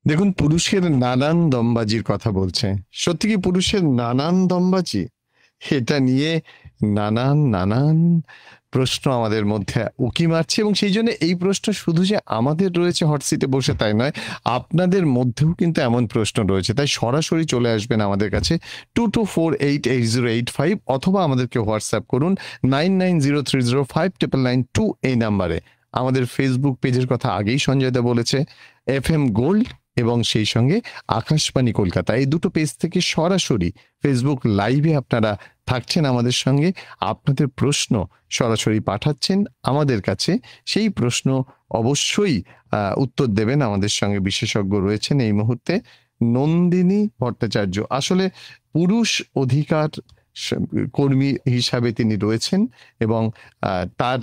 দেখুন, পুরুষের নানান দমবাজির কথা বলছে। সত্যি কি পুরুষের নানান দমবাজি? এটা নিয়ে নানান প্রশ্ন আমাদের মধ্যে উঁকি মারছে, এবং সেই জন্য এই প্রশ্ন শুধু যে আমাদের রয়েছে হট সিটে বসে তাই নয়, আপনাদের মধ্যেও কিন্তু এমন প্রশ্ন রয়েছে। তাই সরাসরি চলে আসবেন আমাদের কাছে 22488085, অথবা আমাদেরকে হোয়াটসঅ্যাপ করুন 9903059992 এই নাম্বারে। আমাদের ফেসবুক পেজের কথা আগেই সঞ্জয়দা বলেছে, FM গোল্ড এবং সেই সঙ্গে আকাশবাণী কলকাতা, এই দুটো পেজ থেকে সরাসরি ফেসবুক লাইভে আপনারা থাকছেন আমাদের সঙ্গে, আপনাদের প্রশ্ন সরাসরি পাঠাচ্ছেন আমাদের কাছে। সেই প্রশ্ন অবশ্যই উত্তর দেবেন। আমাদের সঙ্গে বিশেষজ্ঞ রয়েছেন এই মুহূর্তে নন্দিনী ভট্টাচার্য। আসলে পুরুষ অধিকার কর্মী হিসাবে তিনি রয়েছেন, এবং তার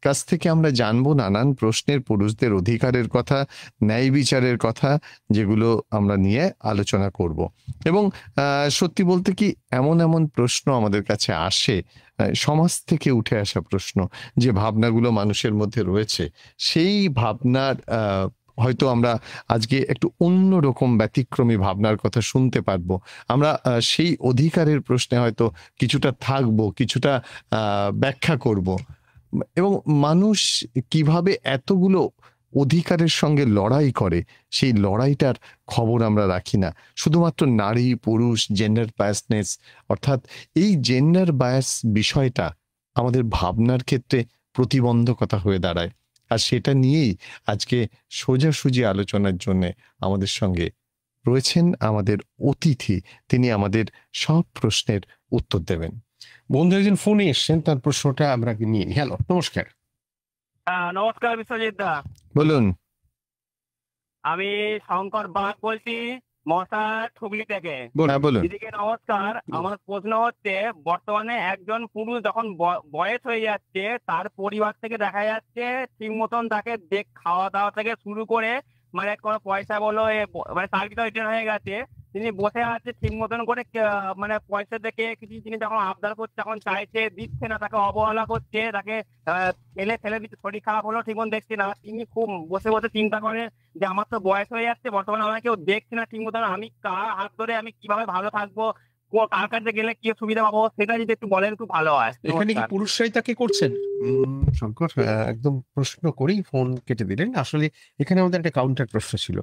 কাছ থেকে আমরা জানবো নানান প্রশ্নের, পুরুষদের অধিকারের কথা, ন্যায় বিচারের কথা, যেগুলো আমরা নিয়ে আলোচনা করব। এবং সত্যি বলতে কি, এমন প্রশ্ন আমাদের কাছে আসে, সমাজ থেকে উঠে আসা প্রশ্ন, যে ভাবনাগুলো মানুষের মধ্যে রয়েছে, সেই ভাবনার হয়তো আমরা আজকে একটু অন্যরকম ব্যতিক্রমী ভাবনার কথা শুনতে পারবো। আমরা সেই অধিকারের প্রশ্নে হয়তো কিছুটা থাকবো, কিছুটা ব্যাখ্যা করব, এবং মানুষ কিভাবে এতগুলো অধিকারের সঙ্গে লড়াই করে, সেই লড়াইটার খবর আমরা রাখি না। শুধুমাত্র নারী পুরুষ জেন্ডার বায়াসনেস, অর্থাৎ এই জেন্ডার বায়াস বিষয়টা আমাদের ভাবনার ক্ষেত্রে প্রতিবন্ধকতা হয়ে দাঁড়ায়। আর সেটা নিয়েই আজকে সোজাসুজি আলোচনার জন্য আমাদের সঙ্গে রয়েছেন আমাদের অতিথি। তিনি আমাদের সব প্রশ্নের উত্তর দেবেন। বন্ধু একজন ফোনে এসছেন, তার প্রশ্নটা আমরা নিয়ে নিই। হ্যালো, নমস্কার। নমস্কার বিশ্বজিৎ দা, বলুন। আমি শঙ্কর বাগ বলছি, মশা ঠুগলি থেকে। বলুন। দিদিকে নমস্কার। আমার প্রশ্ন হচ্ছে, বর্তমানে একজন পুরুষ যখন বয়স হয়ে যাচ্ছে, তার পরিবার থেকে দেখা যাচ্ছে ঠিক মতন তাকে খাওয়া দাওয়া থেকে শুরু করে, মানে কোনো পয়সা বলো, মানে চাকরি তো রিটার্ন হয়ে গেছে, তিনি বসে আছে ঠিক মতন করে, মানে পয়সা দেখে কিছু জিনিস যখন আবদার করছে, যখন চাইছে দিচ্ছে না, তাকে অবহেলা করছে, তাকে ফেলে দিচ্ছে। শরীর খারাপ হলেও ঠিক মতন দেখছে না। তিনি খুব বসে বসে চিন্তা করে যে আমার তো বয়স হয়ে যাচ্ছে, বর্তমানে আমাকে কেউ দেখছে না ঠিক মতন, আমি কার হাত ধরে আমি কিভাবে ভালো থাকবো, কার কাছে গেলে কি সুবিধা পাবো, সেটা যদি একটু বলেন খুব ভালো হয়। এখানে কি পুরুষরাই তাকে করছেন? শঙ্কর, একদম প্রশ্ন করেই ফোন কেটে দিলেন। আসলে এখানে আমাদের একটা কাউন্টার প্রশ্ন ছিল।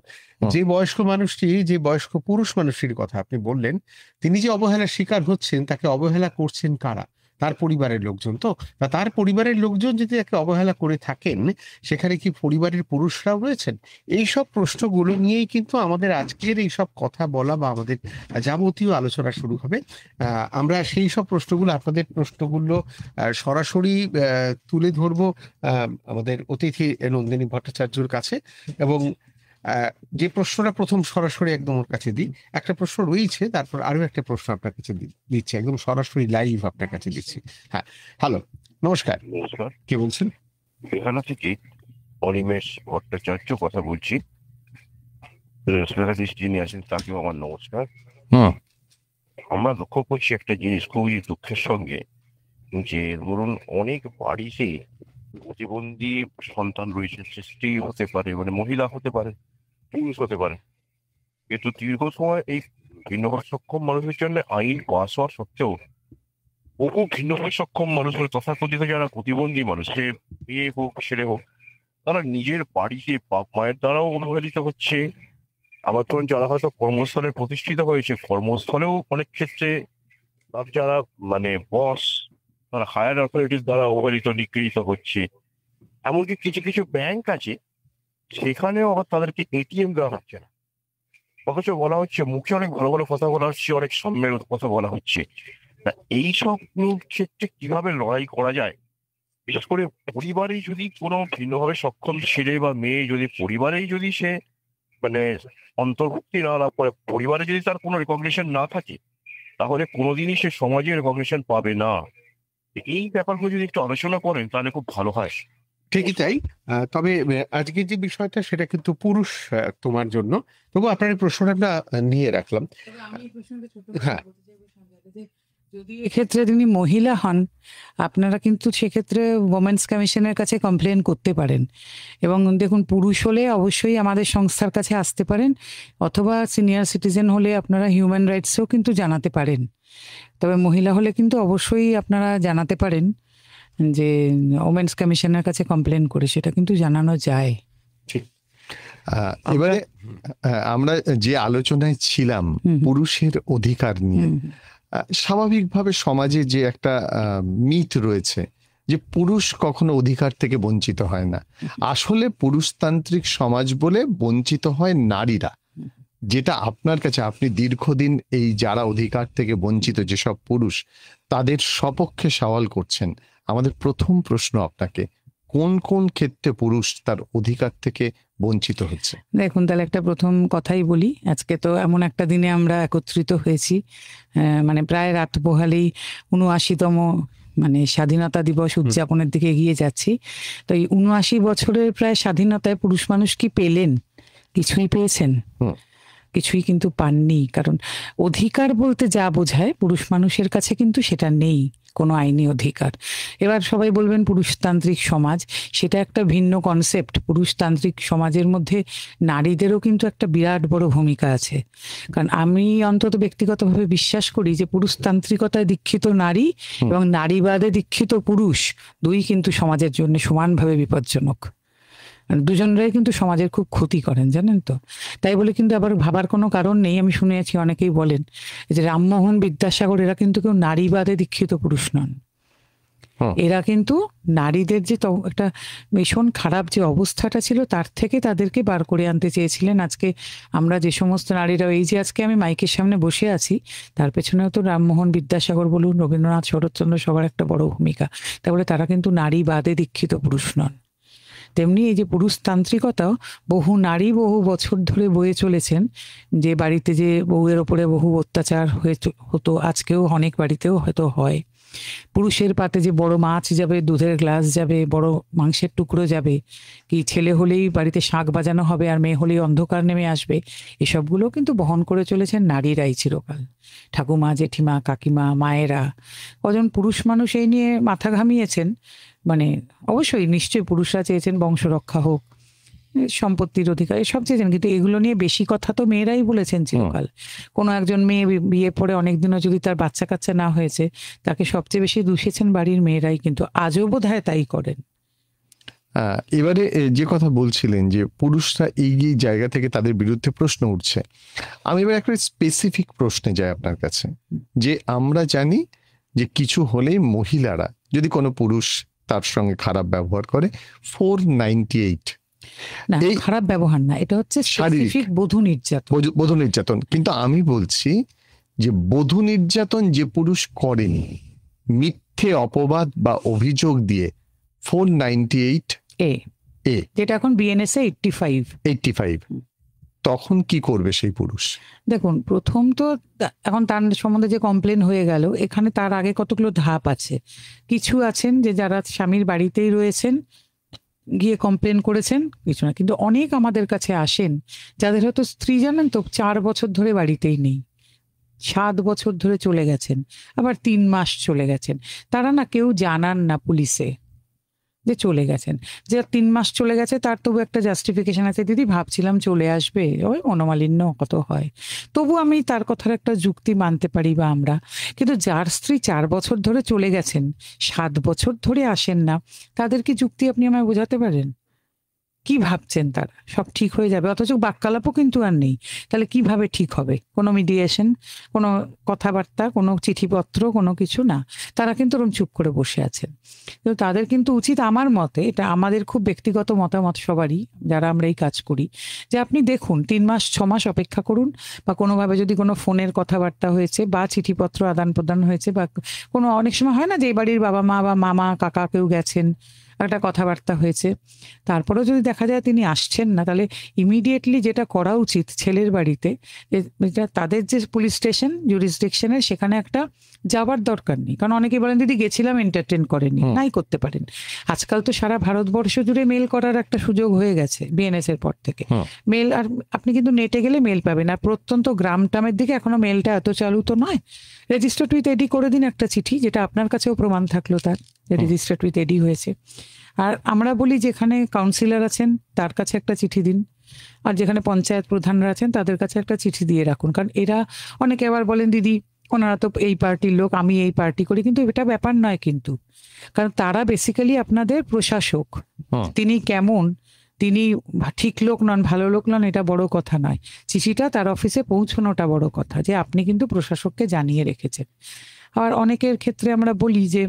যে বয়স্ক মানুষটি, যে বয়স্ক পুরুষ মানুষটির কথা আপনি বললেন, তিনি যে অবহেলার শিকার হচ্ছেন, তাকে অবহেলা করছেন কারা? তার পরিবারের লোকজন তো? বা তার পরিবারের লোকজন যদি তাকে অবহেলা করে থাকেন, সেখানে কি পরিবারের পুরুষরাও রয়েছেন? এইসব প্রশ্নগুলো নিয়েই কিন্তু আমাদের আজকের এইসব কথা বলা বা আমাদের যাবতীয় আলোচনা শুরু হবে। আমরা সেই সব প্রশ্নগুলো, আপনাদের প্রশ্নগুলো সরাসরি তুলে ধরবো আমাদের অতিথি নন্দিনী ভট্টাচার্যর কাছে। এবং যে প্রশ্নটা প্রথম সরাসরি একদম ওর কাছে দিই, একটা প্রশ্ন রয়েছে, তারপর আরো একটা প্রশ্ন আপনার কাছে দিচ্ছি, একদম সরাসরি লাইভ আপনার কাছে দিচ্ছি। হ্যাঁ, হ্যালো, নমস্কার। নমস্কার, কে বলছেন? এখানে থেকে অনিমেষ ভট্টাচার্য কথা বলছি। স্পেশালিস্ট যিনি আছেন তাকেও আমার নমস্কার। আমরা লক্ষ্য করছি একটা জিনিস খুবই দুঃখের সঙ্গে, যে ধরুন অনেক বাড়িতে প্রতিবন্ধী সন্তান রয়েছে, সে স্ত্রী হতে পারে, মানে মহিলা হতে পারে, পুরুষ হতে পারে, কিন্তু দীর্ঘ সময় এই ভিন্নভাবে সক্ষম মানুষের জন্য আইন পাস হওয়ার সত্ত্বেও বহু ভিন্নভাবে সক্ষম মানুষের, তথাকথিত যারা প্রতিবন্ধী মানুষ, সে মেয়ে হোক ছেলে হোক, তারা নিজের বাড়িতে বাপ মায়ের দ্বারাও অবহেলিত হচ্ছে। আবার ধরুন যারা হয়তো কর্মস্থলে প্রতিষ্ঠিত হয়েছে, কর্মস্থলেও অনেক ক্ষেত্রে তার যারা মানে বস, তারা হায়ার অথরিটির দ্বারা অবহেলিত নিগৃহীত হচ্ছে। এমনকি কিছু কিছু ব্যাংক আছে, সেখানেও আবার তাদেরকে এটিএম দেওয়া হচ্ছে না, অথচ বলা হচ্ছে মুখে অনেক ভালো ভালো কথা বলা হচ্ছে, অনেক সম্মের কথা বলা হচ্ছে। তা এইসব ক্ষেত্রে কিভাবে লড়াই করা যায়? বিশেষ করে পরিবারে যদি কোনো ভিন্নভাবে সক্ষম ছেলে বা মেয়ে, যদি পরিবারেই যদি সে মানে অন্তর্ভুক্তি না লাভ করে, পরিবারে যদি তার কোনো রেকগনিশন না থাকে, তাহলে কোনোদিনই সে সমাজে রেকগনিশন পাবে না। এই ব্যাপারগুলো যদি একটু আলোচনা করেন তাহলে খুব ভালো হয়। ঠিকই তাই। তবে আজকে যে বিষয়টা, সেটা কিন্তু পুরুষ তোমার জন্য। তবু আপনার এই প্রশ্নটা আমরা নিয়ে রাখলাম। হ্যাঁ, যদি এক্ষেত্রে তিনি মহিলা হন, আপনারা কিন্তু সেক্ষেত্রে ওমেন্স কমিশনের কাছে কমপ্লেন করতে পারেন। এবং দেখুন, পুরুষ হলে অবশ্যই আমাদের সংস্থার কাছে আসতে পারেন, অথবা সিনিয়র সিটিজেন হলে আপনারা হিউম্যান রাইটসেও কিন্তু জানাতে পারেন। তবে মহিলা হলে কিন্তু অবশ্যই আপনারা জানাতে পারেন যে ওমেন্স কমিশনের কাছে কমপ্লেন করে, সেটা কিন্তু জানানো যায়। এবারে আমরা যে আলোচনায় ছিলাম পুরুষের অধিকার নিয়ে, স্বাভাবিকভাবে সমাজে যে একটা মিথ রয়েছে যে পুরুষ কখনো অধিকার থেকে বঞ্চিত হয় না। আসলে পুরুষতান্ত্রিক সমাজ বলে বঞ্চিত হয় নারীরা, যেটা আপনার কাছে, আপনি দীর্ঘদিন এই যারা অধিকার থেকে বঞ্চিত যেসব পুরুষ, তাদের সপক্ষে সওয়াল করছেন। আমাদের প্রথম প্রশ্ন আপনাকে, কোন কোন ক্ষেত্রে পুরুষ তার অধিকার থেকে বঞ্চিত হচ্ছে? দেখুন, তাহলে একটা প্রথম কথাই বলি, আজকে তো এমন একটা দিনে আমরা একত্রিত হয়েছি, মানে প্রায় রাত পোহালেই ৭৯তম মানে স্বাধীনতা দিবস উদযাপনের দিকে এগিয়ে যাচ্ছি। তো এই ৭৯ বছরের প্রায় স্বাধীনতায় পুরুষ মানুষ কি পেলেন? কিছুই পেয়েছেন? কিছুই কিন্তু পাননি। কারণ অধিকার বলতে যা বোঝায়, পুরুষ মানুষের কাছে কিন্তু সেটা নেই, কোনো আইনি অধিকার। এবার সবাই বলবেন পুরুষতান্ত্রিক সমাজ, সেটা একটা ভিন্ন কনসেপ্ট। পুরুষতান্ত্রিক সমাজের মধ্যে নারীদেরও কিন্তু একটা বিরাট বড় ভূমিকা আছে। কারণ আমি অন্তত ব্যক্তিগতভাবে বিশ্বাস করি যে পুরুষতান্ত্রিকতায় দীক্ষিত নারী এবং নারীবাদে দীক্ষিত পুরুষ দুই কিন্তু সমাজের জন্য সমানভাবে বিপজ্জনক। দুজনরাই কিন্তু সমাজের খুব ক্ষতি করেন, জানেন তো। তাই বলে কিন্তু আবার ভাবার কোনো কারণ নেই। আমি শুনেছি অনেকেই বলেন যে রামমোহন, বিদ্যাসাগর এরা কিন্তু কেউ নারীবাদে দীক্ষিত পুরুষ নন। এরা কিন্তু নারীদের যে একটা ভীষণ খারাপ যে অবস্থাটা ছিল তার থেকে তাদেরকে বার করে আনতে চেয়েছিলেন। আজকে আমরা যে সমস্ত নারীরা, এই যে আজকে আমি মাইকের সামনে বসে আছি, তার পেছনেও তো রামমোহন, বিদ্যাসাগর বলুন, রবীন্দ্রনাথ, শরৎচন্দ্র, সবার একটা বড় ভূমিকা। তাহলে তারা কিন্তু নারীবাদে দীক্ষিত পুরুষ নন। তেমনি এই যে পুরুষতান্ত্রিকতাও বহু নারী বহু বছর ধরে বয়ে চলেছেন। যে বাড়িতে যে বউয়ের ওপরে বহু অত্যাচার হতো, আজকেও অনেক বাড়িতেও হয়তো হয়। পুরুষের পাতে যে বড় মাছ যাবে, দুধের গ্লাস যাবে, বড় মাংসের টুকরো যাবে, কি ছেলে হলেই বাড়িতে শাঁখ বাজানো হবে আর মেয়ে হলেই অন্ধকার নেমে আসবে, এসবগুলো কিন্তু বহন করে চলেছেন নারীরাই চিরকাল। ঠাকুমা, জেঠিমা, কাকিমা, মায়েরা, কজন পুরুষ মানুষ এই নিয়ে মাথা ঘামিয়েছেন। মানে অবশ্যই নিশ্চয়ই পুরুষরা চেয়েছেন বংশ রক্ষা হোক, সম্পত্তির অধিকার, এসব চেয়েছেন, কিন্তু এগুলো নিয়ে বেশি কথা তো মেয়েরাই বলেছেন চিরকাল। কোনো একজন মেয়ে বিয়ে পরে অনেকদিনও যদি তার বাচ্চা কাচ্চা না হয়েছে, তাকে সবচেয়ে বেশি দূষিয়েছেন বাড়ির মেয়েরাই, কিন্তু আজও বোধহয় তাই করেন। এবারে যে কথা বলছিলেন যে পুরুষরা এই জায়গা থেকে তাদের বিরুদ্ধে প্রশ্ন উঠছে, আমি এবার একটা স্পেসিফিক প্রশ্নে যাই আপনার কাছে। যে আমরা জানি যে কিছু হলেই মহিলারা, যদি কোনো পুরুষ তার সঙ্গে খারাপ ব্যবহার করে, 498 না, খারাপ ব্যবহার না, এটা হচ্ছে শারীরিক বধূ নির্যাতন। বধূ নির্যাতন। কিন্তু আমি বলছি যে বধূ নির্যাতন যে পুরুষ করেনি, মিথ্যে অপবাদ বা অভিযোগ দিয়ে 498 এ, যেটা এখন বিএনএস এ 85, তখন কি করবে সেই পুরুষ? দেখুন, প্রথম তো এখন তার সম্বন্ধে যে কমপ্লেন হয়ে গেল, এখানে তার আগে কতগুলো ধাপ আছে। কিছু আছেন যে যারা স্বামীর বাড়িতেই রয়েছেন, গিয়ে কমপ্লেন করেছেন, কিছু না। কিন্তু অনেক আমাদের কাছে আসেন যাদের হয়তো স্ত্রী, জানেন তো, 4 বছর ধরে বাড়িতেই নেই, 7 বছর ধরে চলে গেছেন, আবার 3 মাস চলে গেছেন। তারা না কেউ জানান না পুলিশে যে চলে গেছেন। যে 3 মাস চলে গেছে তার তবু একটা জাস্টিফিকেশন আছে, দিদি ভাবছিলাম চলে আসবে, ওই মনোমালিন্য কত হয়, তবু আমি তার কথার একটা যুক্তি মানতে পারি বা আমরা। কিন্তু যার স্ত্রী 4 বছর ধরে চলে গেছেন, 7 বছর ধরে আসেন না, তাদের কি যুক্তি আপনি আমায় বোঝাতে পারেন? কি ভাবছেন তারা সব ঠিক হয়ে যাবে? অথচ বাক্যালাপও কিন্তু আর নেই। তাহলে কিভাবে ঠিক হবে? কোনো মিডিয়েশন, কোনো কথাবার্তা, কোনো চিঠিপত্র, কোনো কিছু না। তারা কিন্তু ওরকম চুপ করে বসে আছেন। কিন্তু তাদের কিন্তু উচিত, আমার মতে, এটা আমাদের খুব ব্যক্তিগত মতামত সবারই যারা আমরা এই কাজ করি, যে আপনি দেখুন 3 মাস 6 মাস অপেক্ষা করুন, বা কোনোভাবে যদি কোনো ফোনের কথাবার্তা হয়েছে বা চিঠিপত্র আদান প্রদান হয়েছে, বা কোনো অনেক সময় হয় না যে এই বাড়ির বাবা মা বা মামা কাকা কেউ গেছেন, একটা কথাবার্তা হয়েছে, তারপরেও যদি দেখা যায় তিনি আসছেন না, তাহলে ইমিডিয়েটলি যেটা করা উচিত ছেলের বাড়িতে, যেটা তাদের যে পুলিশ স্টেশন জুরিসডিকশনের, সেখানে একটা যাবার দরকার নেই। কারণ অনেকে বলেন দিদি গেছিলাম, এন্টারটেন করেনি, নাই করতে পারেন। আজকাল তো সারা ভারতবর্ষ জুড়ে মেল করার একটা সুযোগ হয়ে গেছে বিএনএস এর পর থেকে। মেল, আর আপনি কিন্তু নেটে গেলে মেল পাবেন। আর প্রত্যন্ত গ্রাম টামের দিকে এখনো মেলটা এত চালু তো নয়। রেজিস্টার্ড উইথ এডি করে দিন একটা চিঠি, যেটা আপনার কাছেও প্রমাণ থাকলো তার রেজিস্টার্ড উইথ এডি হয়েছে। আর আমরা বলি যেখানে কাউন্সিলর আছেন তার কাছে একটা চিঠি দিন, আর যেখানে পঞ্চায়েত প্রধানরা আছেন তাদের কাছে একটা চিঠি দিয়ে রাখুন। কারণ এরা অনেকে আবার বলেন দিদি ওনারা তো এই পার্টির লোক, আমি এই পার্টি করি, কিন্তু এটা ব্যাপার নয় কিন্তু। কারণ তারা বেসিক্যালি আপনাদের প্রশাসক। তিনি কেমন, তিনি ঠিক লোক নন, ভালো লোক নন, এটা বড় কথা নয়। চিঠিটা তার অফিসে পৌঁছানোটা বড় কথা, যে আপনি কিন্তু প্রশাসককে জানিয়ে রেখেছেন। আর অনেকের ক্ষেত্রে আমরা বলি যে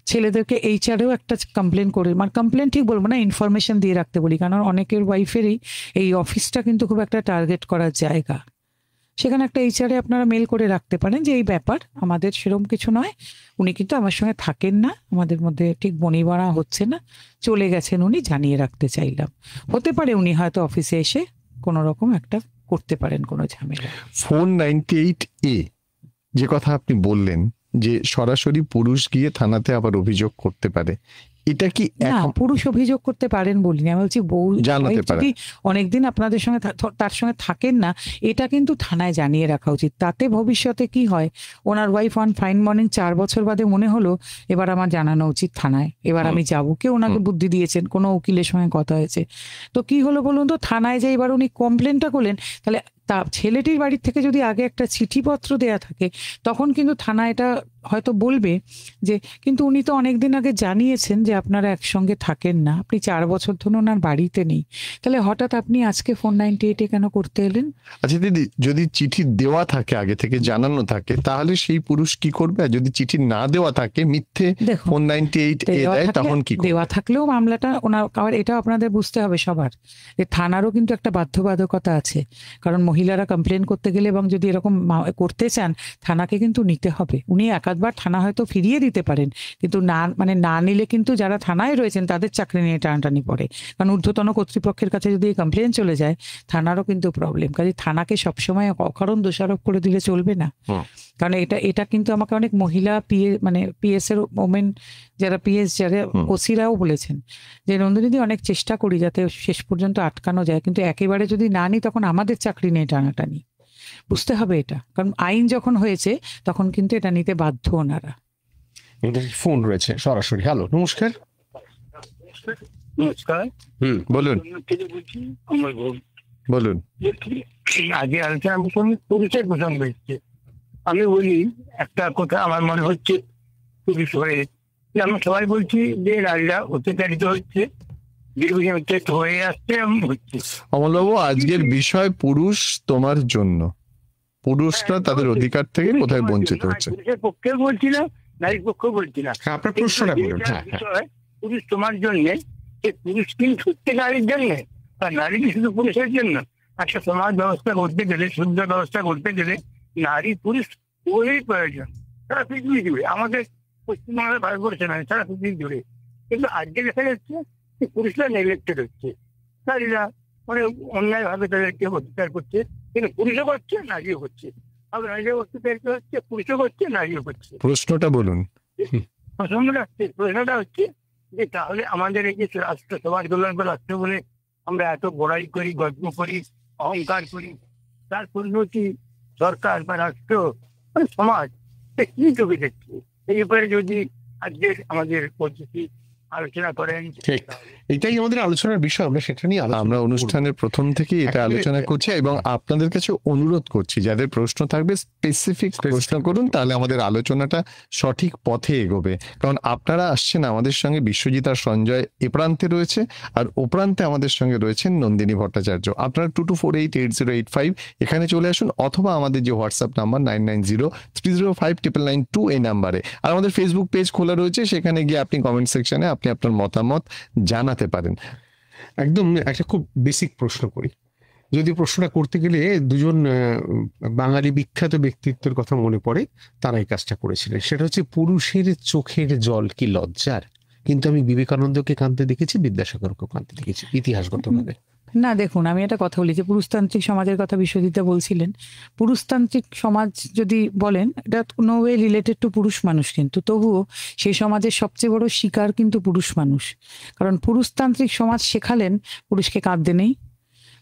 ছেলেদেরকে এইচআরেও একটা কমপ্লেন করে, মানে কমপ্লেন ঠিক বলবো না, ইনফরমেশন দিয়ে রাখতে বলি। কারণ অনেকের ওয়াইফেরই এই অফিসটা কিন্তু খুব একটা টার্গেট করার জায়গা। সেখানে একটা এইচআরে আপনারা মেল করে রাখতে পারেন যে এই ব্যাপার, আমাদের সেরকম কিছু নয়, উনি কিন্তু আমার সঙ্গে থাকেন না, আমাদের মধ্যে ঠিক বনিবনা হচ্ছে না, চলে গেছেন উনি, জানিয়ে রাখতে চাইলাম। হতে পারে উনি হয়তো অফিসে এসে কোনো রকম একটা করতে পারেন কোনো ঝামেলা। 498A যে কথা আপনি বললেন যে সরাসরি পুরুষ গিয়ে থানাতে আবার অভিযোগ করতে পারে, এটা কি না, পুরুষ অভিযোগ করতে পারেন বলিনি, আমি বলছি বউ জানাতে পারে। যদি অনেকদিন আপনাদের সঙ্গে তার সঙ্গে থাকেন না, এটা কিন্তু থানায় জানিয়ে রাখা উচিত। তাতে ভবিষ্যতে কি হয়, ওনার ওয়াইফ অন ফাইন মর্নিং 4 বছর বাদে মনে হলো এবার আমার জানানো উচিত থানায়, এবার আমি যাবো, কেউ ওনাকে বুদ্ধি দিয়েছেন, কোনো উকিলের সঙ্গে কথা হয়েছে, তো কি হলো বলুন তো, থানায় যে এবার উনি কমপ্লেনটা করলেন, তাহলে তা ছেলেটির বাড়ির থেকে যদি আগে একটা চিঠিপত্র দেয়া থাকে, তখন কিন্তু থানা এটা হয়তো বলবে যে কিন্তু উনি তো অনেকদিন আগে জানিয়েছেন যে আপনারা একসঙ্গে থাকেন না, আপনি 4 বছর ধরে ওনার বাড়িতে নেই, তাহলে হঠাৎ আপনি আজকে 498 কেন করতে এলেন? আচ্ছা দিদি, যদি চিঠি দেওয়া থাকে আগে থেকে জানানো থাকে, তাহলে সেই পুরুষ কি করবে? আর যদি চিঠি না দেওয়া থাকে, মিথ্যে 498A দেয়, তখন কি করবে? দেওয়া থাকলেও মামলাটা ওনার, আবার এটাও আপনাদের বুঝতে হবে সবার, যে থানারও কিন্তু একটা বাধ্যবাধকতা আছে। কারণ মহিলারা কমপ্লেন করতে গেলে এবং যদি এরকম করতে চান, থানাকে কিন্তু নিতে হবে। উনি একাধবার থানা হয়তো ফিরিয়ে দিতে পারেন, কিন্তু না নিলে কিন্তু যারা থানায় রয়েছেন তাদের চাকরি নিয়ে টানাটানি পড়ে। কারণ ঊর্ধ্বতন কর্তৃপক্ষের কাছে যদি এই কমপ্লেন চলে যায়, থানারও কিন্তু প্রবলেম। কাজে থানাকে সবসময় অকারণ দোষারোপ করে দিলে চলবে না। কারণ এটা কিন্তু আমাকে অনেক মহিলা পিএস এর ওমেন যারা পিএস যারা ওসিরাও বলেছেন যে নন্দিনীদি অনেক চেষ্টা করি যাতে শেষ পর্যন্ত আটকানো যায়, কিন্তু একেবারে যদি না নিই তখন আমাদের চাকরি নিয়ে টানাটানি। বুঝতে হবে এটা, কারণ আইন যখন হয়েছে তখন কিন্তু এটা নিতে বাধ্য ওনারা। ফোন রয়েছে সরাসরি। হ্যালো, নমস্কার। নমস্কার, বলুন বলুন। আগে আলোচনা পুরুষের প্রসঙ্গ হচ্ছে। আমি বলি একটা কথা আমার মনে হচ্ছে পুরুষ হয়ে, আমরা সবাই বলছি যে নারীরা অত্যাচারিত হচ্ছে, দীর্ঘদিন অত্যাচারিত হয়ে আসছে এবং হচ্ছে। অমলবাবু, আজকের বিষয় পুরুষ তোমার জন্য, পুরুষরা তাদের অধিকার থেকে কোথায় বঞ্চিত হচ্ছে। পুরুষের পক্ষেও বলছি না, নারীর পক্ষেও বলছি না। আপনার প্রশ্নটা বলুন। পুরুষ তোমার জন্য, পুরুষ কিন্তু সত্যি নারীর জন্য, বা নারী কি শুধু পুরুষের জন্য? একটা সমাজ ব্যবস্থা করতে গেলে, সুন্দর ব্যবস্থা করতে গেলে নারী পুরুষ উভয়েরই প্রয়োজন, সারা পৃথিবী জুড়ে, আমাদের পশ্চিমবাংলার ভারতবর্ষে নয়, সারা পৃথিবী জুড়ে। কিন্তু আজকে দেখা যাচ্ছে পুরুষরা নেগলেক্টেড হচ্ছে, নারীরা মানে অন্যায় ভাবে তাদেরকে অত্যাচার করছে, কিন্তু পুরুষও করছে, নারীও করছে। আবার নারীরা অত্যাচার হচ্ছে, পুরুষও করছে, নারীও করছে। প্রশ্নটা বলুন। প্রশ্নটা হচ্ছে যে তাহলে আমাদের এই যে রাষ্ট্র, সমাজ কল্যাণ রাষ্ট্র বলে আমরা এত বড়াই করি, গর্ব করি, অহংকার করি, তার পরিণতি সরকার বা রাষ্ট্র মানে সমাজ কি চোখে দেখছে? এই ব্যাপারে যদি আজকের আমাদের পদ্ধতি আলোচনা করেন। ঠিক, এটাই আমাদের আলোচনার বিষয়, আমরা সেটা নিয়ে আমরা অনুষ্ঠানের প্রথম থেকে এটা আলোচনা করছি এবং আপনাদের কাছে অনুরোধ করছি যাদের প্রশ্ন থাকবে স্পেসিফিক প্রশ্ন করুন, তাহলে আমাদের আলোচনাটা সঠিক পথে এগোবে। কারণ আপনারা আসছেন আমাদের সঙ্গে, বিশ্বজিৎ আর সঞ্জয় এ প্রান্তে রয়েছে, আর ও প্রান্তে আমাদের সঙ্গে রয়েছেন নন্দিনী ভট্টাচার্য। আপনারা 22488085 এখানে চলে আসুন, অথবা আমাদের যে হোয়াটসঅ্যাপ নাম্বার 9903059992 এই নাম্বারে। আর আমাদের ফেসবুক পেজ খোলা রয়েছে, সেখানে গিয়ে আপনি কমেন্ট সেকশনে আপনি আপনার মতামত জানাতে পারেন। একদম একটা খুব বেসিক প্রশ্ন করি, যদি প্রশ্নটা করতে গেলে দুজন বাঙালি বিখ্যাত ব্যক্তিত্বের কথা মনে পড়ে, তারা এই কাজটা করেছিলেন। সেটা হচ্ছে পুরুষের চোখের জল কি লজ্জার। কিন্তু আমি বিবেকানন্দকে কাঁদতে দেখেছি, বিদ্যাসাগরকেও কাঁদতে দেখেছি ইতিহাসগতভাবে। না দেখুন, আমি একটা কথা বলি যে পুরুষতান্ত্রিক সমাজের কথা বিশ্বজিৎদা বলছিলেন। পুরুষতান্ত্রিক সমাজ যদি বলেন, এটা নো ওয়ে রিলেটেড টু পুরুষ মানুষ, কিন্তু তবুও সেই সমাজের সবচেয়ে বড় শিকার কিন্তু পুরুষ মানুষ। কারণ পুরুষতান্ত্রিক সমাজ শেখালেন পুরুষকে কাঁদতে নেই,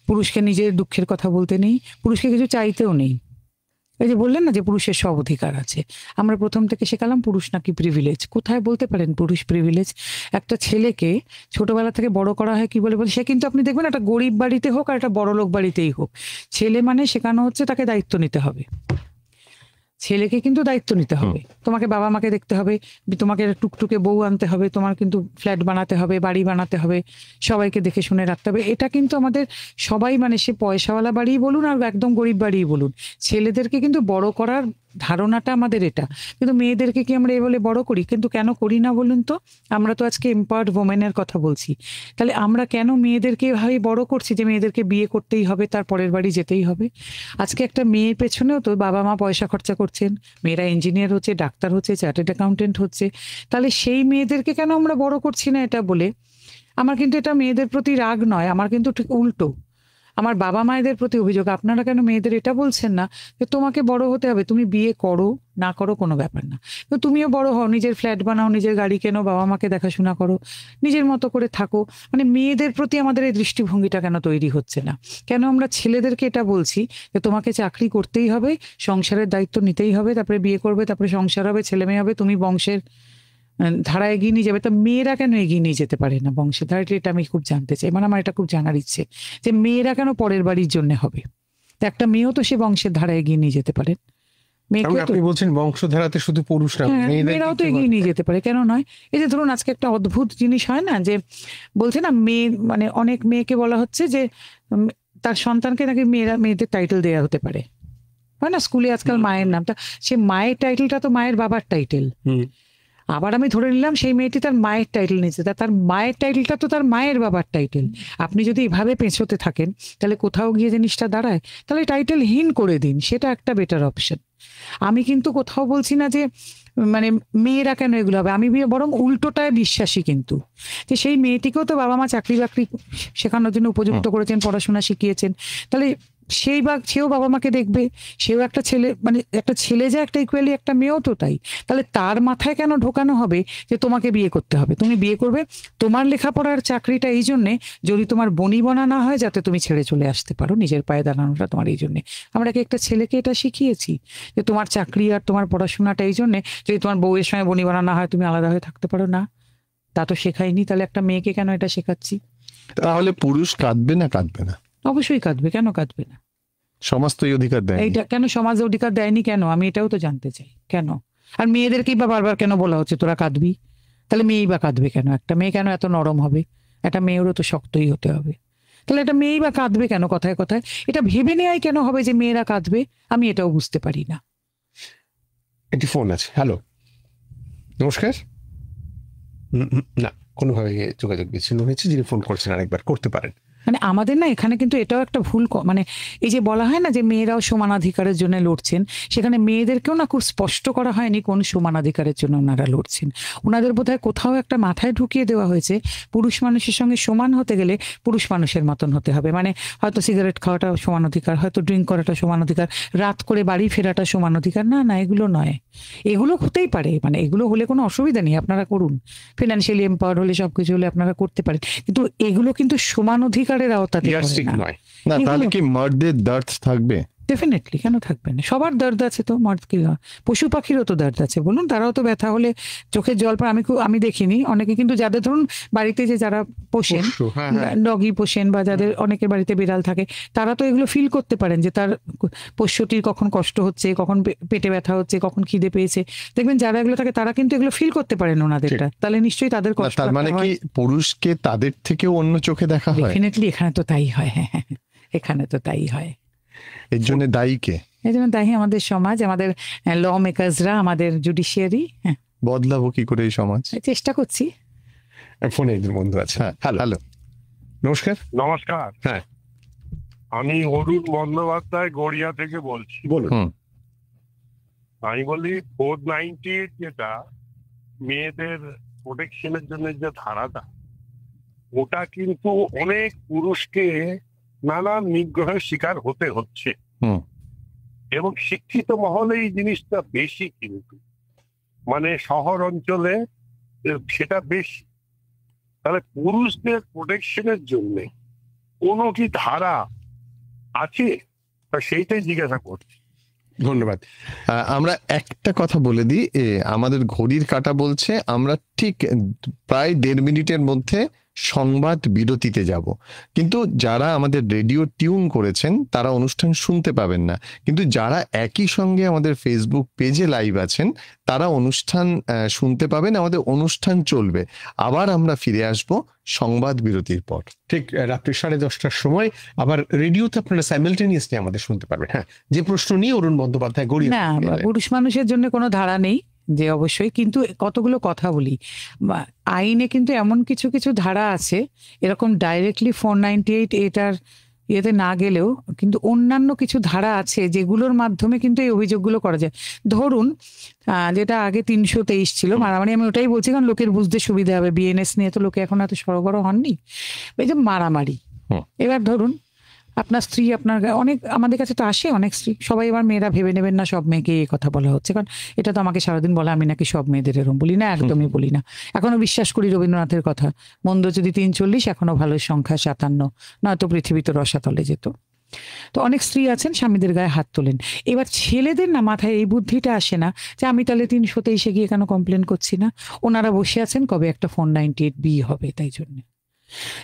পুরুষকে নিজের দুঃখের কথা বলতে নেই, পুরুষকে কিছু চাইতেও নেই। এই যে বললেন না যে পুরুষের সব অধিকার আছে, আমরা প্রথম থেকে শেখালাম পুরুষ নাকি প্রিভিলেজ। কোথায় বলতে পারেন পুরুষ প্রিভিলেজ? একটা ছেলেকে ছোটবেলা থেকে বড় করা হয় কি বলে বলে, সে কিন্তু আপনি দেখবেন একটা গরিব বাড়িতে হোক আর একটা বড়লোক বাড়িতেই হোক, ছেলে মানে শেখানো হচ্ছে তাকে দায়িত্ব নিতে হবে। ছেলেকে কিন্তু দায়িত্ব নিতে হবে, তোমাকে বাবা মাকে দেখতে হবে, তোমাকে টুকটুকে বউ আনতে হবে, তোমার কিন্তু ফ্ল্যাট বানাতে হবে, বাড়ি বানাতে হবে, সবাইকে দেখে শুনে রাখতে হবে। এটা কিন্তু আমাদের সবাই, মানে সে পয়সাওয়ালা বাড়ি বলুন আর একদম গরিব বাড়ি বলুন, ছেলেদেরকে কিন্তু বড় করার ধারণাটা আমাদের এটা। কিন্তু মেয়েদেরকে কি আমরা এ বলে বড় করি? কিন্তু কেন করি না বলুন তো? আমরা তো আজকে এম্পাওয়ার্ড ওমেনের কথা বলছি, তাহলে আমরা কেন মেয়েদেরকে এভাবে বড় করছি যে মেয়েদেরকে বিয়ে করতেই হবে, তার পরের বাড়ি যেতেই হবে? আজকে একটা মেয়ের পেছনেও তো বাবা মা পয়সা খরচা করছেন, মেয়েরা ইঞ্জিনিয়ার হচ্ছে, ডাক্তার হচ্ছে, চার্টার্ড অ্যাকাউন্টেন্ট হচ্ছে, তাহলে সেই মেয়েদেরকে কেন আমরা বড় করছি না এটা বলে? আমার কিন্তু এটা মেয়েদের প্রতি রাগ নয়, আমার কিন্তু ঠিক উল্টো, আমার বাবা মায়েদের প্রতি অভিযোগ। আপনারা কেন মেয়েদের এটা বলছেন না যে তোমাকে বড় হতে হবে, তুমি বিয়ে করো না করো কোনো ব্যাপার না, তো তুমিও বড় হও, নিজের ফ্ল্যাট বানাও, নিজের গাড়ি কেনো, বাবা মাকে দেখাশোনা করো, নিজের মতো করে থাকো। মানে মেয়েদের প্রতি আমাদের এই দৃষ্টিভঙ্গিটা কেন তৈরি হচ্ছে না? কেন আমরা ছেলেদেরকে এটা বলছি যে তোমাকে চাকরি করতেই হবে, সংসারের দায়িত্ব নিতেই হবে, তারপরে বিয়ে করবে, তারপরে সংসার হবে, ছেলে মেয়ে হবে, তুমি বংশের ধারা এগিয়ে নিয়ে যাবে। তা মেয়েরা কেন এগিয়ে নিয়ে যেতে পারে না বংশের ধারাটা? এটা আমি খুব জানতে চাই, মানে আমার এটা খুব জানার ইচ্ছে যে মেয়েরা কেন পরের বাড়ির জন্য হবে? তো একটা মেয়েও তো সে বংশের ধারা এগিয়ে নিয়ে যেতে পারে। আপনি বলছেন বংশধারাতে শুধু পুরুষরা, মেয়েরাও তো এগিয়ে নিয়ে যেতে পারে, কেন নয়? এই যে ধরুন আজকে একটা অদ্ভুত জিনিস হয় না, যে বলছে না মেয়ে, মানে অনেক মেয়েকে বলা হচ্ছে যে তার সন্তানকে নাকি মেয়েদের টাইটেল দেওয়া হতে পারে, হয় না স্কুলে আজকাল মায়ের নামটা, সে মায়ের টাইটেলটা তো মায়ের বাবার টাইটেল। আবার আমি ধরে নিলাম সেই মেয়েটি তার মায়ের টাইটেল নিচ্ছে, তার মায়ের টাইটেলটা তো তার মায়ের বাবার টাইটেল। আপনি যদি এভাবে পেছোতে থাকেন তাহলে কোথাও গিয়ে জিনিসটা দাঁড়ায়, তাহলে টাইটেলহীন করে দিন, সেটা একটা বেটার অপশন। আমি কিন্তু কোথাও বলছি না যে মানে মেয়েরা কেন এগুলো হবে, আমি বরং উল্টোটায় বিশ্বাসী কিন্তু, যে সেই মেয়েটিকেও তো বাবা মা চাকরি বাকরি শেখানোর জন্য উপযুক্ত করেছেন, পড়াশোনা শিখিয়েছেন, তাহলে সেও বাবা মাকে দেখবে, সেও একটা ছেলে, মানে একটা ছেলে যে একটা ইকুয়ালি একটা মেয়েও তো তাই। তাহলে তার মাথায় কেন ঢোকানো হবে যে তোমাকে বিয়ে করতে হবে? তুমি বিয়ে করবে তোমার লেখাপড়ার চাকরিটা এই জন্যে যদি তোমার বনিবনা না হয়, যাতে তুমি ছেড়ে চলে আসতে পারো, নিজের পায়ে দাঁড়ানোটা তোমার এই জন্যে। আমরা কি একটা ছেলেকে এটা শিখিয়েছি যে তোমার চাকরি আর তোমার পড়াশোনাটা এই জন্যে যদি তোমার বউয়ের সঙ্গে বনিবনা না হয় তুমি আলাদা হয়ে থাকতে পারো? না, তা তো শেখাইনি। তাহলে একটা মেয়েকে কেন এটা শেখাচ্ছি? তাহলে পুরুষ কাঁদবে না কাঁদবে না? অবশ্যই কাঁদবে, কেন কাঁদবে না? সমাজ তো এই অধিকার দেয়। এইটা কেন সমাজ অধিকার দেয়নি কেন? আমি এটাও তো জানতে চাই কেন। আর মেয়েদেরকেই বা বারবার কেন বলা হচ্ছে তোরা কাঁদবি? তাহলে মেয়েই বা কাঁদবে কেন? একটা মেয়ে কেন এত নরম হবে? একটা মেয়েরও তো শক্তই হতে হবে। তাহলে একটা মেয়েই বা কাঁদবে কেন? কথায় কথায় এটা ভেবে নেওয়াই কেন হবে যে মেয়েরা কাঁদবে? আমি এটাও বুঝতে পারি না। একটি ফোন আছে। হ্যালো, নমস্কার। না, কোনোভাবে যোগাযোগ বিচ্ছিন্ন হয়েছে। যিনি ফোন করছেন আরেকবার করতে পারেন। মানে আমাদের না এখানে কিন্তু এটাও একটা ভুল, মানে এই যে বলা হয় না যে মেয়েরাও সমানাধিকারের জন্য লড়ছেন, সেখানে মেয়েদেরকেও না খুব স্পষ্ট করা হয়নি কোন সমানাধিকারের জন্য ওনারা লড়ছেন। ওনাদের বোধহয় কোথাও একটা মাথায় ঢুকিয়ে দেওয়া হয়েছে পুরুষ মানুষের সঙ্গে সমান হতে গেলে পুরুষ মানুষের মতন হতে হবে। মানে হয়তো সিগারেট খাওয়াটা সমান অধিকার, হয়তো ড্রিঙ্ক করাটা সমান অধিকার, রাত করে বাড়ি ফেরাটা সমান অধিকার। না না, এগুলো নয়। এগুলো হতেই পারে, মানে এগুলো হলে কোনো অসুবিধা নেই, আপনারা করুন, ফিনান্সিয়ালি এম্পাওয়ার্ড হলে সবকিছু হলে আপনারা করতে পারেন, কিন্তু এগুলো কিন্তু সমান অধিকারের আওতাতে নয়। না, তাহলে কি মার্দের দর্দ থাকবে? ডেফিনেটলি, কেন থাকবে না? সবার দর্দ আছে তো, মর্দ কি পশু পাখিরও তো দর্দ আছে বলুন, তারাও তো ব্যথা হলে চোখের জল পড়ে। আমি দেখিনি অনেকে, কিন্তু যাদের ধরুন বাড়িতে যে যারা পোষেন, ডগি পোষেন, বা যাদের অনেকের বাড়িতে বিড়াল থাকে, তারা তো এগুলো ফিল করতে পারেন যে তার পোষ্যটির কখন কষ্ট হচ্ছে, কখন পেটে ব্যথা হচ্ছে, কখন খিদে পেয়েছে। দেখবেন যারা এগুলো থাকে তারা কিন্তু এগুলো ফিল করতে পারেন ওনাদেরটা, তাহলে নিশ্চয়ই তাদের কষ্ট। তার মানে কি পুরুষকে তাদের থেকেও অন্য চোখে দেখা হয়? ডেফিনেটলি এখানে তো তাই হয়, এখানে তো তাই হয়। এর জন্য দায়ী কে? এই জন্য দায়ী আমাদের সমাজ, আমাদের ল মেকার্সরা, আমাদের জুডিশিয়ারি। বদলাবো কি করে এই সমাজ? চেষ্টা করছি। ফোনে একজন বন্ধু আছে। হ্যালো, নমস্কার। নমস্কার। হ্যাঁ, আমি অরুণ বন্দ্যোপাধ্যায় গড়িয়া থেকে বলছি। বলুন। আমি বলি 490 যেটা মেয়েদের প্রোটেকশনের জন্য যে ধারাটা, ওটা কিন্তু অনেক পুরুষকে নানান নিগ্রহের শিকার হতে হচ্ছে। হুম। এবং শিক্ষিত মহলে এই জিনিসটা বেশি, কিন্তু মানে শহর অঞ্চলে সেটা বেশি। তাহলে পুরুষদের প্রোটেকশনের জন্য কোনো কি ধারা আছে, সেইটাই জিজ্ঞাসা করছি। ধন্যবাদ। আমরা একটা কথা বলে দিই, আমাদের ঘড়ির কাঁটা বলছে আমরা ঠিক প্রায় 1.5 মিনিটের মধ্যে সংবাদ বিরতিতে যাব, কিন্তু যারা আমাদের রেডিও টিউন করেছেন তারা অনুষ্ঠান শুনতে পাবেন না, কিন্তু যারা একই সঙ্গে আমাদের ফেসবুক পেজে লাইভ আছেন তারা অনুষ্ঠান শুনতে পাবেন। আমাদের অনুষ্ঠান চলবে, আবার আমরা ফিরে আসব সংবাদ বিরতির পর। ঠিক রাত্রি 10:30টার সময় আবার রেডিওতে আপনারা সাইমালটেনিয়াসলি আমাদের শুনতে পারবেন। হ্যাঁ, যে প্রশ্ন নিয়ে অরুণ বন্দ্যোপাধ্যায় গড়িয়ে না, পুরুষ মানুষের জন্য কোনো ধারা নেই যে, অবশ্যই, কিন্তু কতগুলো কথা বলি। আইনে কিন্তু এমন কিছু কিছু ধারা আছে, এরকম ডাইরেক্টলি 498 এটার ইয়েতে না গেলেও কিন্তু অন্যান্য কিছু ধারা আছে যেগুলোর মাধ্যমে কিন্তু এই অভিযোগগুলো করা যায়। ধরুন যেটা আগে 323 ছিল মারামারি, আমি ওটাই বলছি কারণ লোকের বুঝতে সুবিধা হবে, বিএনএস নিয়ে তো লোকে এখন এত সরগরম হননি। এই যে মারামারি, এবার ধরুন আপনার স্ত্রী আপনার অনেক, আমাদের কাছে তো আসে অনেক স্ত্রী, সবাই এবার মেয়েরা ভেবে নেবেন না সব মেয়েকে এই কথা বলা হচ্ছে, কারণ এটা তো আমাকে সারাদিন বলা, আমি নাকি সব মেয়েদের এরকম বলি না, একদমই বলি না। এখনো বিশ্বাস করি রবীন্দ্রনাথের কথা, মন্দ যদি 340 এখনো ভালো সংখ্যা 57, নয়তো পৃথিবী তো রসাতলে যেত। তো অনেক স্ত্রী আছেন স্বামীদের গায়ে হাত তোলেন। এবার ছেলেদের না মাথায় এই বুদ্ধিটা আসে না যে আমি তাহলে 323 গিয়ে কেন কমপ্লেন করছি না, ওনারা বসে আছেন কবে একটা 498B হবে তাই জন্য।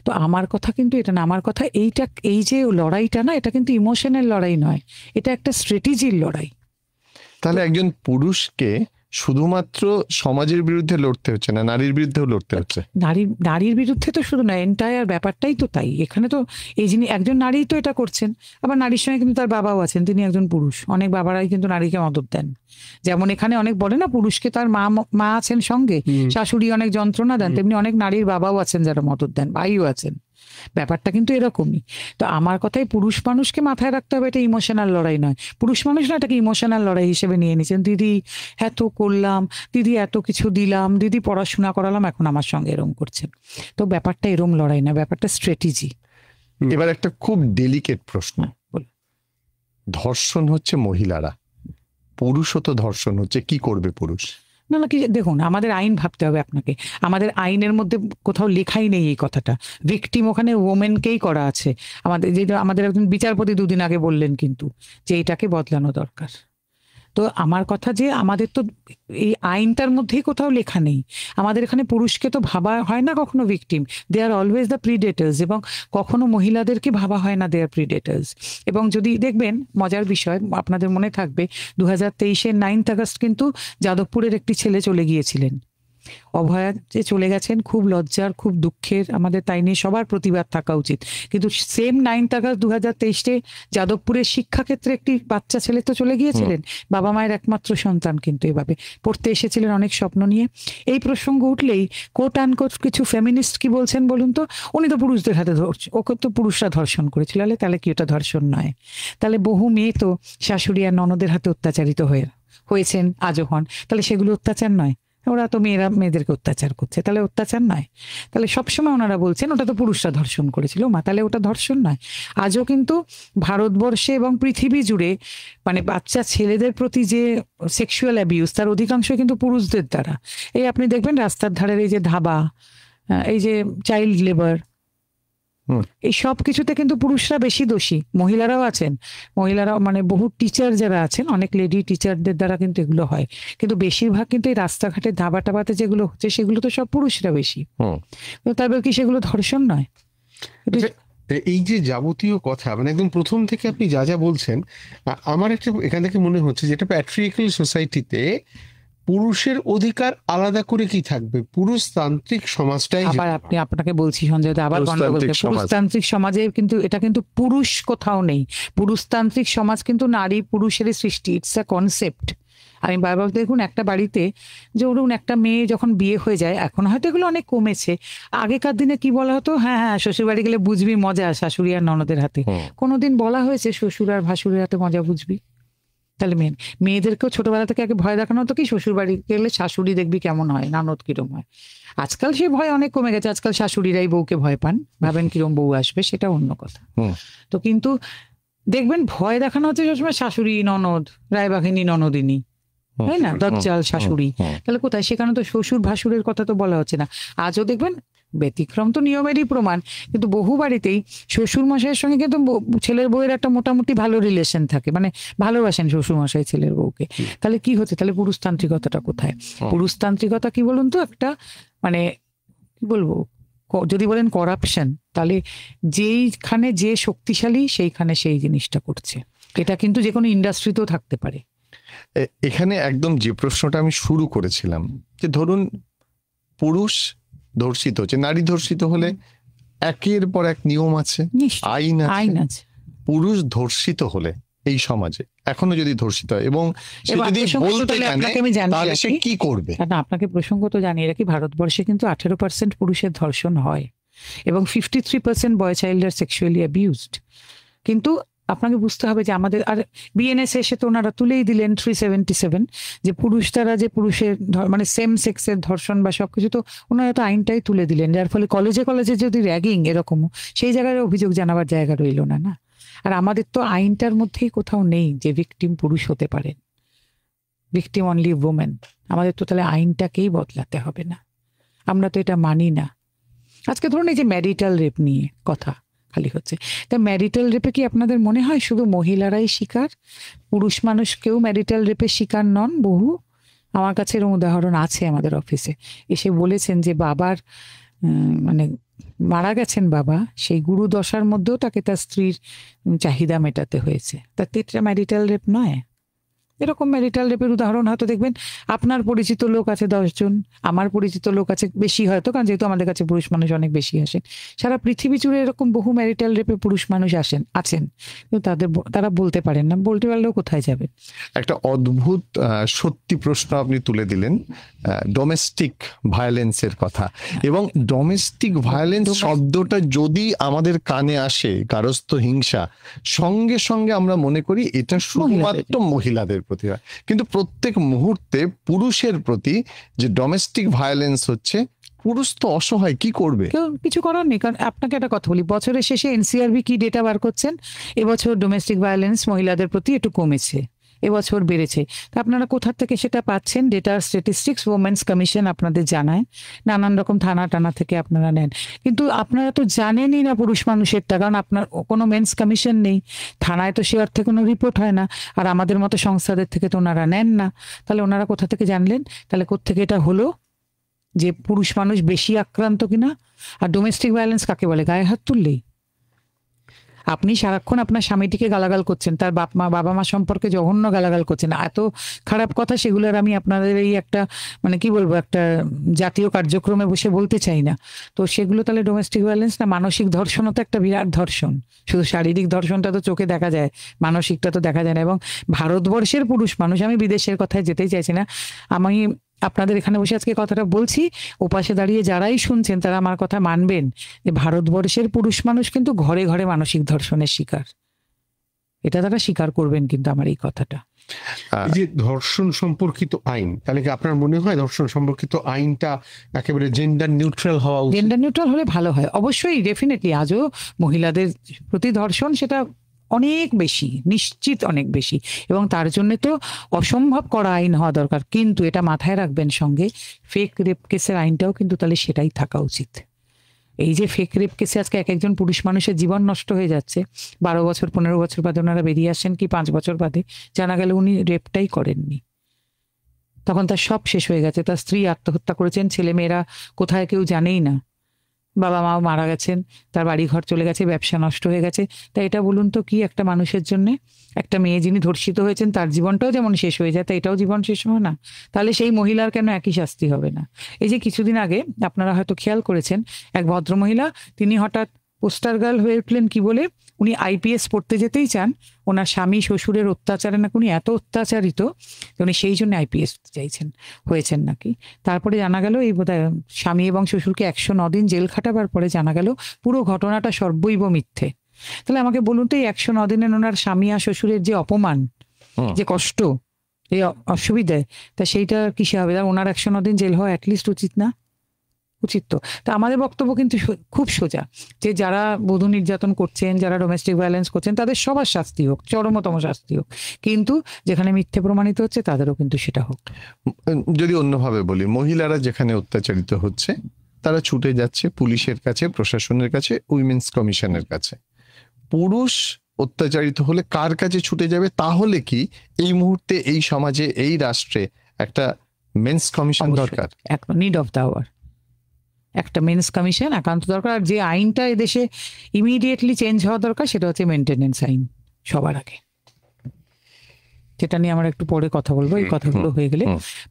তো আমার কথা কিন্তু এটা না, আমার কথা এইটা, এই যে লড়াইটা না, এটা কিন্তু ইমোশনের লড়াই নয়, এটা একটা স্ট্র্যাটেজির লড়াই। তাহলে একজন পুরুষকে শুধুমাত্র সমাজের বিরুদ্ধে লড়তে হচ্ছে না, নারীর বিরুদ্ধেও লড়তে হচ্ছে। নারীর বিরুদ্ধে তো শুধু না, এন্টায়ার ব্যাপারটাই তো তাই। এখানে তো এই জিনিস একজন নারী তো এটা করছেন, আবার নারীর সঙ্গে কিন্তু তার বাবাও আছেন, তিনি একজন পুরুষ। অনেক বাবারাই কিন্তু নারীকে মদত দেন, যেমন এখানে অনেক বলে না পুরুষকে তার মা আছেন সঙ্গে, শাশুড়ি অনেক যন্ত্রণা দেন, তেমনি অনেক নারীর বাবাও আছেন যারা মদত দেন, ভাইও আছেন। ব্যাপারটা কিন্তু এরকমই। তো আমার কথাই পুরুষ মানুষকে মাথায় রাখতে হবে, এটা ইমোশনাল লড়াই নয়। পুরুষ মানুষ না এটাকে ইমোশনাল লড়াই হিসেবে নিয়ে নিয়েছেন। দিদি এত করলাম, দিদি এত কিছু দিলাম, দিদি পড়াশোনা করালাম, এখন আমার সঙ্গে এরম করছেন। তো ব্যাপারটা এরম লড়াই না, ব্যাপারটা স্ট্র্যাটেজি। এবার একটা খুব ডেলিকেট প্রশ্ন, ধর্ষণ হচ্ছে মহিলারা, পুরুষও তো ধর্ষণ হচ্ছে, কি করবে পুরুষ? না না, কি দেখুন, আমাদের আইন ভাবতে হবে আপনাকে। আমাদের আইনের মধ্যে কোথাও লেখাই নেই এই কথাটা, ভিকটিম ওখানে ওমেনকেই করা আছে। আমাদের একজন বিচারপতি 2 দিন আগে বললেন কিন্তু যে এটাকে বদলানো দরকার। তো আমার কথা যে আমাদের তো এই আইনটার মধ্যেই কোথাও লেখা নেই। আমাদের এখানে পুরুষকে তো ভাবা হয় না কখনো victim, they are always the predators, এবং কখনো মহিলাদেরকে ভাবা হয় না দে আর প্রিডেটার্স। এবং যদি দেখবেন মজার বিষয়, আপনাদের মনে থাকবে 2023-এর 9 আগস্ট কিন্তু যাদবপুরের একটি ছেলে চলে গিয়েছিলেন, অভয়া যে চলে গেছেন, খুব লজ্জার, খুব দুঃখের, আমাদের তাই নিয়ে সবার প্রতিবাদ থাকা উচিত। কিন্তু সেম 9 আগস্ট 2023-এ যাদবপুরের শিক্ষাক্ষেত্রে একটি বাচ্চা ছেলে তো চলে গিয়েছিলেন, বাবা মায়ের একমাত্র সন্তান, কিন্তু এভাবে পড়তে এসেছিলেন অনেক স্বপ্ন নিয়ে। এই প্রসঙ্গ উঠলেই কোট অ্যান্ড কোট কিছু ফেমিনিস্ট কি বলছেন বলুন তো, উনি তো পুরুষদের হাতে ওকে তো পুরুষরা ধর্ষণ করেছিল, তাহলে কি ওটা ধর্ষণ নয়? তাহলে বহু মেয়ে তো শাশুড়ি আর ননদের হাতে অত্যাচারিত হয়েছেন আজও হন, তাহলে সেগুলো অত্যাচার নয়? ওরা তো মেয়েদেরকে অত্যাচার করছে, তাহলে অত্যাচার নয়? তাহলে সবসময় ওনারা বলছেন ওটা তো পুরুষরা ধর্ষণ করেছিল, তাহলে ওটা ধর্ষণ নয়? আজও কিন্তু ভারতবর্ষে এবং পৃথিবী জুড়ে মানে বাচ্চা ছেলেদের প্রতি যে সেক্সুয়াল অ্যাবিউজ, তার অধিকাংশ কিন্তু পুরুষদের দ্বারা। এই আপনি দেখবেন রাস্তার ধারের এই যে ধাবা, এই যে চাইল্ড লেবার, এই সব কিছুতে কিন্তু পুরুষরা বেশি দোষী, মহিলারাও আছেন। মহিলারাও মানে বহু টিচার যারা আছেন, অনেক লেডি টিচারদের দ্বারা কিন্তু এগুলো হয়, কিন্তু বেশিরভাগ কিন্তু এই রাস্তাঘাটে ধাবা টাবাতে যেগুলো হচ্ছে সেগুলো তো সব পুরুষরা বেশি। তারপর কি সেগুলো ধর্ষণ নয়? এই যে যাবতীয় কথা মানে একদম প্রথম থেকে আপনি যা যা বলছেন, আমার একটা এখান থেকে মনে হচ্ছে যেটা প্যাট্রিয়ার্কাল সোসাইটিতে পুরুষের অধিকার আলাদা করে কি থাকবে? পুরুষতান্ত্রিক সমাজটাই আবার আপনাকে বলছি সঞ্জয় দা, আবার পুরুষতান্ত্রিক সমাজে কিন্তু এটা কিন্তু পুরুষ কোথাও নেই। পুরুষতান্ত্রিক সমাজ কিন্তু নারী পুরুষের সৃষ্টি, ইটস আ কনসেপ্ট। আমি বারবার দেখুন একটা বাড়িতে ধরুন একটা মেয়ে যখন বিয়ে হয়ে যায়, এখন হয়তো এগুলো অনেক কমেছে, আগেকার দিনে কি বলা হতো, হ্যাঁ হ্যাঁ শ্বশুর বাড়ি গেলে বুঝবি মজা শাশুড়ি আর ননদের হাতে। কোনোদিন বলা হয়েছে শ্বশুর আর ভাসুরের হাতে মজা বুঝবি? তাহলে মেয়েদেরকেও ছোটবেলা থেকে আগে ভয় দেখানো হতো কি শ্বশুর বাড়ি গেলে শাশুড়ি দেখবি কেমন হয়, ননদ কিরম হয়। আজকাল সেই ভয় অনেক কমে গেছে, আজকাল শাশুড়িরাই বউকে ভয় পান, ভাবেন কিরম বউ আসবে, সেটা অন্য কথা। তো কিন্তু দেখবেন ভয় দেখানো হচ্ছে সবসময় শাশুড়ি, ননদ, রায়বাঘিনী, ননদিনী, তাই না, দজ্জাল শাশুড়ি। তাহলে কোথায়? সেখানে তো শ্বশুর ভাসুরের কথা তো বলা হচ্ছে না। আজও দেখবেন, ব্যতিক্রম তো নিয়মেরই প্রমাণ, কিন্তু বহু বাড়িতেই শ্বশুর মশাইয়ের সঙ্গে কিন্তু ছেলের বউয়ের একটা মোটামুটি ভালো রিলেশন থাকে, মানে ভালোবাসেন শ্বশুর মশাই ছেলের বউকে। তাহলে কি হচ্ছে? তাহলে পুরুষতান্ত্রিকতাটা কোথায়? পুরুষতান্ত্রিকতা কি বলুন তো, একটা মানে কি বলবো, যদি বলেন করাপশন, তাহলে যেইখানে যে শক্তিশালী সেইখানে সেই জিনিসটা করছে। এটা কিন্তু যে কোনো ইন্ডাস্ট্রিতেও থাকতে পারে। এখানে একদম যে প্রশ্নটা আমি শুরু করেছিলাম, যে ধরুন পুরুষ ধর্ষিত হচ্ছে, নারী ধর্ষিত হলে একের পর এক নিয়ম আছে, আইন আছে। পুরুষ ধর্ষিত হলে এই সমাজে এখনো যদি ধর্ষিত হয় এবং সে যদি বলতে জানে, তাহলে সে কি করবে? আপনাকে প্রসঙ্গ তো জানিয়ে রাখি, ভারতবর্ষে কিন্তু 18% পুরুষের ধর্ষণ হয় এবং 53% বয় চাইল্ড আর সেক্সুয়ালি অ্যাবিউজড। কিন্তু আপনাকে বুঝতে হবে যে আমাদের, আর বিএনএস এসে তো ওনারা তুলেই দিলেন 377, যে পুরুষ দ্বারা যে পুরুষের মানে সেম সেক্সের ধর্ষণ বা সবকিছু, তো ওনারা তো আইনটাই তুলে দিলেন, যার ফলে কলেজে কলেজে যদি র্যাগিং এরকমও, সেই জায়গায় অভিযোগ জানাবার জায়গা রইল না। না, আর আমাদের তো আইনটার মধ্যেই কোথাও নেই যে ভিকটিম পুরুষ হতে পারেন, ভিকটিম অনলি ওমেন। আমাদের তো তাহলে আইনটাকেই বদলাতে হবে না? আমরা তো এটা মানি না। আজকে ধরুন এই যে ম্যারিটাল রেপ নিয়ে কথা খালি হচ্ছে, তা ম্যারিটাল রেপে কি আপনাদের মনে হয় শুধু মহিলারাই শিকার? পুরুষ মানুষ কেউ ম্যারিটাল রেপের শিকার নন? বহু, আমার কাছে এরকম উদাহরণ আছে আমাদের অফিসে, এসে বলেছেন যে বাবার মানে মারা গেছেন বাবা, সেই গুরু দশার মধ্যেও তাকে তার স্ত্রীর চাহিদা মেটাতে হয়েছে। তাতে এটা ম্যারিটাল রেপ নয়? এরকম ম্যারিটাল রেপের উদাহরণ হয়তো দেখবেন আপনার পরিচিত লোক আছে 10 জন, আমার পরিচিত লোক আছে বেশি হয়তো, কারণ যেহেতু আমাদের কাছে পুরুষ মানুষ অনেক বেশি আসেন। সারা পৃথিবী জুড়ে এরকম বহু ম্যারিটাল রেপে পুরুষ মানুষ আছেন, কিন্তু তারা বলতে পারেন না। বলতে পারলেও কোথায় যাবে? একটা অদ্ভুত সত্যি প্রশ্ন আপনি তুলে দিলেন, ডোমেস্টিক ভায়োলেন্সের কথা। এবং ডোমেস্টিক ভায়োলেন্স শব্দটা যদি আমাদের কানে আসে, গারস্থ হিংসা, সঙ্গে সঙ্গে আমরা মনে করি এটা শুধুমাত্র মহিলাদের প্রতি হয়, কিন্তু প্রত্যেক মুহূর্তে পুরুষের প্রতি যে ডোমেস্টিক ভায়োলেন্স হচ্ছে, পুরুষ তো অসহায়, কি করবে? কিছু করার নেই। কারণ আপনাকে একটা কথা বলি, বছরের শেষে এনসিআরবি কি ডেটা বার করছেন, এবছর ডোমেস্টিক ভায়োলেন্স মহিলাদের প্রতি একটু কমেছে, এবছর বেড়েছে। তা আপনারা কোথা থেকে সেটা পাচ্ছেন? ডেটা স্ট্যাটিস্টিক্স ওমেন্স কমিশন আপনাদের জানায়, নানান রকম থানা টানা থেকে আপনারা নেন, কিন্তু আপনারা তো জানেনই না পুরুষ মানুষেরটা, কারণ আপনার কোনো মেন্স কমিশন নেই, থানায় তো সে অর্থে কোনো রিপোর্ট হয় না, আর আমাদের মতো সংস্থাদের থেকে তো ওনারা নেন না। তাহলে ওনারা কোথা থেকে জানলেন? তাহলে কোত্থেকে এটা হলো যে পুরুষ মানুষ বেশি আক্রান্ত কিনা? আর ডোমেস্টিক ভায়োলেন্স কাকে বলে? গায়ে হাত তুললেই আপনি সারাক্ষণ আপনার স্বামীটিকে গালাগাল করছেন, তার বাবা মা সম্পর্কে জঘন্য গালাগাল করছেন, এত খারাপ কথা, সেগুলোর আমি আপনাদের এই একটা মানে কি বলবো, একটা জাতীয় কার্যক্রমে বসে বলতে চাই না। তো সেগুলো তাহলে ডোমেস্টিক ভায়োলেন্স না? মানসিক ধর্ষণও তো একটা বিরাট ধর্ষণ। শুধু শারীরিক ধর্ষণটা তো চোখে দেখা যায়, মানসিকটা তো দেখা যায় না। এবং ভারতবর্ষের পুরুষ মানুষ, আমি বিদেশের কথায় যেতেই চাইছি না, আমি আপনাদের এখানে বসে আজকে কথাটা বলছি, ওপাশে দাঁড়িয়ে যারাই শুনছেন তারা আমার কথা মানবেন যে ভারতবর্ষের পুরুষ মানুষ কিন্তু ঘরে ঘরে মানসিক ধর্ষণের শিকার। এটা তারা স্বীকার করবেন কিন্তু আমার এই কথাটা। এই যে ধর্ষণ সম্পর্কিত আইন, তাহলে কি আপনার মনে হয় ধর্ষণ সম্পর্কিত আইনটা একেবারে জেন্ডার নিউট্রাল হওয়া উচিত? জেন্ডার নিউট্রাল হলে ভালো হয়, অবশ্যই, ডেফিনেটলি। আজও মহিলাদের প্রতি ধর্ষণ সেটা অনেক বেশি, নিশ্চিত অনেক বেশি, এবং তার জন্য তো অসম্ভব করা আইন হওয়া দরকার। কিন্তু এটা মাথায় রাখবেন, সঙ্গে ফেক রেপ কেসের আইনটাও কিন্তু তাহলে সেটাই থাকা উচিত। এই যে ফেক রেপ কেসে আজকে এক একজন পুরুষ মানুষের জীবন নষ্ট হয়ে যাচ্ছে, 12 বছর 15 বছর বাদে ওনারা বেরিয়ে আসেন, কি 5 বছর বাদে জানা গেল উনি রেপটাই করেননি, তখন তার সব শেষ হয়ে গেছে। তার স্ত্রী আত্মহত্যা করেছেন, ছেলে মেয়েরা কোথায় কেউ জানেই না, বাবা মাও মারা গেছেন, তার বাড়ি ঘর চলে গেছে, ব্যবসা নষ্ট হয়ে গেছে। তাই এটা বলুন তো কি একটা মানুষের জন্য? একটা মেয়ে যিনি ধর্ষিত হয়েছেন তার জীবনটাও যেমন শেষ হয়ে যায়, তাই এটাও জীবন শেষ হয় না? তাহলে সেই মহিলার কেন একই শাস্তি হবে না? এই যে কিছুদিন আগে আপনারা হয়তো খেয়াল করেছেন, এক ভদ্রমহিলা, তিনি হঠাৎ পোস্টার গার্ল হয়ে উঠলেন। কি বলে? উনি আইপিএস পড়তে যেতেই চান, ওনার স্বামী শ্বশুরের অত্যাচারে নাকি উনি এত অত্যাচারিত, উনি সেই জন্য আইপিএস চাইছেন, হয়েছেন নাকি। তারপরে জানা গেল এই বোধহয় স্বামী এবং শ্বশুরকে 109 দিন জেল খাটাবার পরে জানা গেল পুরো ঘটনাটা সর্বৈব মিথ্যে। তাহলে আমাকে বলুন তো, এই 109 দিনের ওনার স্বামী আর শ্বশুরের যে অপমান, যে কষ্ট, এই অসুবিধায়, তা সেইটা কিসে হবে? ওনার 109 দিন জেল হওয়া অ্যাটলিস্ট উচিত না? উচিত তো। তা আমাদের বক্তব্য কিন্তু খুব সোজা, যে যারা বধূ নির্যাতন করছেন, যারা ডোমেস্টিক ভায়োলেন্স করছেন, তাদের সবার শাস্তি হোক, চরমতম শাস্তি হোক, কিন্তু যেখানে মিথ্যে প্রমাণিত হচ্ছে তাদেরও কিন্তু সেটা হোক। যদি অন্যভাবে বলি, মহিলারা যেখানে অত্যাচারিত হচ্ছে তারা ছুটে যাচ্ছে পুলিশের কাছে, প্রশাসনের কাছে, উইমেন্স কমিশনের কাছে। পুরুষ অত্যাচারিত হলে কার কাছে ছুটে যাবে? তাহলে কি এই মুহূর্তে এই সমাজে, এই রাষ্ট্রে একটা মেন্স কমিশন দরকার? নিড অফ দ্য আওয়ার একটা মেন্স কমিশন একান্ত দরকার। আর যে আইনটা এদেশে ইমিডিয়েটলি চেঞ্জ হওয়া দরকার সেটা হচ্ছে মেনটেনেন্স আইন সবার আগে, যেটা নিয়ে আমরা একটু পরে কথা বলবো। এই কথাগুলো হয়ে গেলে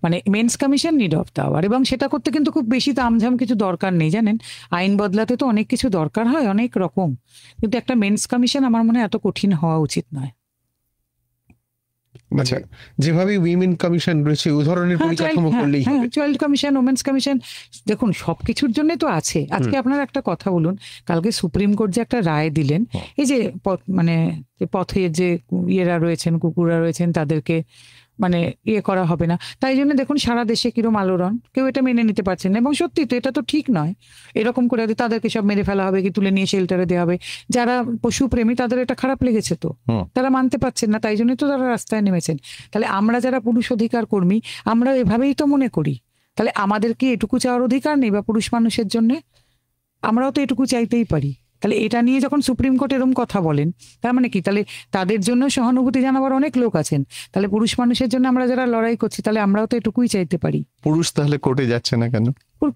মানে men's commission need of the hour, এবং সেটা করতে কিন্তু খুব বেশি তামঝাম কিছু দরকার নেই, জানেন। আইন বদলাতে তো অনেক কিছু দরকার হয়, অনেক রকম, কিন্তু একটা মেন্স কমিশন আমার মনে হয় এত কঠিন হওয়া উচিত নয়। আচ্ছা, যেভাবে উইমেন কমিশন রয়েছে ওই ধরনের পরিকাঠামো করলেই হবে। চাইল্ড কমিশন, ওমেন্স কমিশন, দেখুন সবকিছুর জন্য তো আছে। আজকে আপনার একটা কথা বলুন, কালকে সুপ্রিম কোর্ট যে একটা রায় দিলেন, এই যে মানে পথে যে ইয়েরা রয়েছেন, কুকুররা রয়েছেন, তাদেরকে মানে ইয়ে করা হবে না, তাই জন্য দেখুন সারা দেশে কিরম আলোড়ন, কেউ এটা মেনে নিতে পারছেন না। এবং সত্যি তো এটা তো ঠিক নয়, এরকম করে তাদেরকে সব মেরে ফেলা হবে কি তুলে নিয়ে শেল্টারে দেওয়া হবে। যারা পশুপ্রেমী তাদের এটা খারাপ লেগেছে, তো তারা মানতে পারছেন না, তাই জন্যই তো তারা রাস্তায় নেমেছেন। তাহলে আমরা যারা পুরুষ অধিকার কর্মী, আমরা এভাবেই তো মনে করি, তাহলে আমাদের কি এটুকু চাওয়ার অধিকার নেই? বা পুরুষ মানুষের জন্য আমরাও তো এটুকু চাইতেই পারি। তাহলে এটা নিয়ে যখন সুপ্রিম কোর্ট এরকম কথা বলেন, তার মানে কি? তাহলে তাদের জন্য সহানুভূতি জানাবার অনেক লোক আছেন। তাহলে পুরুষ মানুষের জন্য আমরা যারা লড়াই করছি, তাহলে আমরাও তো এটুকুই চাইতে পারি। পুরুষ তাহলে কোর্টে যাচ্ছে না কেন?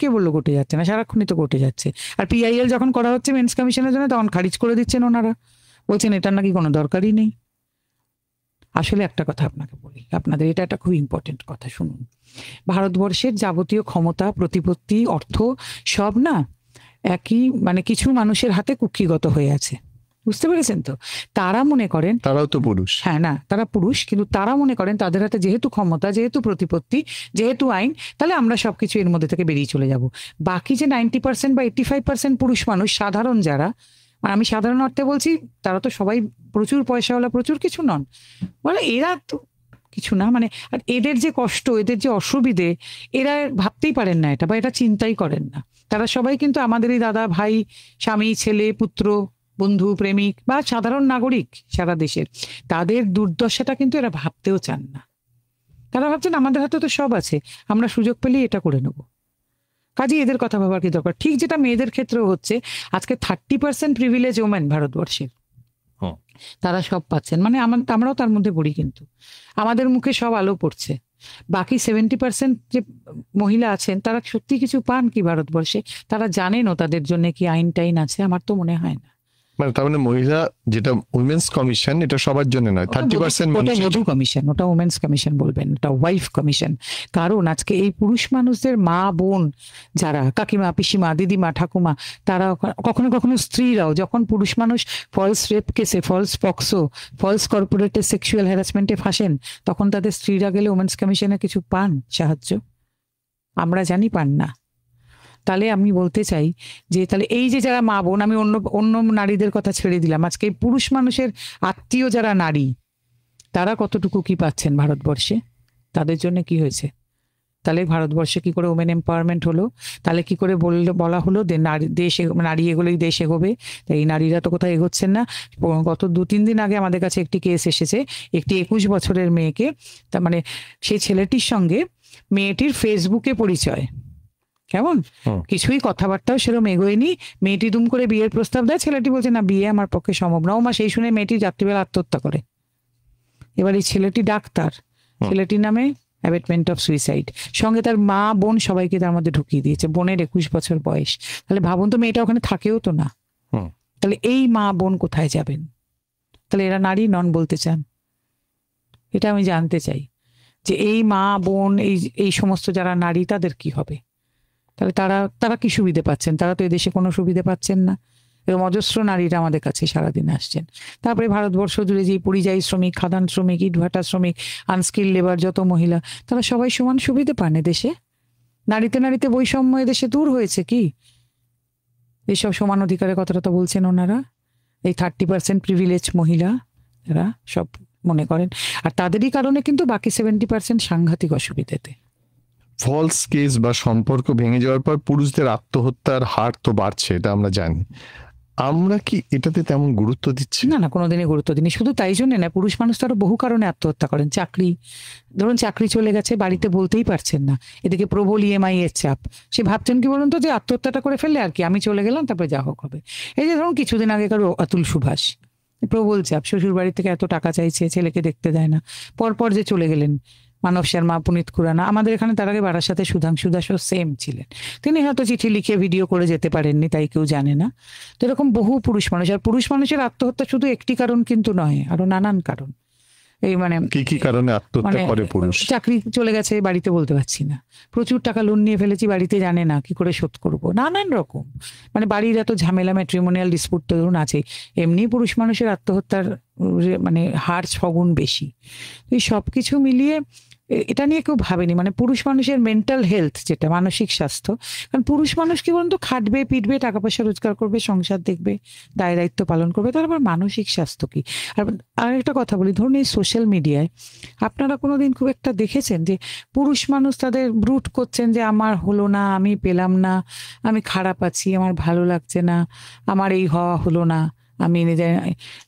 কে বললো কোর্টে যাচ্ছে না? সারাক্ষণই তো কোর্টে যাচ্ছে। আর PIL যখন করা হচ্ছে মেন্স কমিশনের জন্য, তখন খারিজ করে দিচ্ছেন ওনারা, বলছেন এটার নাকি কোনো দরকারই নেই। আসলে একটা কথা আপনাকে বলি, আপনাদের এটা একটা খুব ইম্পর্টেন্ট কথা শুনুন। ভারতবর্ষের যাবতীয় ক্ষমতা, প্রতিপত্তি, অর্থ সব না একই মানে কিছু মানুষের হাতে কুক্ষিগত হয়ে আছে, বুঝতে পেরেছেন তো? তারা মনে করেন তারাও তো পুরুষ। হ্যাঁ, না তারা পুরুষ, কিন্তু তারা মনে করেন তাদের হাতে যেহেতু ক্ষমতা, যেহেতু প্রতিপত্তি, যেহেতু আইন, তাহলে আমরা সবকিছু এর মধ্যে থেকে বেরিয়ে চলে যাব। বাকি যে 90% বা 85% পুরুষ মানুষ, সাধারণ যারা, আর আমি সাধারণ অর্থে বলছি, তারা তো সবাই প্রচুর পয়সাওয়ালা, প্রচুর কিছু নন, বলে এরা তো কিছু না। মানে আর এদের যে কষ্ট, এদের যে অসুবিধে, এরা ভাবতেই পারেন না এটা, বা এটা চিন্তাই করেন না। তারা সবাই কিন্তু আমাদেরই দাদা, ভাই, স্বামী, ছেলে, পুত্র, বন্ধু, প্রেমিক বা সাধারণ নাগরিক সারা দেশের। তাদের দুর্দশাটা কিন্তু এরা ভাবতেও চান না। তারা ভাবছেন আমাদের হাতে তো সব আছে, আমরা সুযোগ পেলেই এটা করে নেব। কাজে এদের কথা ভাবার কি দরকার? ঠিক যেটা মেয়েদের ক্ষেত্রেও হচ্ছে, আজকে 30% প্রিভিলেজ ওমেন ভারতবর্ষের, তারা সব পাচ্ছেন, মানে আমরাও তার মধ্যে পড়ি, কিন্তু আমাদের মুখে সব আলো পড়ছে। বাকি 70% যে মহিলা আছেন, তারা সত্যি কিছু পান কি ভারতবর্ষে? তারা জানেনও তাদের জন্য কি আইন টাইন আছে? আমার তো মনে হয় না। মানে তার মানে মহিলা যেটা উইমেন্স কমিশন, এটা সবার জন্য নয়, 30% ওটা বধূ কমিশন, ওটা উমেন্স কমিশন বলবেন, ওটা ওয়াইফ কমিশন। কারণ আজকে এই পুরুষ মানুষদের মা, বোন, যারা কাকিমা, পিসিমা, দিদিমা, ঠাকুমা, তারা কখনো কখনো স্ত্রীরাও যখন পুরুষ মানুষ ফলস রেপ কেসে, ফলস পক্সো, ফলস কর্পোরেটের সেক্সুয়াল হ্যারাসমেন্টে ফাঁসেন, তখন তাদের স্ত্রীরা গেলে উমেন্স কমিশনে কিছু পান সাহায্য? আমরা জানি পান না। তাহলে আমি বলতে চাই যে তাহলে এই যে যারা মা বোন, আমি অন্য নারীদের কথা ছেড়ে দিলাম, আজকে এই পুরুষ মানুষের আত্মীয় যারা নারী, তারা কতটুকু কি পাচ্ছেন ভারতবর্ষে? তাদের জন্য কি হয়েছে? তাহলে ভারতবর্ষে কি করে ওমেন এম্পাওয়ারমেন্ট হলো? তাহলে কি করে বলা হলো নারী এগোলেই দেশ এগোবে? তাই এই নারীরা তো কোথাও এগোচ্ছেন না। গত 2-3 দিন আগে আমাদের কাছে একটি কেস এসেছে, একটি 21 বছরের মেয়েকে, তার মানে সেই ছেলেটির সঙ্গে মেয়েটির ফেসবুকে পরিচয়, কেমন কিছুই কথাবার্তাও সেরকম এগোয়নি। মেয়েটি দুম করে বিয়ের প্রস্তাব দেয়, ছেলেটি বলছে না, বিয়ে আমার পক্ষে সম্ভব না। ও মা, সেই শুনে মেয়েটি রাত্রিবেলা আত্মহত্যা করে। এবার এই ছেলেটি ডাক্তার, ছেলেটির নামে অ্যাবেটমেন্ট অফ সুইসাইড, সঙ্গে তার মা, বোন সবাইকে তার মধ্যে ঢুকিয়ে দিয়েছে। বোনের 21 বছর বয়স। তাহলে ভাবুন তো, মেয়েটা ওখানে থাকেও তো না। তাহলে এই মা বোন কোথায় যাবেন? তাহলে এরা নারী নন বলতে চান? এটা আমি জানতে চাই যে এই মা বোন, এই সমস্ত যারা নারী, তাদের কি হবে? তাহলে তারা কি সুবিধে পাচ্ছেন? তারা তো এদেশে কোনো সুবিধে পাচ্ছেন না। এরকম অজস্র নারীরা আমাদের কাছে সারাদিন আসছেন। তারপরে ভারতবর্ষ জুড়ে যে পরিযায়ী শ্রমিক, খাদান শ্রমিক, ইটভাটা শ্রমিক, আনস্কিল লেবার যত মহিলা, তারা সবাই সমান সুবিধে পান এদেশে। নারীতে বৈষম্য এদেশে দূর হয়েছে কি? এইসব সমান অধিকারের কথাটা তো বলছেন ওনারা। এই 30% প্রিভিলেজ মহিলা, এরা সব মনে করেন। আর তাদেরই কারণে কিন্তু বাকি 70% সাংঘাতিক অসুবিধাতে। ফলস কেস বা সম্পর্ক ভেঙে যাওয়ার পর পুরুষদের আত্মহত্যার হার তো বাড়ছে, এটা আমরা জানি। আমরা কি এটাতে তেমন গুরুত্ব দিচ্ছি? না না, কোনোদিনই গুরুত্ব দিনই। শুধু তাই জন্য না, পুরুষ মানুষ তো আরো বহু কারণে আত্মহত্যা করেন। ধরুন চাকরি চলে গেছে, বাড়িতে বলতেই পারছেন না, এদিকে প্রবল ইএমআই এর চাপ। সে ভাবছেন কি বলুন তো, যে আত্মহত্যাটা করে ফেললে আর কি, আমি চলে গেলাম, তারপরে যা হোক হবে। এই যে ধরুন কিছুদিন আগেকার অতুল সুভাষ, প্রবল চাপ, শ্বশুর বাড়ি থেকে এত টাকা চাইছে, ছেলেকে দেখতে দেয় না, পরপর যে চলে গেলেন। মানব শর্মা, পুনিত খুরানা, আমাদের এখানে তার আগে বারাসাতে সুধাংশু দাসও সেম ছিলেন। তিনি হয়তো চিঠি লিখে ভিডিও করে যেতে পারেননি, তাই কেউ জানে না। তো এরকম বহু পুরুষ মানুষ। আর পুরুষ মানুষের আত্মহত্যা শুধু একটি কারণ কিন্তু নয়, আরো নানান কারণ। এই মানে কি কি কারণে আত্মহত্যা করে পুরুষ? চাকরি চলে গেছে, বাড়িতে বলতে পারছি না, প্রচুর টাকা লোন নিয়ে ফেলেছি, বাড়িতে জানে না, কি করে শোধ করব, নানান রকম। মানে বাড়ির এত ঝামেলা, ম্যাট্রিমোনিয়াল ডিসপুট তো ধরুন আছে। এমনি পুরুষ মানুষের আত্মহত্যার মানে হার 6 গুণ বেশি। এই সব কিছু মিলিয়ে এটা নিয়ে কেউ ভাবেনি। মানে পুরুষ মানুষের মেন্টাল হেলথ, যেটা মানসিক স্বাস্থ্য, কারণ পুরুষ মানুষ কি বলুন তো, খাটবে, পিটবে, টাকা পয়সা রোজগার করবে, সংসার দেখবে, দায় দায়িত্ব পালন করবে, তারপর মানসিক স্বাস্থ্য কি। আর একটা কথা বলি, ধরুন এই সোশ্যাল মিডিয়ায় আপনারা কোনোদিন খুব একটা দেখেছেন যে পুরুষ মানুষ তাদের ব্রুট করছেন যে আমার হলো না, আমি পেলাম না, আমি খারাপ আছি, আমার ভালো লাগছে না, আমার এই হওয়া হলো না, আমি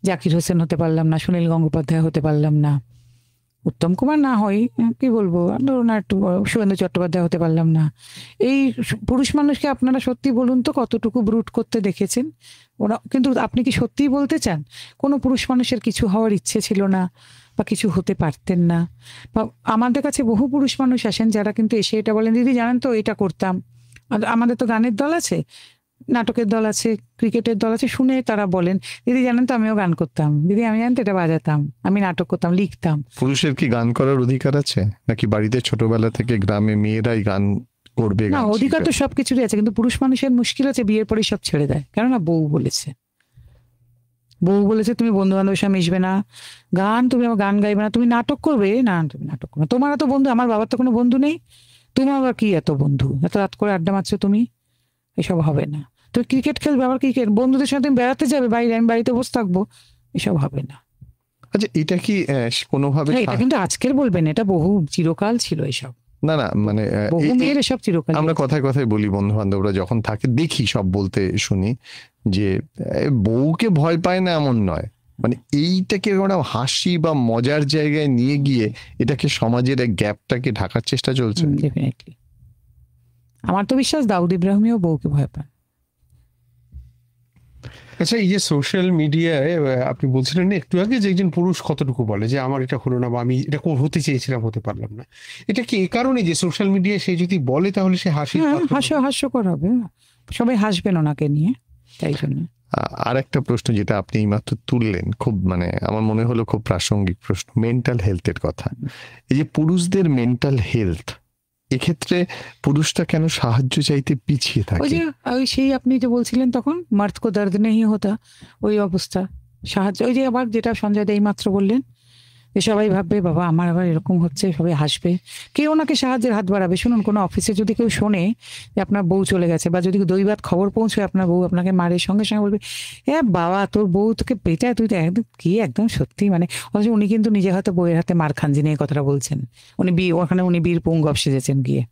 জাকির হোসেন হতে পারলাম না, সুনীল গঙ্গোপাধ্যায় হতে পারলাম না, উত্তম কুমার না হয়, কি বলবো, ধরুন একটু শুভেন্দু চট্টোপাধ্যায় হতে পারলাম না। এই পুরুষ মানুষকে আপনারা সত্যি বলুন তো কতটুকু ব্রুট করতে দেখেছেন ওরা? কিন্তু আপনি কি সত্যিই বলতে চান কোনো পুরুষ মানুষের কিছু হওয়ার ইচ্ছে ছিল না বা কিছু হতে পারতেন না? বা আমাদের কাছে বহু পুরুষ মানুষ আসেন যারা কিন্তু এসে এটা বলেন, দিদি জানেন তো এটা করতাম, আমাদের তো গানের দল আছে, নাটকের দল আছে, ক্রিকেটের দল আছে, শুনে তারা বলেন, দিদি জানেন তো আমিও গান করতাম, দিদি আমি জানেন তো এটা বাজাতাম, আমি নাটক করতাম, লিখতাম। পুরুষের কি গান করার অধিকার আছে, নাকি বাড়িতে ছোটবেলা থেকে গ্রামে মেয়েরাই গান করবে? না, অধিকার তো সবকিছুরই আছে, কিন্তু পুরুষ মানুষের মুশকিল আছে বিয়ের পরেই সব ছেড়ে দেয়। কেননা বউ বলেছে তুমি বন্ধু বান্ধবের সাথে মিশবে না, তুমি আমার গান গাইবে না, তুমি নাটক করবে না, তুমি নাটক করবে না, তোমার এত বন্ধু, আমার বাবার তো কোনো বন্ধু নেই, তোমার আবার কি এত বন্ধু, এত রাত করে আড্ডা মারছো তুমি, এসব হবে না। তুমি ক্রিকেট খেলবে, আবার ক্রিকেট, বন্ধুদের সাথে তুমি বেড়াতে যাবে বাইরে, আমি বাড়িতে বসে থাকবো, এসব হবে না। আচ্ছা, এটা কি কোনোভাবে? এটা কিন্তু আজকের বলবেন, এটা বহু চিরকাল ছিল এসব। না না, মানে বহু মেয়ের এসব চিরকাল। আমরা কথায় কথায় বলি, বন্ধু বান্ধবরা যখন থাকে দেখি সব বলতে শুনি যে বউকে ভয় পায় না এমন নয়, মানে এইটাকে ওরা হাসি বা মজার জায়গায় নিয়ে গিয়ে এটাকে সমাজের এক গ্যাপটাকে ঢাকার চেষ্টা চলছে। ডেফিনেটলি। আমার তো বিশ্বাস দাউদ ইব্রাহিমও বউকে ভয় পান। আচ্ছা, এই যে সোশ্যাল মিডিয়ায় আপনি বলছিলেন না একটু আগে যে একজন পুরুষ কতটুকু বলে যে আমার এটা হলো না, বা আমি এটা হতে চেয়েছিলাম, হতে পারলাম না, এটা কি এই কারণে যে সোশ্যাল মিডিয়ায় সে যদি বলে তাহলে সে হাস্যকর হবে, সবাই হাসবেন ওনাকে নিয়ে, তাই জন্য। আর একটা প্রশ্ন যেটা আপনি এইমাত্র তুললেন, খুব মানে আমার মনে হলো খুব প্রাসঙ্গিক প্রশ্ন, মেন্টাল হেলথের কথা। এই যে পুরুষদের মেন্টাল হেলথ, এক্ষেত্রে পুরুষটা কেন সাহায্য চাইতে পিছিয়ে থাকে? ওই সেই আপনি যে বলছিলেন তখন, মার্দ কো দর্দ নেই হতা, ওই অবস্থা, সাহায্য। ওই যে আবার যেটা সঞ্জয় দা এইমাত্র বললেন, যে সবাই ভাববে বাবা আমার আবার এরকম হচ্ছে, সবাই হাসবে, কেউ ওনাকে সাহায্যের হাত বাড়াবে। শুনুন, কোনো অফিসে যদি কেউ শোনে যে আপনার বউ চলে গেছে, বা যদি দৈবাত খবর পৌঁছয় আপনার বউ আপনাকে মারে, সঙ্গে সঙ্গে বলবে বাবা তোর বউ তোকে পেটায়, তুই তো একদম কি, একদম সত্যি। মানে অথচ উনি কিন্তু নিজে হয়তো বউয়ের হাতে মার খান, যিনি এই কথাটা বলছেন, উনি বীর পুঙ্গব সেজেছেন গিয়ে।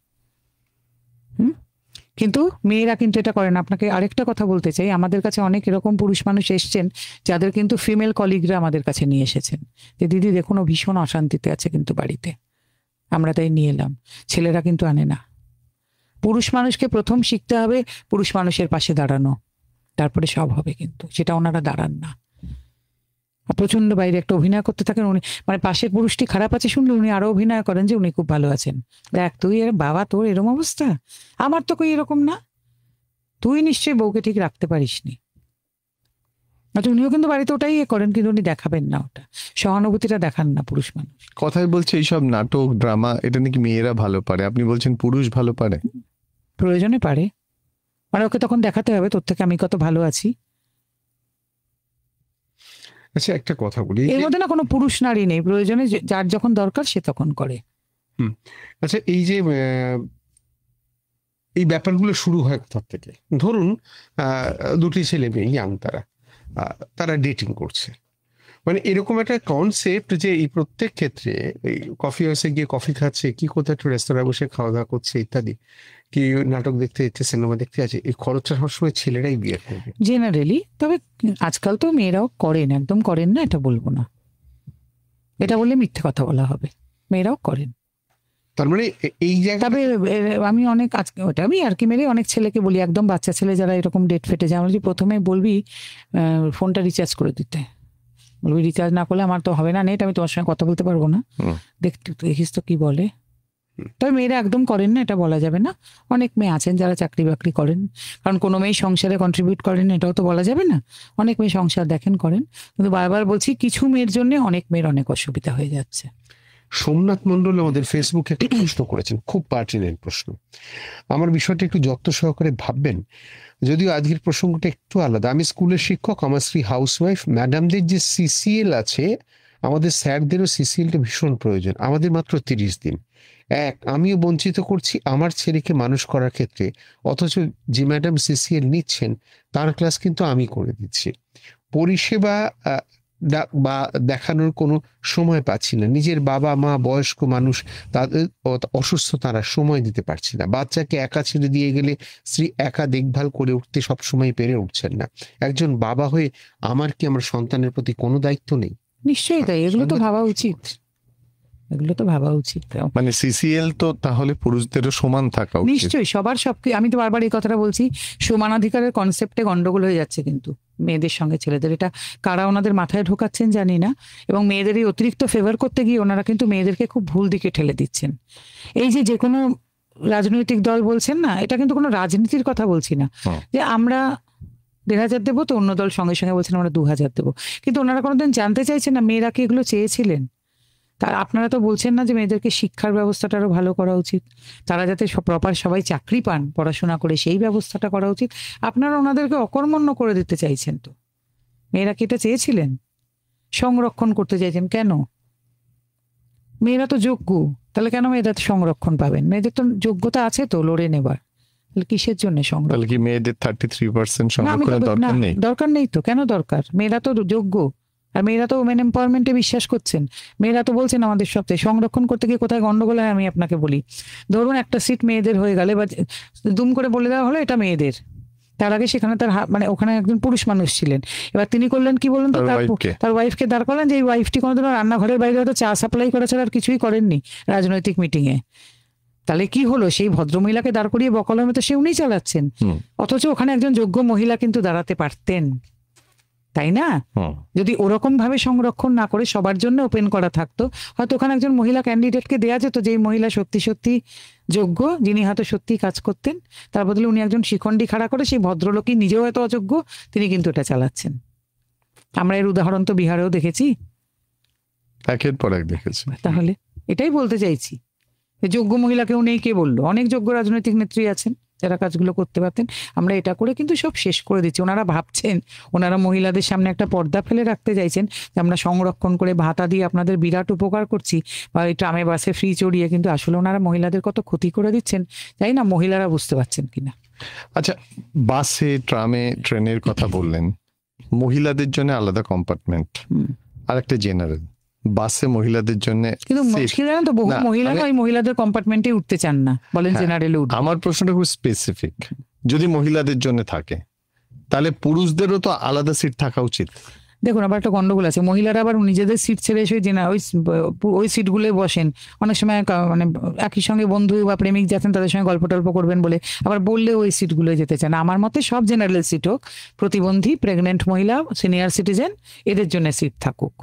কিন্তু মেয়েরা কিন্তু এটা করে না। আপনাকে আরেকটা কথা বলতে চাই, আমাদের কাছে অনেক এরকম পুরুষ মানুষ এসছেন যাদের কিন্তু ফিমেল কলিগরা আমাদের কাছে নিয়ে এসেছেন যে দিদি দেখুন ও ভীষণ অশান্তিতে আছে কিন্তু বাড়িতে, আমরা তাই নিয়ে এলাম। ছেলেরা কিন্তু আনে না। পুরুষ মানুষকে প্রথম শিখতে হবে পুরুষ মানুষের পাশে দাঁড়ানো, তারপরে সব হবে, কিন্তু সেটা ওনারা দাঁড়ান না। প্রচন্ড বাইরে একটা অভিনয় করতে থাকেন উনি, মানে পাশের পুরুষটি খারাপ আছে শুনলে উনি আরো অভিনয় করেন যে উনি খুব ভালো আছেন। দেখ তুই বাবা তোর এরকম অবস্থা, আমার তো কই এরকম না, তুই নিশ্চয়ই বউকে ঠিক রাখতে পারিসনি। আচ্ছা, উনিও কিন্তু বাড়িতে ওটাই করেন, কিন্তু উনি দেখাবেন না, ওটা সহানুভূতিটা দেখান না পুরুষ মানুষ। কথায় বলছে এইসব নাটক ড্রামা এটা নাকি মেয়েরা ভালো পারে, আপনি বলছেন পুরুষ ভালো পারে? প্রয়োজনে পারে, মানে ওকে তখন দেখাতে হবে তোর থেকে আমি কত ভালো আছি। আচ্ছা, একটা কথা বলি, এর মধ্যে না কোনো পুরুষ নারী নেই, প্রয়োজনে যার যখন দরকার সে তখন করে। আচ্ছা, এই যে এই ব্যাপারগুলো শুরু হয় কোথা থেকে? ধরুন দুটি ছেলে মেয়ে ইয়াং, তারা ডেটিং করছে, মানে এরকম একটা কনসেপ্ট যে এই প্রত্যেক ক্ষেত্রে এই কফি হাউসে গিয়ে কফি খাচ্ছে, কি কোথাও একটু রেস্তোরাঁ বসে খাওয়া দাওয়া করছে ইত্যাদি, কি নাটক দেখতে যাচ্ছে, সিনেমা দেখতে যাচ্ছে, এই খরচটা সবসময় ছেলেরাই বিয়ে করবে। জেনারেলি। তবে আজকাল তো মেয়েরাও করেন, একদম করেন না এটা বলবো না, এটা বললে মিথ্যে কথা বলা হবে, মেয়েরাও করেন। তার মানে এই জায়গায় তবে আমি অনেক আজকে ওটা আমি আর কি মেরে অনেক ছেলেকে বলি, একদম বাচ্চা ছেলে যারা এরকম ডেট ফেটে যায়, আমরা যদি প্রথমে বলবি ফোনটা রিচার্জ করে দিতে, বলবি রিচার্জ না করলে আমার তো হবে না নেট, আমি তোমার সঙ্গে কথা বলতে পারবো না, দেখতে দেখিস তো কি বলে। তবে মেয়েরা একদম করেন না এটা বলা যাবে না, অনেক মেয়ে আছেন যারা চাকরি বাকরি করেন, কারণ কোনো মেয়ে সংসারে কন্ট্রিবিউট করেন এটাও তো বলা যাবে না, অনেক মেয়ে সংসার দেখেন করেন, কিন্তু বারবার বলছি কিছু মেয়ের জন্য অনেক মেয়ের অনেক অসুবিধা হয়ে যাচ্ছে। সোমনাথ মণ্ডল আমাদের ফেসবুকে একটা প্রশ্ন করেছেন, খুব পার্টিনেন্ট প্রশ্ন, আমার বিষয়টা একটু যত্ন সহকারে ভাববেন, যদিও আজকের প্রসঙ্গটা একটু আলাদা। আমি স্কুলের শিক্ষক, আমার স্ত্রী হাউসওয়াইফ, ম্যাডামদের যে সিসিএল আছে, আমাদের স্যারদেরও সিসিএলটা ভীষণ প্রয়োজন, আমাদের মাত্র 30 দিন। আমিও বঞ্চিত করছি আমার ছেলেকে মানুষ করার ক্ষেত্রে, অথচ যে ম্যাডাম সিসিএল নিচ্ছেন তার ক্লাস কিন্তু আমি করে দিচ্ছি। পরিষেবা বা দেখানোর কোনো সময় পাচ্ছি না, নিজের বাবা মা বয়স্ক মানুষ তাদের অসুস্থ, তারা সময় দিতে পারছি না, বাচ্চাকে একা ছেড়ে দিয়ে গেলে স্ত্রী একা দেখভাল করে উঠতে সবসময় পেরে উঠছেন না। একজন বাবা হয়ে আমার কি আমার সন্তানের প্রতি কোনো দায়িত্ব নেই? নিশ্চয়ই তাই, এগুলো তো ভাবা উচিত, এগুলো তো ভাবা উচিত। মানে সিসিএল তো তাহলে পুরুষদেরও সমান থাকা উচিত। নিশ্চয়ই সবার সবকে, আমি তো বারবার এই কথাটা বলছি, সমানাধিকারের কনসেপ্টে গন্ডগোল হয়ে যাচ্ছে কিন্তু মেয়েদের সঙ্গে ছেলেদের, এটা কারা ওনাদের মাথায় ঢোকাচ্ছেন জানি না, এবং মেয়েদের এই অতিরিক্ত ফেভার করতে গিয়ে ওনারা কিন্তু মেয়েদেরকে খুব ভুল দিকে ঠেলে দিচ্ছেন। এই যে কোনো রাজনৈতিক দল বলছেন না, এটা কিন্তু কোনো রাজনীতির কথা বলছি না, যে আমরা 1,500 দেবো তো অন্য দল সঙ্গে সঙ্গে বলছেন আমরা 2,000 দেবো, কিন্তু ওনারা কোনোদিন জানতে চাইছেন না মেয়েরা কি এগুলো চেয়েছিলেন। তার আপনারা তো বলছেন না যে মেয়েদেরকে শিক্ষার ব্যবস্থাটা আরো ভালো করা উচিত, তারা যাতে প্রপার সবাই চাকরি পান পড়াশোনা করে, সেই ব্যবস্থাটা করা উচিত। আপনারা ওনাদেরকে অকর্মণ্য করে দিতে চাইছেন। তো মেয়েরা কি এটা চেয়েছিলেন? সংরক্ষণ করতে চাইছেন কেন? মেয়েরা তো যোগ্য, তাহলে কেন মেয়েরা সংরক্ষণ পাবেন? মেয়েদের তো যোগ্যতা আছে তো লড়ে নেবার, তাহলে কিসের জন্য সংরক্ষণ? তাহলে কি মেয়েদের 33% সংরক্ষণের দরকার নেই? দরকার নেই তো, কেন দরকার? মেয়েরা তো যোগ্য, আর মেয়েরা তো ওমেন এম্পাওয়ারমেন্টে বিশ্বাস করছেন, মেয়েরা তো বলছেন আমাদের সপ্তাহে সংরক্ষণ করতে গিয়ে কোথায় গন্ডগোল হয় আমি আপনাকে বলি। ধরুন একটা সিট মেয়েদের হয়ে গেলে বা দুম করে বলে দেওয়া হলো এটা মেয়েদের, তার আগে সেখানে তার মানে ওখানে একজন পুরুষ মানুষ ছিলেন, এবার তিনি করলেন কি বলুন তো, তার ওয়াইফকে দাঁড় করলেন, যে এই ওয়াইফটি কোনোদিনও রান্নাঘরের বাইরে হয়তো চা সাপ্লাই করা ছাড়া আর কিছুই করেননি রাজনৈতিক মিটিংয়ে। তাহলে কি হলো? সেই ভদ্রমহিলাকে দাঁড় করিয়ে বকলমে তো সে উনি চালাচ্ছেন, অথচ ওখানে একজন যোগ্য মহিলা কিন্তু দাঁড়াতে পারতেন, তাই না? যদি ওরকম ভাবে সংরক্ষণ না করে সবার জন্য ওপেন করা থাকতো, হয়তো ওখানে একজন মহিলা ক্যান্ডিডেটকে দেওয়া যেত, যেই মহিলা সত্যি সত্যি যোগ্য, যিনি হয়তো সত্যি কাজ করতেন, তার বদলে উনি একজন শিখণ্ডী খাড়া করে সেই ভদ্রলোকই নিজেও হয়তো অযোগ্য, তিনি কিন্তু এটা চালাচ্ছেন। আমরা এর উদাহরণ তো বিহারেও দেখেছি, একের পর এক দেখেছি। তাহলে এটাই বলতে চাইছি, যোগ্য মহিলা কেউ নেই কে বললো? অনেক যোগ্য রাজনৈতিক নেত্রী আছেন যারা কাজগুলো করতে পারতেন। আমরা এটা করে কিন্তু সব শেষ করে দিচ্ছি। ওনারা ভাবছেন, ওনারা মহিলাদের সামনে একটা পর্দা ফেলে রাখতে চাইছেন যে আমরা সংরক্ষণ করে ভাতা দিয়ে আপনাদের বিরাট উপকার করছি, বা এই ট্রামে বাসে ফ্রি চড়িয়ে, কিন্তু আসলে ওনারা মহিলাদের কত ক্ষতি করে দিচ্ছেন, তাই না? মহিলারা বুঝতে পারছেন কিনা। আচ্ছা, বাসে ট্রামে ট্রেনের কথা বললেন, মহিলাদের জন্য আলাদা কম্পার্টমেন্ট আর একটা জেনারেল, বাসে মহিলাদের জন্য কিন্তু মুশকিল জানেন তো, বহু মহিলা ওই মহিলাদের কম্পার্টমেন্টে উঠতে চান না, বলেন জেনারেলে উঠতে। আমার প্রশ্নটা খুব স্পেসিফিক, যদি মহিলাদের জন্য থাকে তাহলে পুরুষদেরও তো আলাদা সিট থাকা উচিত। দেখুন আবার একটা গন্ডগোল আছে, মহিলারা আবার নিজেদের সিট ছেড়ে এসে ওই সিটগুলোয় বসেন, অনেক সময় মানে একই সঙ্গে বন্ধু বা প্রেমিক যাচ্ছেন তাদের সঙ্গে গল্প টল্প করবেন বলে আবার বললে ওই সিটগুলোয় যেতে চান। আমার মতে সব জেনারেল সিট হোক, প্রতিবন্ধী, প্রেগনেন্ট মহিলা, সিনিয়র সিটিজেন, এদের জন্য সিট থাকুক,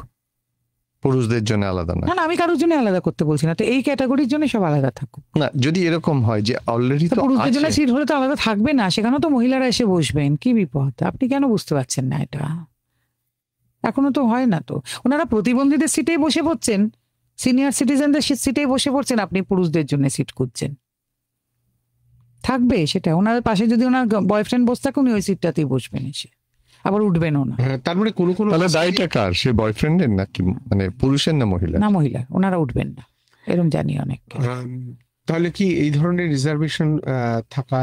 পুরুষদের জন্য আলাদা না। না আমি কারোর জন্য আলাদা করতে বলছি না, তো এই ক্যাটাগরির জন্য সব আলাদা থাকুক না। যদি এরকম হয় যে অলরেডি তো পুরুষদের জন্য সিট হলে তো আলাদা থাকবে না, সেখানেও তো মহিলারা এসে বসবেন, কি বিপদ? আপনি কেন বুঝতে পারছেন না এটা? এখনো তো হয় না তো, ওনারা প্রতিবন্ধীদের সিটেই বসে পড়ছেন, সিনিয়র সিটিজেনদের সিটেই বসে পড়ছেন, আপনি পুরুষদের জন্য সিট খুঁজছেন। থাকবে সেটা, ওনার পাশে যদি ওনার বয়ফ্রেন্ড বসে থাকে উনি ওই সিটটাতেই বসবেন, এসে আবার উঠবেন না। তার মানে কোনো দায়টা কার? সে বয়ফ্রেন্ডের নাকি মানে পুরুষের না মহিলা? না মহিলা, ওনারা উঠবেন না, এরকম জানি অনেক। তাহলে কি এই ধরনের রিজার্ভেশন থাকা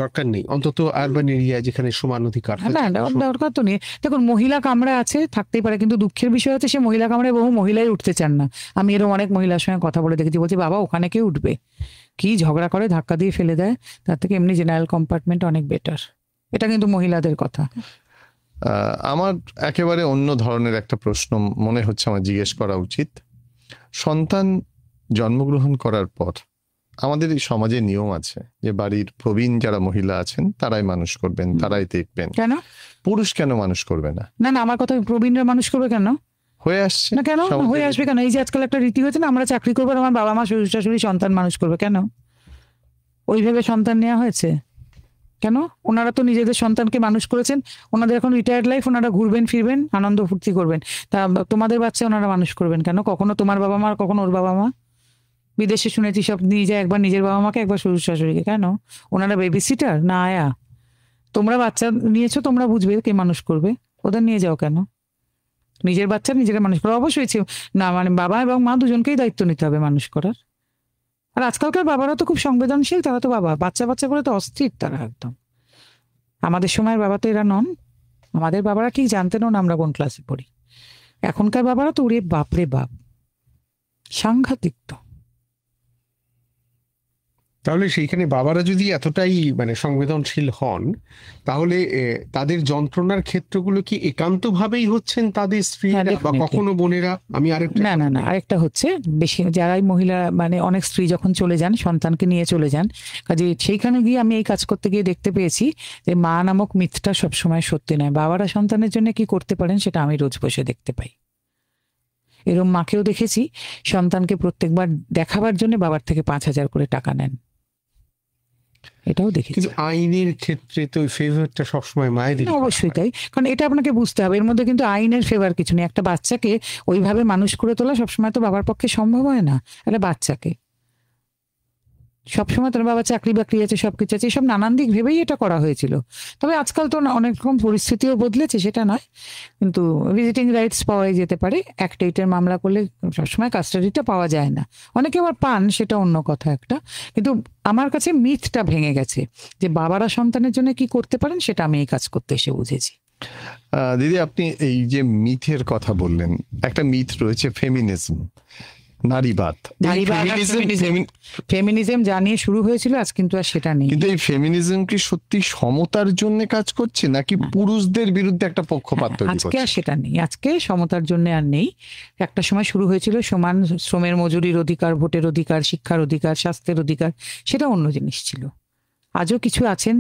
দরকার নেই, অন্তত আরবান এরিয়া যেখানে সমান অধিকার। না দরকার তো নেই। দেখুন, মহিলা কামরা আছে, থাকতেই পারে, কিন্তু দুঃখের বিষয় হচ্ছে সে মহিলা কামরায় বহু মহিলাই উঠতে চান না। আমি এরকম অনেক মহিলার সঙ্গে কথা বলে দেখেছি, বলছি বাবা ওখানে কে উঠবে, কি ঝগড়া করে, ধাক্কা দিয়ে ফেলে দেয়, তার থেকে এমনি জেনারেল কম্পার্টমেন্ট অনেক বেটার। এটা কিন্তু মহিলাদের কথা। আমার একেবারে অন্য ধরনের একটা প্রশ্ন মনে হচ্ছে আমার জিজ্ঞেস করা উচিত। সন্তান জন্মগ্রহণ করার পর আমাদের এই সমাজে নিয়ম আছে যে বাড়ির প্রবীণ যারা মহিলা আছেন তারাই মানুষ করবেন, তারাই দেখবেন। কেন পুরুষ কেন মানুষ করবে না? না না, আমার কথা প্রবীণরা মানুষ করবে কেন? হয়ে আসছে না কেন হয়ে আসবে কেন? এই যে আজকাল একটা রীতি হয়েছে না, আমরা চাকরি করবো আর আমার বাবা মা শ্বশুর শাশুড়ি সন্তান মানুষ করবে, কেন? ওইভাবে সন্তান নেওয়া হয়েছে কেন? ওনারা তো নিজেদের সন্তানকে মানুষ করেছেন, ওনাদের এখন রিটায়ার্ড লাইফ, ওনারা ঘুরবেন ফিরবেন, আনন্দ ফুর্তি করবেন। তা তোমাদের বাচ্চা ওনারা মানুষ করবেন কেন? কখনো তোমার বাবা মা, কখনো ওর বাবা মা। বিদেশে শুনেছি সব নিয়ে যায়, একবার নিজের বাবা মাকে, একবার শ্বশুর শাশুড়িকে। কেন? ওনারা বেবি সিটার না আয়া? তোমরা বাচ্চা নিয়েছো, তোমরা বুঝবে কে মানুষ করবে, ওদের নিয়ে যাও কেন? নিজের বাচ্চা নিজেরা মানুষ করা অবশ্যই না, মানে বাবা এবং মা দুজনকেই দায়িত্ব নিতে হবে মানুষ করার। আর আজকালকার বাবারা তো খুব সংবেদনশীল, তারা তো বাচ্চা করে তো অস্থির তারা একদম। আমাদের সময়ের বাবা তো এরা নন। আমাদের বাবারা ঠিক জানতেন না আমরা কোন ক্লাসে পড়ি। এখনকার বাবারা তো ওরে বাপরে বাপ, সাংঘাতিক। তো তাহলে সেইখানে বাবারা যদি এতটাই মানে সংবেদনশীল হন, তাহলে তাদের যন্ত্রণার ক্ষেত্রগুলো কি একান্তভাবেই হচ্ছেন তাদের স্ত্রী বা কখনো বোনেরা? আমি আরেকটা না আরেকটা হচ্ছে, বেশি যারাই মহিলা মানে অনেক স্ত্রী যখন চলে যান, সন্তানকে নিয়ে চলে যান, কাজে সেইখানে গিয়ে আমি এই কাজ করতে গিয়ে দেখতে পেয়েছি যে মা নামক মিথটা সবসময় সত্যি নয়। বাবারা সন্তানের জন্য কি করতে পারেন সেটা আমি রোজ বসে দেখতে পাই। এরকম মাকেও দেখেছি সন্তানকে প্রত্যেকবার দেখাবার জন্য বাবার থেকে 5,000 করে টাকা নেন, এটাও দেখেছি। কিন্তু আইনের ক্ষেত্রে তো ফেভারটা সবসময় মায়েদের। অবশ্যই তাই, কারণ এটা আপনাকে বুঝতে হবে, এর মধ্যে কিন্তু আইনের ফেভার কিছু নেই। একটা বাচ্চাকে ওইভাবে মানুষ করে তোলা সবসময় তো বাবার পক্ষে সম্ভব হয় না। একটা বাচ্চাকে সবসময় তোর বাবা চাকরি বাকরি আছে, সবকিছু আছে, এসব নানান দিক ভেবেই এটা করা হয়েছিল। তবে আজকাল তো অনেক রকম পরিস্থিতিও বদলেছে, সেটা নয়, কিন্তু ভিজিটিং রাইটস পাওয়াই যেতে পারে। অ্যাক্ট 8-এর মামলা করলে সবসময় কাস্টাডিটা পাওয়া যায় না, অনেকে আবার পান, সেটা অন্য কথা একটা। কিন্তু আমার কাছে মিথটা ভেঙে গেছে যে বাবারা সন্তানের জন্য কি করতে পারেন, সেটা আমি এই কাজ করতে এসে বুঝেছি। দিদি, আপনি এই যে মিথের কথা বললেন, একটা মিথ রয়েছে ফেমিনিজম, নারীবাদ। ফেমিনিজম জানিয়ে শুরু হয়েছিল, আজ কিন্তু আর সেটা নেই। কিন্তু এই ফেমিনিজম কি সত্যি সমতার জন্য কাজ করছে নাকি পুরুষদের বিরুদ্ধে একটা পক্ষপাত তৈরি করছে? আজকে আর সেটা নেই, আজকে সমতার জন্য আর নেই। একটা সময় শুরু হয়েছিল সমান শ্রমের মজুরির অধিকার, ভোটের অধিকার, শিক্ষার অধিকার, স্বাস্থ্যের অধিকার, সেটা অন্য জিনিস ছিল। আজও কিছু আছেন,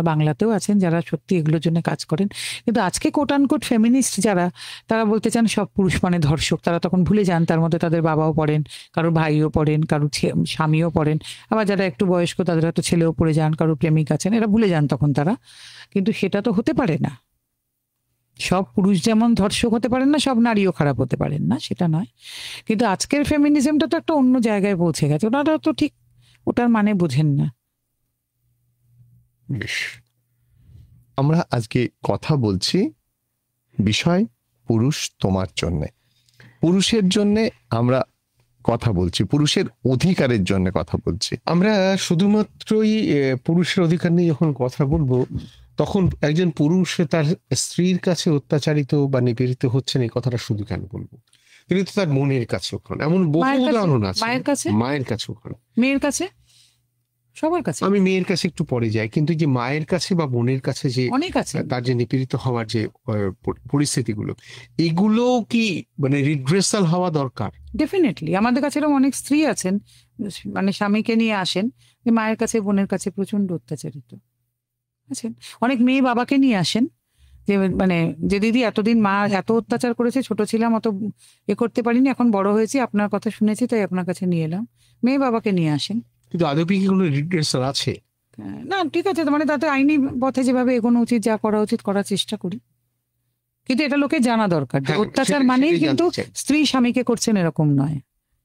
বাংলাতেও আছেন, যারা সত্যি এগুলোর জন্য কাজ করেন। কিন্তু আজকে কোট আনকোট ফেমিনিস্ট যারা, তারা বলতে চান সব পুরুষ মানে ধর্ষক। তারা তখন ভুলে যান তার মধ্যে তাদের বাবাও পড়েন, কারোর ভাইও পড়েন, কারোর স্বামীও পড়েন, আবার যারা একটু বয়স্ক তাদের হয়তো ছেলেও পড়ে যান, কারোর প্রেমিক আছেন, এরা ভুলে যান তখন তারা। কিন্তু সেটা তো হতে পারে না। সব পুরুষ যেমন ধর্ষক হতে পারেন না, সব নারীও খারাপ হতে পারেন না, সেটা নয়। কিন্তু আজকের ফেমিনিজমটা তো একটা অন্য জায়গায় পৌঁছে গেছে, ওনারা তো ঠিক ওটার মানে বোঝেন না। আমরা আজকে কথা বলছি বিষয় পুরুষ তোমার জন্যে, পুরুষের জন্যে আমরা কথা বলছি, পুরুষের অধিকারের জন্য কথা বলছি। আমরা শুধুমাত্রই পুরুষের অধিকার নিয়ে যখন কথা বলবো, তখন একজন পুরুষ তার স্ত্রীর কাছে অত্যাচারিত বা নিপীড়িত হচ্ছেন এই কথাটা শুধু কেন বলবো? তিনি তো তার মনের কাছে ওখানে, এমন বহু উদাহরণ আছে। মায়ের কাছে ওখানে, মেয়ের কাছে, সবার কাছে। আমি মেয়ের কাছে একটু পরে যাই, কিন্তু যে মায়ের কাছে বা বোনের কাছে যে অনেক আছে, তার যে নিপীড়িত হওয়ার যে পরিস্থিতিগুলো, এগুলো কি মানে রিড্রেসাল হওয়া দরকার? ডেফিনেটলি। আমাদের কাছে এরকম অনেক স্ত্রী আছেন, মানে স্বামীকে নিয়ে আসেন, যে মায়ের কাছে বোনের কাছে প্রচন্ড অত্যাচারিত আছেন। অনেক মেয়ে বাবাকে নিয়ে আসেন, যে মানে যে দিদি এতদিন মা এত অত্যাচার করেছে, ছোট ছিলাম, অত করতে পারিনি, এখন বড় হয়েছি, আপনার কথা শুনেছি তাই আপনার কাছে নিয়ে এলাম। মেয়ে বাবাকে নিয়ে আসেন। কিন্তু আদপি কি কোনো রিড্রেসাল আছে? না, ঠিক আছে, মানে তাতে আইনি পথে যেভাবে এগোনো উচিত, যা করা উচিত করার চেষ্টা করি। কিন্তু এটা লোকে জানা দরকার, অত্যাচার মানেই কিন্তু স্ত্রী স্বামীকে করছেন এরকম নয়।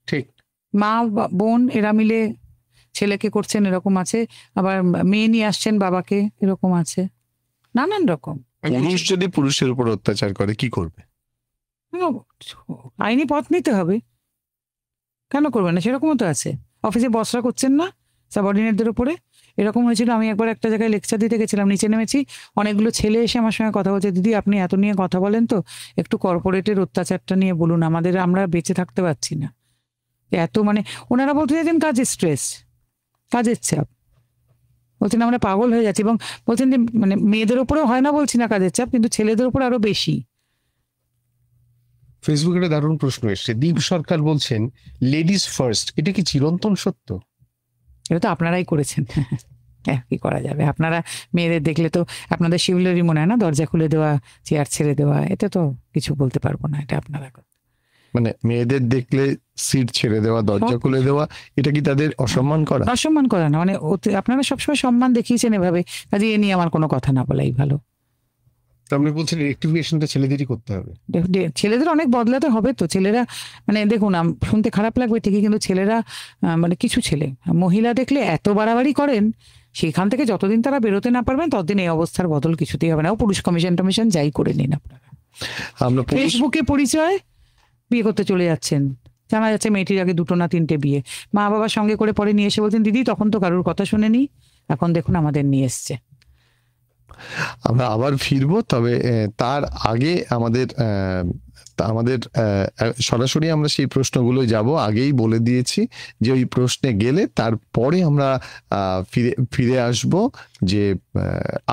ঠিক, মা বোন এরা মিলে ছেলেকে করছেন এরকম আছে, আবার মেয়ে নিয়ে আসছেন বাবাকে, এরকম আছে, নানান রকম। পুরুষ যদি পুরুষের উপর অত্যাচার করে কি করবে? আইনি পথ নিতে হবে, কেন করবে না? সেরকমও তো আছে। অফিসে বসরা করছেন না সাবঅর্ডিনেটদের উপরে, এরকম হয়েছিল, আমি একবার একটা জায়গায় লেকচার দিতে গেছিলাম, নিচে নেমেছি, অনেকগুলো ছেলে এসে আমার সঙ্গে কথা বলছে, দিদি আপনি এত নিয়ে কথা বলেন তো, একটু কর্পোরেটের অত্যাচারটা নিয়ে বলুন, আমরা বেঁচে থাকতে পারছি না এত, মানে ওনারা বলতে চাইছেন কাজের স্ট্রেস, কাজের চাপ, বলছেন আমরা পাগল হয়ে যাচ্ছি, এবং বলছেন যে মানে মেয়েদের উপরেও হয় না বলছি না কাজের চাপ, কিন্তু ছেলেদের উপর আরো বেশি। ফেসবুকে একটা দারুণ প্রশ্ন এসছে, দীপ সরকার বলছেন লেডিস ফার্স্ট, এটা কি চিরন্তন সত্য? এটা তো আপনারাই করেছেন, কি করা যাবে, আপনারা মেয়েদের দেখলে তো আপনাদের শিউলারি মনে হয় না, দরজা খুলে দেওয়া, চেয়ার ছেড়ে দেওয়া, এটা তো কিছু বলতে পারবো না, এটা আপনারা মানে মেয়েদের দেখলে সিট ছেড়ে দেওয়া, দরজা খুলে দেওয়া, এটা কি তাদের অসম্মান করা? অসম্মান করা না, মানে আপনারা সবসময় সম্মান দেখিয়েছেন এভাবে, কাজে এ নিয়ে আমার কোনো কথা না বলাই ভালো। আপনি বলছেন রেক্টিফিকেশনটা ছেলেদেরই করতে হবে? ছেলেদের অনেক বদলাতে হবে তো, ছেলেরা মানে দেখুন শুনতে খারাপ লাগবে ঠিকই, কিন্তু ছেলেরা মানে কিছু ছেলে মহিলা দেখলে এত বাড়াবাড়ি করেন, সেখান থেকে যতদিন তারা বেরোতে না পারবেন ততদিন এই অবস্থার বদল কিছুতেই হবে না। ও পুরুষ কমিশন টমিশন যাই করে নিন আপনারা, আমরা ফেসবুকে পরিচয় বিয়ে করতে চলে যাচ্ছেন, জানা যাচ্ছে মেয়েটির আগে 2 না 3টে বিয়ে, মা বাবার সঙ্গে করে পরে নিয়ে এসে বলছেন দিদি তখন তো কারোর কথা শুনেনি, এখন দেখুন আমাদের নিয়ে এসছে। আমরা আবার ফিরবো, তবে তার আগে আমাদের সরাসরি আমরা সেই প্রশ্নগুলো যাব, আগেই বলে দিয়েছি যে ওই প্রশ্নে গেলে তারপরে আমরা ফিরে আসব যে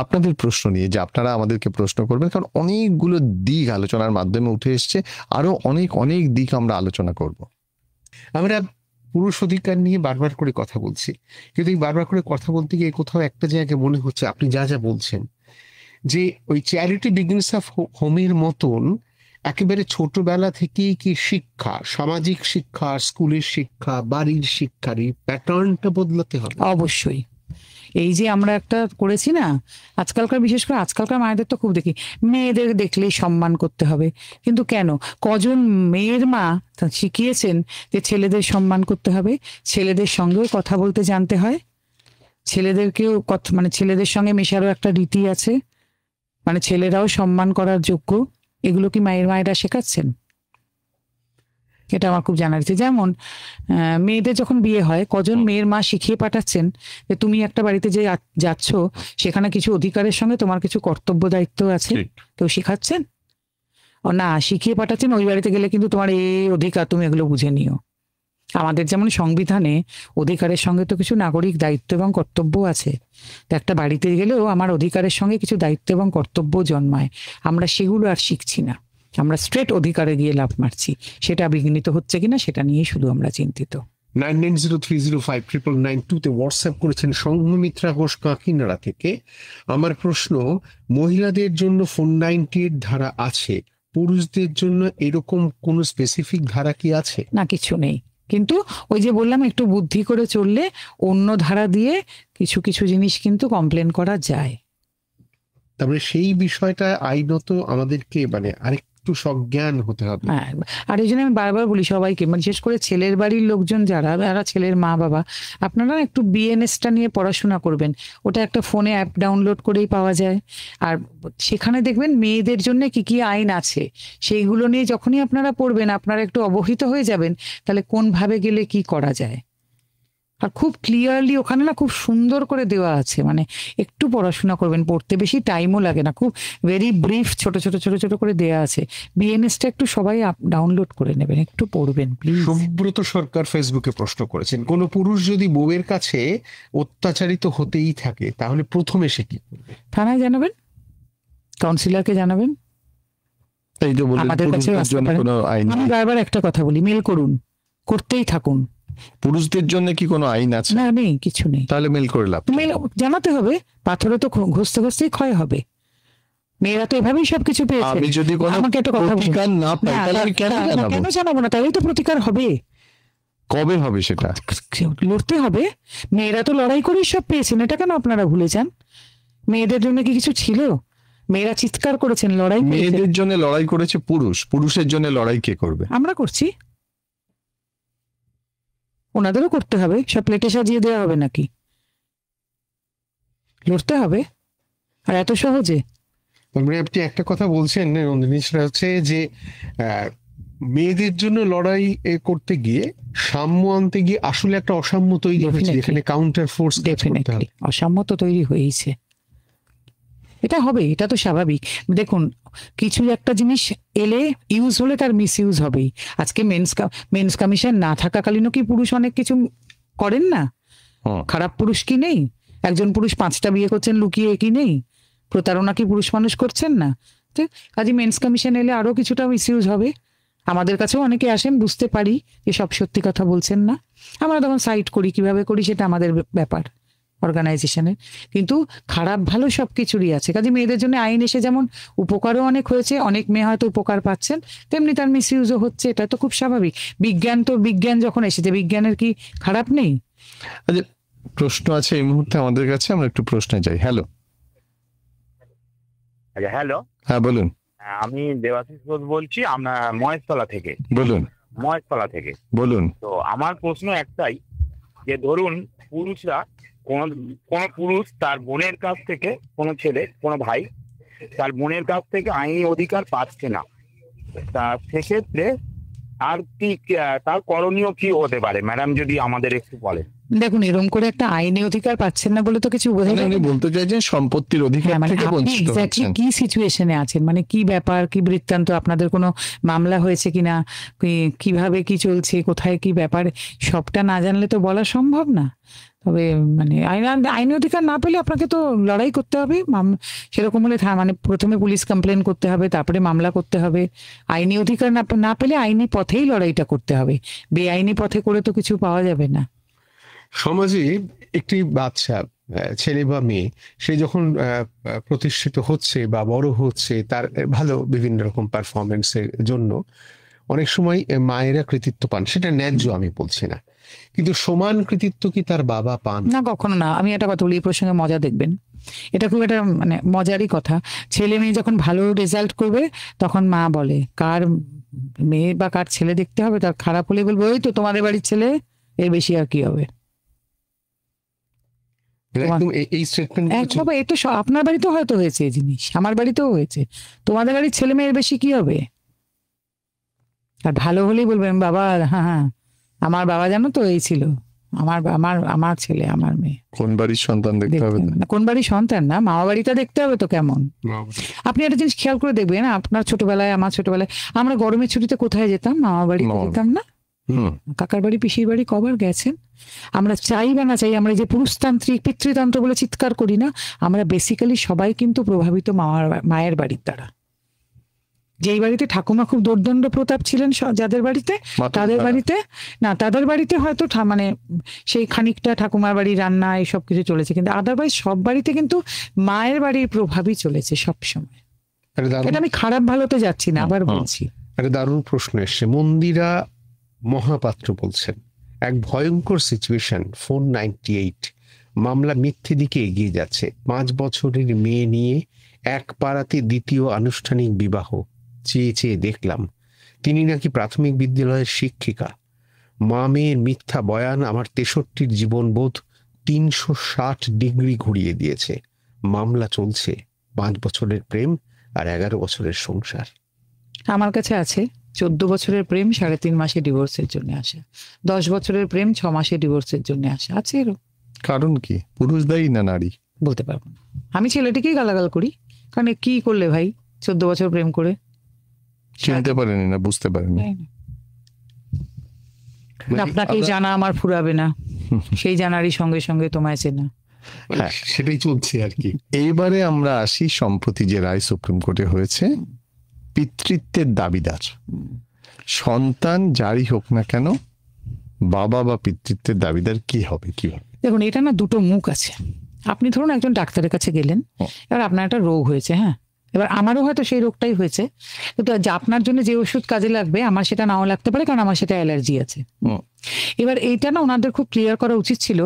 আপনাদের প্রশ্ন নিয়ে, যে আপনারা আমাদেরকে প্রশ্ন করবেন, কারণ অনেকগুলো দিক আলোচনার মাধ্যমে উঠে এসছে, আরো অনেক অনেক দিক আমরা আলোচনা করব। আমরা পুরুষ অধিকার নিয়ে বারবার করে কথা বলছি, কিন্তু এই বারবার করে কথা বলতে গিয়ে কোথাও একটা জায়গায় মনে হচ্ছে আপনি যা যা বলছেন, যে ওই চ্যারিটি বিগিনস অফ হোমের মতন একেবারে ছোটবেলা থেকেই কি শিক্ষা, সামাজিক শিক্ষা, স্কুলের শিক্ষা, বাড়ির শিক্ষার এই প্যাটার্নটা বদলাতে হবে? অবশ্যই। এই যে আমরা একটা করেছি না, আজকালকার বিশেষ করে আজকালকার মায়েদের তো খুব দেখি, মেয়েদের দেখলেই সম্মান করতে হবে, কিন্তু কেন, কজন মেয়ের মা শিখিয়েছেন যে ছেলেদের সম্মান করতে হবে, ছেলেদের সঙ্গেও কথা বলতে জানতে হয়, ছেলেদেরকেও মানে ছেলেদের সঙ্গে মেশারও একটা রীতি আছে, মানে ছেলেরাও সম্মান করার যোগ্য, এগুলো কি মায়েরা শেখাচ্ছেন? এটা আমার খুব জানার ইচ্ছে। যেমন মেয়েদের যখন বিয়ে হয়, কজন মেয়ের মা শিখিয়ে পাঠাচ্ছেন যে তুমি একটা বাড়িতে যে যাচ্ছ সেখানে কিছু অধিকারের সঙ্গে তোমার কিছু কর্তব্য দায়িত্ব আছে, কেউ শিখাচ্ছেন? ও না, শিখিয়ে পাঠাচ্ছেন ওই বাড়িতে গেলে কিন্তু তোমার এই অধিকার, তুমি এগুলো বুঝে নিও। আমাদের যেমন সংবিধানে অধিকারের সঙ্গে তো কিছু নাগরিক দায়িত্ব এবং কর্তব্য আছে, তো একটা বাড়িতে গেলেও আমার অধিকারের সঙ্গে কিছু দায়িত্ব এবং কর্তব্য জন্মায়, আমরা সেগুলো আর শিখছি না, আমরা স্ট্রেট অধিকারে গিয়ে লাফ মারছি, সেটা বিঘ্নিত হচ্ছে কিনা সেটা নিয়ে শুধু আমরা চিন্তিত। 9903059992 হোয়াটসঅ্যাপ করেছেন সংঘমিত্রা ঘোষ কাকিনাড়া থেকে। আমার প্রশ্ন, মহিলাদের জন্য 498 ধারা আছে, পুরুষদের জন্য এরকম কোন স্পেসিফিক ধারা কি আছে? না, কিছু নেই, কিন্তু ওই যে বললাম একটু বুদ্ধি করে চললে অন্য ধারা দিয়ে কিছু কিছু জিনিস কিন্তু কমপ্লেন করা যায়। তারপরে সেই বিষয়টা আইনত আমাদেরকে মানে আরেকটু সজ্ঞান হতে হবে। হ্যাঁ, আর এই জন্য আমি বারবার বলি সবাইকে, মানে বিশেষ করে ছেলের বাড়ির লোকজন যারা ছেলের মা বাবা, আপনারা একটু বিএনএসটা নিয়ে পড়াশোনা করবেন, ওটা একটা ফোনে অ্যাপ ডাউনলোড করেই পাওয়া যায়, আর সেখানে দেখবেন মেয়েদের জন্য কি কি আইন আছে, সেইগুলো নিয়ে যখনই আপনারা পড়বেন আপনারা একটু অবহিত হয়ে যাবেন, তাহলে কোন ভাবে গেলে কি করা যায়। আর খুব ক্লিয়ারলি ওখানে না খুব সুন্দর করে দেওয়া আছে, মানে একটু পড়াশোনা করবেন, পড়তে বেশি টাইমও লাগে না, খুব ভেরি ব্রিফ ছোট ছোট ছোট ছোট করে দেওয়া আছে। বিএনএসটা একটু সবাই ডাউনলোড করে নেবেন, একটু পড়বেন প্লিজ। সুব্রত সরকার ফেসবুকে প্রশ্ন করেছেন, কোন পুরুষ যদি বউয়ের কাছে অত্যাচারিত হতেই থাকে তাহলে প্রথমে সে কি করবে? থানায় জানাবেন, কাউন্সিলরকে জানাবেন। এই যে বললেন আমাদের কাছে পুরুষদের জন্য কোনো আইন আমি নেই। বারবার একটা কথা বলি, মেল করুন, করতেই থাকুন। পুরুষদের জন্য কি কোনো আইন আছে? না, নেই, কিছু নেই। তাহলে মেল করে লাভ। মেল জানাতে হবে, পাথরে তো ঘষতে ঘষতেই ক্ষয় হবে, মেয়েরা তো এভাবেই সবকিছু পেয়েছে। আমি যদি কোনো আমাকে একটা কথা বলুন। প্রতিকার না পাই তাহলে আমি কেন জানাবো? কেন জানাবো না? তাহলেই তো প্রতিকার হবে। কবে হবে সেটা? লড়তে হবে, মেয়েরা তো লড়াই করেই সব পেয়েছেন, এটা কেন আপনারা ভুলে যান? মেয়েদের জন্য কি কিছু ছিল? মেয়েরা চিৎকার করেছেন, লড়াই করেছেন। মেয়েদের জন্য লড়াই করেছে পুরুষ, পুরুষের জন্য লড়াই কে করবে? আমরা করছি, ওনাদেরও করতে হবে, সব প্লেটে সাজিয়ে দেওয়া হবে নাকি? লড়তে হবে, আর এত সহজে? মানে আপনি একটা কথা বলছেন নন্দিনী, সেটা হচ্ছে যে মেয়েদের জন্য লড়াই করতে গিয়ে সাম্য আনতে গিয়ে আসলে একটা অসাম্য তৈরি হয়েছে, Definitely. এখানে কাউন্টার ফোর্স করতে ডেফিনেটলি হবে। অসাম্য তো তৈরি হয়েছে, এটা হবে, এটা তো স্বাভাবিক। দেখুন, কিছু একটা জিনিস এলে ইউজ হলে তার মিস ইউজ হবেই। আজকে মেন্স কমিশন না থাকাকালীনও কি পুরুষ অনেক কিছু করেন না? হুম। খারাপ পুরুষ কি নেই? একজন পুরুষ 5টা বিয়ে করছেন লুকিয়ে, কি নেই? প্রতারণা কি পুরুষ মানুষ করছেন না? তো কাজে মেন্স কমিশন এলে আরো কিছুটা মিস ইউজ হবে। আমাদের কাছেও অনেকে আসেন, বুঝতে পারি যে সব সত্যি কথা বলছেন না, আমরা তখন সাইড করি, কিভাবে করি সেটা আমাদের ব্যাপার অর্গানাইজেশনের। কিন্তু খারাপ ভালো সব কিছুরই আছে। কাজে মেয়েদের জন্য আইন এসে যেমন উপকারও অনেক হয়েছে, অনেক মেয়ে হয়তো উপকার পাচ্ছেন, তেমনি তার মিস ইউজও হচ্ছে, এটা তো খুব স্বাভাবিক। বিজ্ঞান যখন এসেছে, বিজ্ঞানের কি খারাপ নেই? আচ্ছা, প্রশ্ন আছে এই মুহূর্তে আমাদের কাছে, আমরা একটু প্রশ্নে যাই। হ্যালো, আচ্ছা, হ্যালো, হ্যাঁ বলুন। আমি দেবাশিস ঘোষ বলছি, আমরা মহেশতলা থেকে। বলুন বলুন। তো আমার প্রশ্ন একটাই, যে ধরুন পুরুষরা, কোন পুরুষ তার বোনের কাছ থেকে, কোনো ছেলে, কোনো ভাই তার বোনের কাছ থেকে আইনি অধিকার পাচ্ছে না, তা সেক্ষেত্রে আর কি তার করণীয় কি হতে পারে ম্যাডাম, যদি আমাদের একটু বলেন। দেখুন, এরকম করে একটা আইনি অধিকার পাচ্ছেন না বলে তো কিছু বোঝা মানে যায় উনি না। বলতে চাইছেন সম্পত্তির অধিকার হ্যাঁ, মানে থেকে আপনি বঞ্চিত এক্স্যাক্টলি হচ্ছেন। কি সিচুয়েশনে আছেন, মানে কি ব্যাপার, কি বৃত্তান্ত, আপনাদের কোনো মামলা হয়েছে কিনা, কিভাবে কি চলছে, কোথায় কি ব্যাপার, সবটা না জানলে তো বলা সম্ভব না। তবে মানে আইনি অধিকার না পেলে আপনাকে তো লড়াই করতে হবে। সেরকম হলে মানে প্রথমে পুলিশ কমপ্লেন করতে হবে, তারপরে মামলা করতে হবে। আইনি অধিকার না পেলে আইনি পথেই লড়াইটা করতে হবে, বেআইনি পথে করে তো কিছু পাওয়া যাবে না। সমাজে একটি বাচ্চা, ছেলে বা মেয়ে, সে যখন প্রতিষ্ঠিত হচ্ছে বা বড় হচ্ছে, তার ভালো বিভিন্ন রকম পারফরমেন্সের জন্য অনেক সময় মায়েরা কৃতিত্ব পান, সেটা ন্যায্য আমি বলছি না, কিন্তু সমান কৃতিত্ব কি তার বাবা পান? না, কখনো না। আমি একটা কথা বলি, এই প্রসঙ্গে মজা দেখবেন, এটা খুব একটা মানে মজারই কথা। ছেলে মেয়ে যখন ভালো রেজাল্ট করবে, তখন মা বলে, কার মেয়ে বা কার ছেলে দেখতে হবে, তার খারাপ হলে বলবে, ওই তো তোমাদের বাড়ির ছেলে, এর বেশি আর কি হবে। একদম এই স্টেটমেন্ট বাবা, এ তো আপনার বাড়িতেও হয়তো হয়েছে এই জিনিস, আমার বাড়িতেও হয়েছে। তোমাদের বাড়ির ছেলে মেয়ের বেশি কি হবে? আর ভালো হলেই বলবেন, বাবা হ্যাঁ আমার বাবা জানো তো এই ছিল, আমার ছেলে, আমার মেয়ে। কোন বাড়ির সন্তান দেখতে হবে? কোন বাড়ির সন্তান না, মামা বাড়িটা দেখতে হবে তো কেমন। আপনি একটা জিনিস খেয়াল করে দেখবেন, আপনার ছোটবেলায়, আমার ছোটবেলায়, আমরা গরমের ছুটিতে কোথায় যেতাম? মামা বাড়িতে যেতাম না? কাকার বাড়ি, পিসির বাড়ি কবার গেছেন? আমরা চাই বা না চাই, আমরা যে পুরুষতান্ত্রিক পিতৃতন্ত্র বলে চিৎকার করি না, আমরা বেসিক্যালি সবাই কিন্তু প্রভাবিত মায়ের বাড়ির দ্বারা। যেই বাড়িতে ঠাকুমা খুব দুর্দণ্ড প্রতাপ ছিলেন, যাদের বাড়িতে, তাদের বাড়িতে হয়তো মানে সেই খানিকটা ঠাকুমার বাড়ি রান্না এইসব কিছু চলেছে, কিন্তু আদারওয়াইজ সব বাড়িতে কিন্তু মায়ের বাড়ির প্রভাবই চলেছে সবসময়। এটা আমি খারাপ ভালোতে যাচ্ছি না, আবার বলছি। একটা দারুণ প্রশ্ন এসছে, মন্দিরা মহাপাত্র বলছেন, এক ভয়ঙ্কর সিচুয়েশন, 498 মামলা মিথ্যে দিকে এগিয়ে যাচ্ছে, 5 বছরের মেয়ে নিয়ে এক পাড়াতে দ্বিতীয় আনুষ্ঠানিক বিবাহ, চেয়ে দেখলাম তিনি নাকি প্রাথমিক বিদ্যালয়ের শিক্ষিকা। মা মেয়ের মিথ্যা বয়ান আমার 63 জীবনবোধ 360 ডিগ্রি ঘুরিয়ে দিয়েছে। মামলা চলছে, 5 বছরের প্রেম আর 11 বছরের সংসার। আমার কাছে আছে 14 বছরের প্রেম 3.5 মাসে ডিভোর্সের জন্য আসে, 10 বছরের প্রেম 6 মাসে ডিভোর্সের জন্য আসে। আছে এরকম। কারণ কি, পুরুষ দায়ী না নারী? বলতে পারবো না, আমি ছেলেটিকেই গালাগাল করি, কারণ কি করলে ভাই 14 বছর প্রেম করে? চিনতে পারেনি না, বুঝতে পারেনি। আপনাকেই জানা আমার ফুরাবে না, সেই জানারই সঙ্গে সঙ্গে তোমায় চেনা। হ্যাঁ, সেটাই চলছে আর কি। এইবারে আমরা আসি সম্প্রতি যে রায় সুপ্রিম কোর্টে হয়েছে, পিতৃত্বের দাবিদার সন্তান যারই হোক না কেন, বাবা বা পিতৃত্বের দাবিদার কি হবে, কিভাবে? দেখুন, এটা না দুটো মুখ আছে। আপনি ধরুন একজন ডাক্তারের কাছে গেলেন, এবার আপনার একটা রোগ হয়েছে, হ্যাঁ, এবার আমারও হয়তো সেই রোগটাই হয়েছে, কিন্তু আপনার জন্য যে ওষুধ কাজে লাগবে আমার সেটা নাও লাগতে পারে, কারণ আমার সেটা অ্যালার্জি আছে। এবার এইটা না ওনাদের খুব ক্লিয়ার করা উচিত ছিল,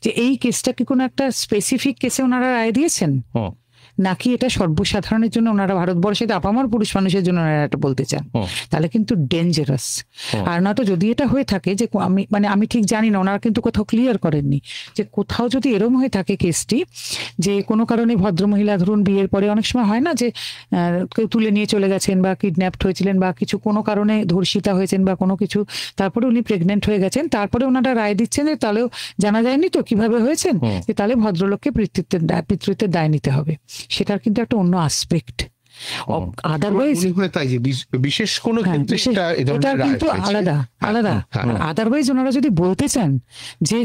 যে এই কেসটা কি কোনো একটা স্পেসিফিক কেসে ওনারা রায় দিয়েছেন, নাকি এটা সর্বসাধারণের জন্য ওনারা ভারতবর্ষে আপামর পুরুষ মানুষের জন্য ওনারা এটা বলতে চান, তাহলে কিন্তু ডেঞ্জারাস। আর নয়তো যদি এটা হয়ে থাকে যে আমি ঠিক জানি না, ওনারা কিন্তু কোথাও ক্লিয়ার করেননি যে কোথাও যদি এরম হয়ে থাকে কেসটি যে কোনো কারণে ভদ্রমহিলা ধরুন বিয়ের পরে অনেক সময় হয় না যে কেউ তুলে নিয়ে চলে গেছেন বা কিডন্যাপড হয়েছিলেন বা কিছু কোনো কারণে ধর্ষিতা হয়েছেন বা কোনো কিছু, তারপরে উনি প্রেগনেন্ট হয়ে গেছেন, তারপরে ওনারা রায় দিচ্ছেন যে তাহলেও জানা যায়নি তো কিভাবে হয়েছেন, যে তাহলে ভদ্রলোককে পিতৃত্বের দায় নিতে হবে। সেটার কিন্তু একটা অন্য আসপেক্ট। আদারওয়াইজ তাই যে বিশেষ কোনো ক্ষেত্রে এটা কিন্তু আলাদা। আদারওয়াইজ ওনারা যদি বলতে চান যে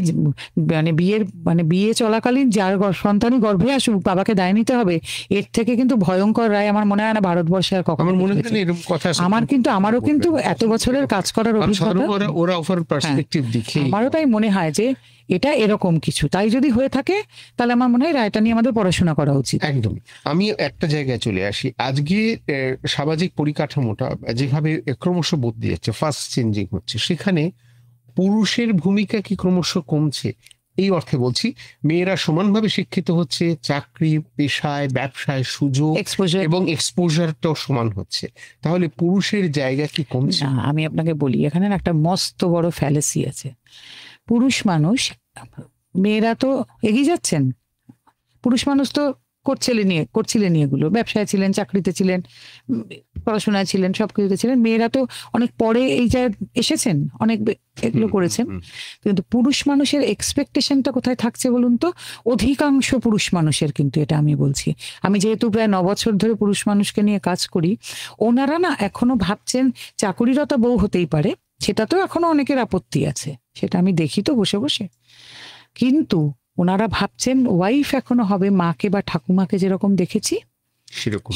বিয়ে চলাকালীন যার সন্তানই গর্ভে আসুক বাবাকে দায় নিতে হবে, এর থেকে কিন্তু ভয়ঙ্কর রায় আমার মনে হয় না ভারতবর্ষে আর কখনো। আমারও কিন্তু এত বছরের কাজ করার অভিজ্ঞতা, আমারও তাই মনে হয় যে এটা এরকম কিছু, তাই যদি হয়ে থাকে তাহলে আমার মনে হয় রায়টা নিয়ে আমাদের পড়াশোনা করা উচিত। একদম। আমি একটা জায়গায় চলে আসি, আজকে সামাজিক পরিকাঠামোটা যেভাবে ক্রমশ বদলে যাচ্ছে, ফাস্ট চেঞ্জিং হচ্ছে, সেখানে পুরুষের ভূমিকা কি ক্রমশ কমছে? এই অর্থে বলছি, মেয়েরা সমানভাবে শিক্ষিত হচ্ছে, চাকরি পেশায় ব্যবসায় সুযোগ এবং এক্সপোজারটাও সমান হচ্ছে, তাহলে পুরুষের জায়গা কি কমছে? আমি আপনাকে বলি, এখানে একটা মস্ত বড় ফ্যালেসি আছে। পুরুষ মেয়েরা তো এগিয়ে যাচ্ছেন, পুরুষ মানুষ তো করছিলেন এগুলো, ব্যবসায় ছিলেন, চাকরিতে ছিলেন, পড়াশোনায় ছিলেন, সবকিছুতে ছিলেন। মেয়েরা তো অনেক পরে এই জায়গায় এসেছেন, অনেক এগুলো করেছেন। কিন্তু পুরুষ মানুষের এক্সপেকটেশনটা কোথায় থাকছে বলুন তো? অধিকাংশ পুরুষ মানুষের কিন্তু, এটা আমি বলছি, আমি যেহেতু প্রায় 9 বছর ধরে পুরুষ মানুষকে নিয়ে কাজ করি, ওনারা না এখনো ভাবছেন চাকুরিরত বউ হতেই পারে, সেটা তো এখনো অনেকের আপত্তি আছে, সেটা আমি দেখি তো বসে বসে, কিন্তু ওনারা ভাবছেন ওয়াইফ এখনো হবে মাকে বা ঠাকুমাকে যেরকম দেখেছি